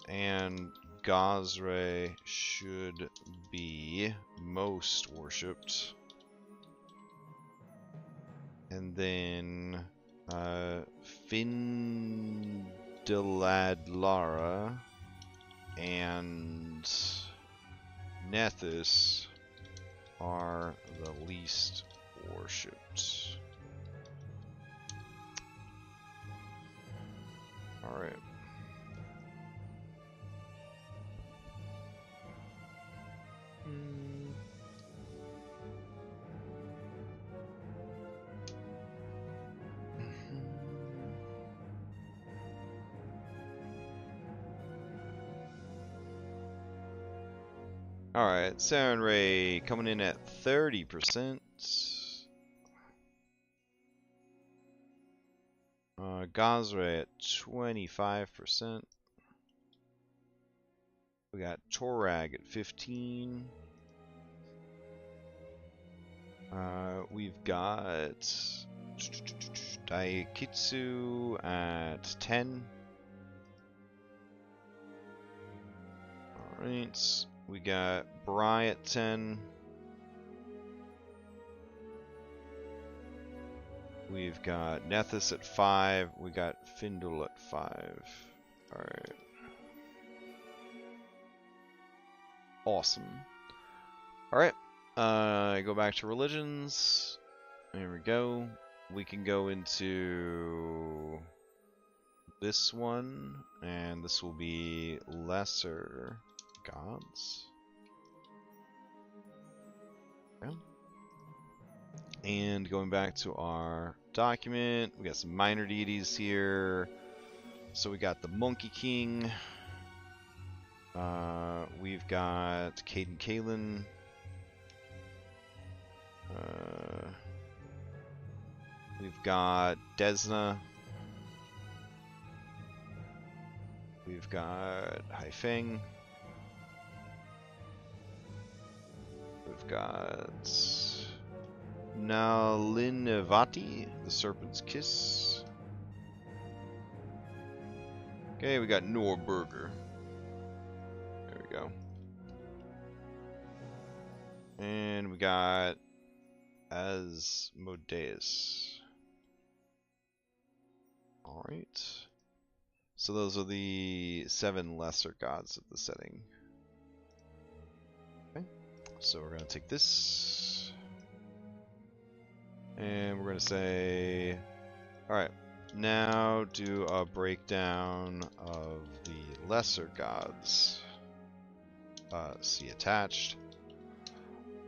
and Gazre should be most worshipped. And then Findaladlara and Nethys are the least worshipped. Alright. Alright, Saren Ray coming in at 30%. Gazre at 25%. We got Torag at 15. We've got Daikitsu at 10. Alright. We got Bry at 10. We've got Nethys at 5. We got Findle at 5. Alright. Awesome. Alright. Go back to religions. There we go. We can go into this one, and this will be lesser gods. Okay. And going back to our document, we got some minor deities here. So we got the Monkey King. We've got Caden Kalen. We've got Desna. We've got Haifeng. We've got Nalinavati, the Serpent's Kiss. Okay, we got Norburger. There we go. And we got Asmodeus. Alright. So those are the 7 lesser gods of the setting. Okay. So we're going to take this. And we're going to say... Alright. Now do a breakdown of the lesser gods. See attached.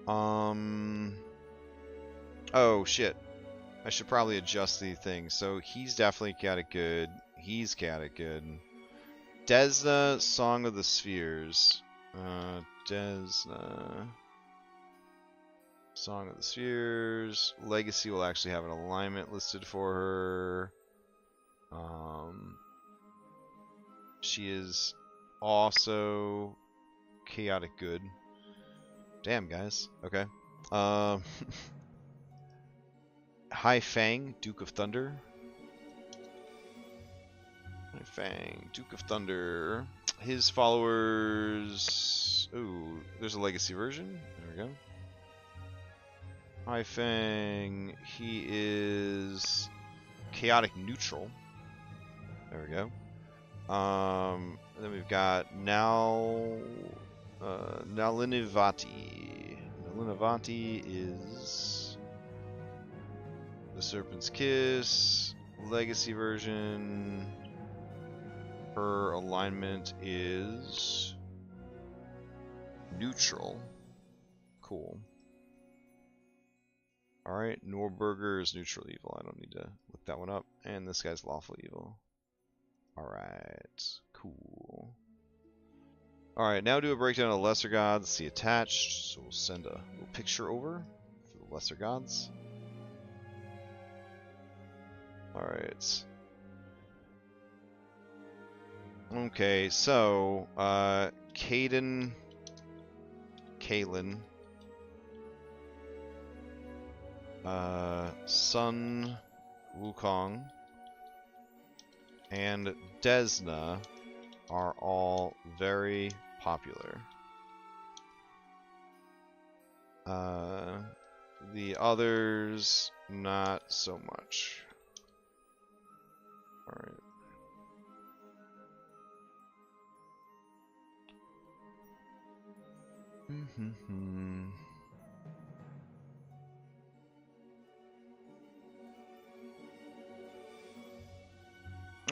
Oh shit. I should probably adjust the thing. So he's definitely chaotic good. He's chaotic good. Desna, Song of the Spheres. Desna. Song of the Spheres. Legacy will actually have an alignment listed for her. She is also chaotic good. Damn, guys. Okay. Haifeng, Duke of Thunder. Haifeng, Duke of Thunder. His followers... Ooh, there's a legacy version. There we go. Haifeng, he is chaotic neutral. There we go. Then we've got Nalinavati. Nalinavati is the Serpent's Kiss. Legacy version. Her alignment is neutral. Cool. Alright, Norburger is neutral evil. I don't need to look that one up. And this guy's lawful evil. Alright, cool. Alright, now do a breakdown of lesser gods. See attached. So we'll send a little picture over for the lesser gods. Alright. Okay, so, Kalen, Sun Wukong, and Desna are all very popular. The others, not so much. Alright.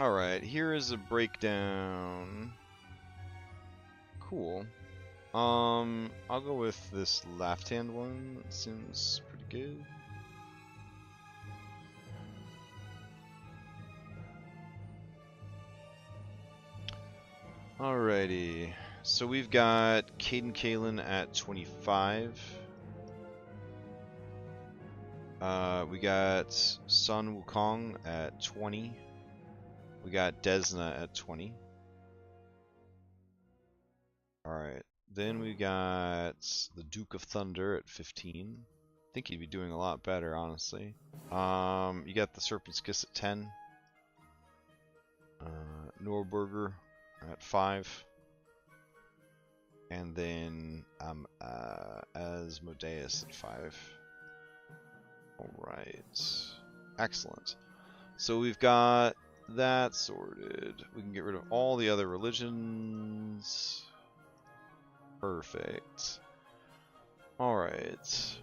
Alright, here is a breakdown. Cool. I'll go with this left-hand one. That seems pretty good. Alrighty. So we've got Caden Kalen at 25. We got Sun Wukong at 20. We got Desna at 20. Alright. Then we got the Duke of Thunder at 15. I think he'd be doing a lot better, honestly. You got the Serpent's Kiss at 10. Norburger at 5. And then Asmodeus at 5. Alright. Excellent. So we've got that sorted. We can get rid of all the other religions. Perfect. Alright.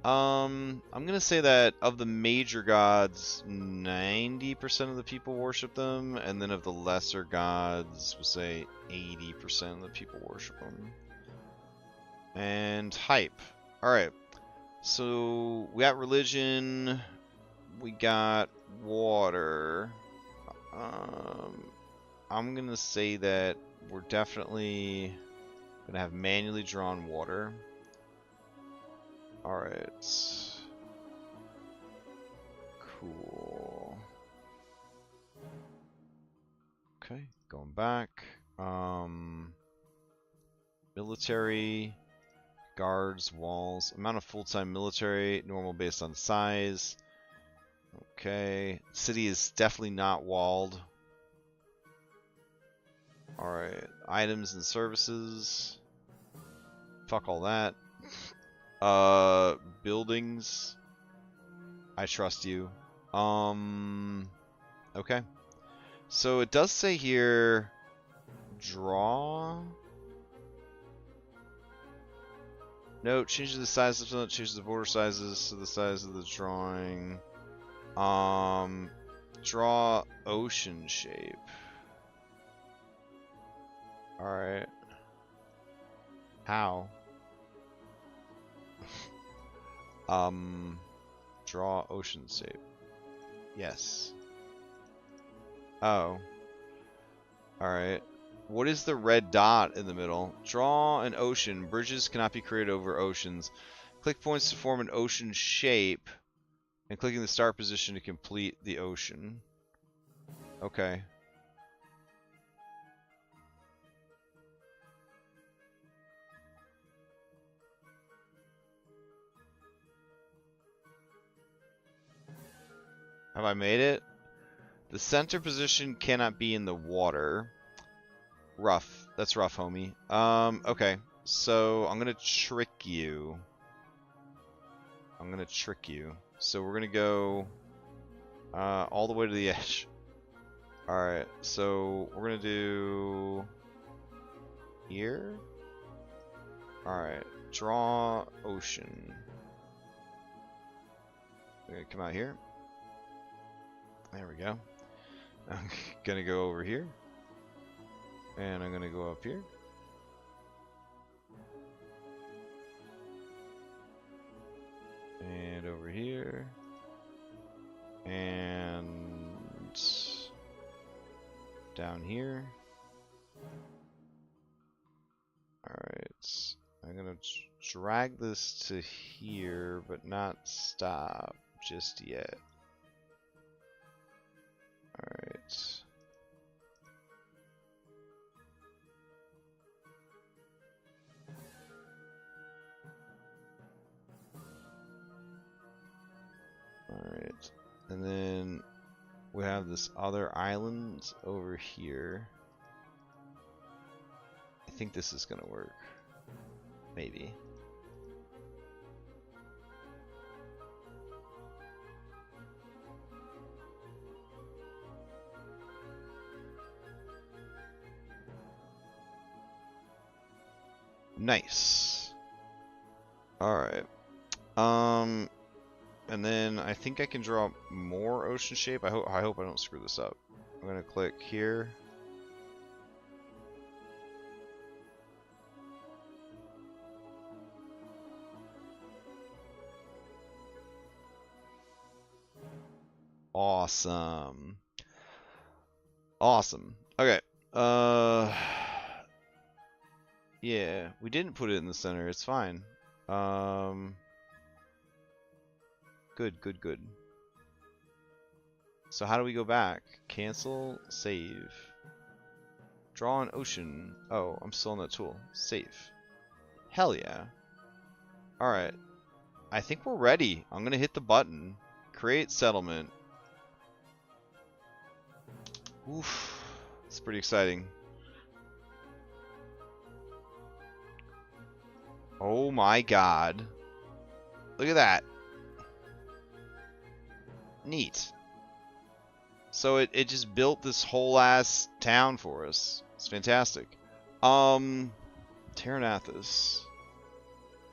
I'm gonna say that of the major gods, 90% of the people worship them, and then of the lesser gods, we'll say 80% of the people worship them. And hype. Alright. So we got religion, we got water. I'm gonna say that we're definitely gonna have manually drawn water. Alright. Cool. Okay, going back. Military, guards, walls. Amount of full-time military, normal based on size. Okay. City is definitely not walled. Alright. Items and services. Fuck all that. Buildings. I trust you. Okay. So it does say here, draw. No, changes the size of it, changes the border sizes to the size of the drawing. Draw ocean shape. Alright. How? Draw ocean shape. Yes. Oh. Alright. What is the red dot in the middle? Draw an ocean. Bridges cannot be created over oceans. Click points to form an ocean shape, and clicking the start position to complete the ocean. Okay. Have I made it? The center position cannot be in the water. Rough. That's rough, homie. Okay. So I'm gonna trick you. So we're gonna go all the way to the edge. Alright, so we're gonna do here. Alright, draw ocean. We're gonna come out here. There we go. I'm gonna go over here. And I'm gonna go up here. And over here. And down here. Alright. I'm gonna drag this to here, but not stop just yet. Alright. Alright. And then we have this other island over here. I think this is gonna work. Maybe. Nice. Alright. And then I think I can draw more ocean shape. I hope I don't screw this up. I'm gonna click here. Awesome. Awesome. Okay. Yeah, we didn't put it in the center. It's fine. Good. So how do we go back? Cancel, save. Draw an ocean. Oh, I'm still on that tool. Save. Hell yeah. Alright. I think we're ready. I'm gonna hit the button. Create settlement. Oof. It's pretty exciting. Oh my god. Look at that. Neat. So it just built this whole ass town for us. It's fantastic. Terranathus.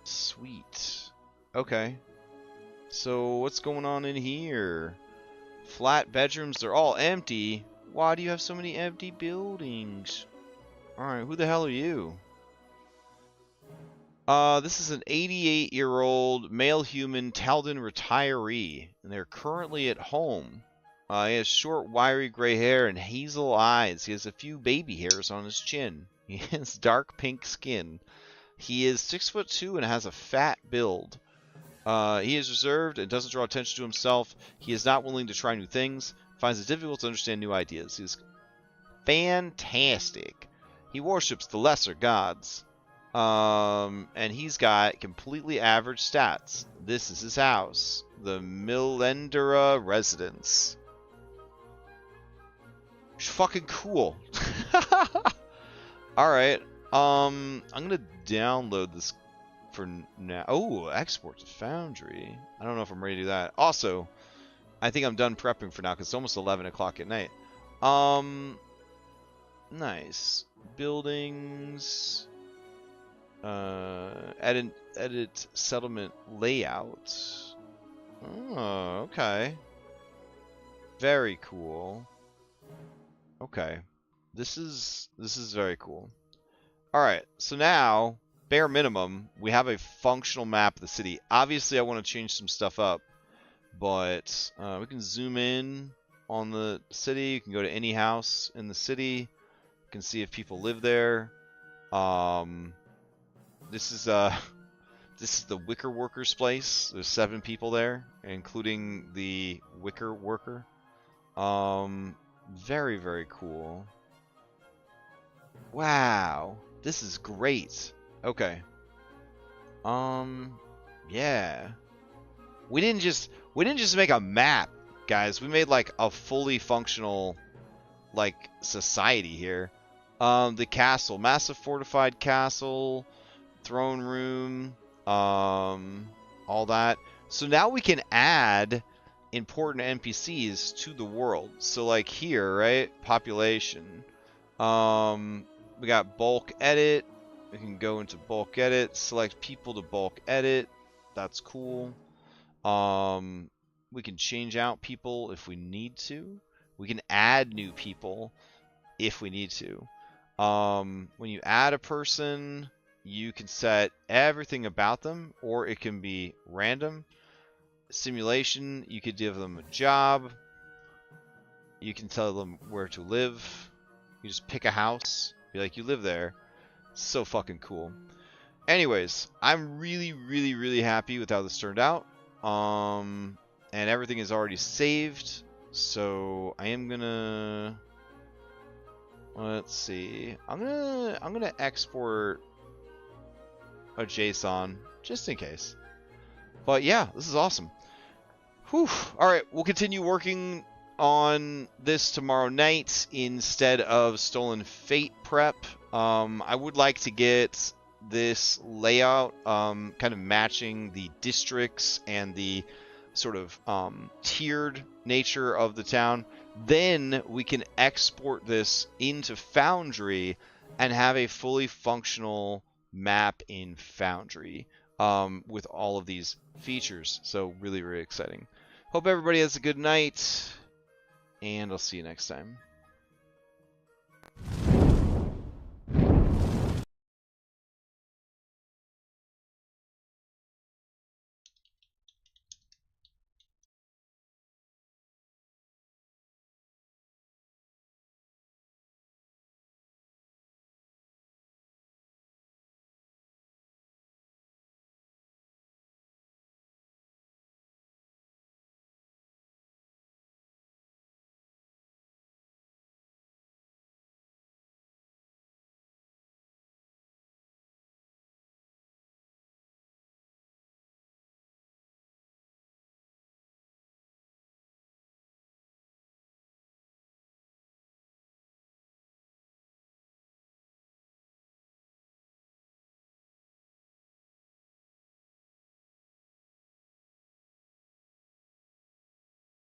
Sweet. Okay. So what's going on in here? Flat bedrooms, they're all empty. Why do you have so many empty buildings? Alright, who the hell are you? This is an 88-year-old male human Taldan retiree, and they're currently at home. He has short, wiry gray hair and hazel eyes. He has a few baby hairs on his chin. He has dark pink skin. He is 6'2" and has a fat build. He is reserved and doesn't draw attention to himself. He is not willing to try new things. Finds it difficult to understand new ideas. He is fantastic. He worships the lesser gods. And he's got completely average stats. This is his house. The Millendera Residence. It's fucking cool. Alright. I'm gonna download this for now. Oh, export to Foundry. I don't know if I'm ready to do that. Also, I think I'm done prepping for now because it's almost 11 o'clock at night. Nice. Buildings. Edit settlement layout. Oh, okay. Very cool. Okay. This is very cool. Alright, so now, bare minimum, we have a functional map of the city. Obviously, I want to change some stuff up, but we can zoom in on the city. You can go to any house in the city. You can see if people live there. This is the wicker worker's place. There's 7 people there, including the wicker worker. Very, very cool. Wow, this is great. Okay. Yeah. We didn't just make a map, guys. We made like a fully functional like society here. The castle, massive fortified castle, throne room, all that. So now we can add important NPCs to the world. So like here, right? Population. We got bulk edit. We can go into bulk edit, select people to bulk edit. That's cool. We can change out people if we need to. We can add new people if we need to. When you add a person, you can set everything about them, or it can be random. Simulation, you could give them a job. You can tell them where to live. You just pick a house, be like, you live there. So fucking cool. Anyways, I'm really, really, really happy with how this turned out. And everything is already saved. So I am gonna, let's see. I'm gonna export a JSON just in case. But yeah, this is awesome. Whew. All right, we'll continue working on this tomorrow night instead of Stolen Fate prep. I would like to get this layout kind of matching the districts and the sort of tiered nature of the town. Then we can export this into Foundry and have a fully functional map in Foundry with all of these features. So really, really exciting. Hope everybody has a good night, and I'll see you next time.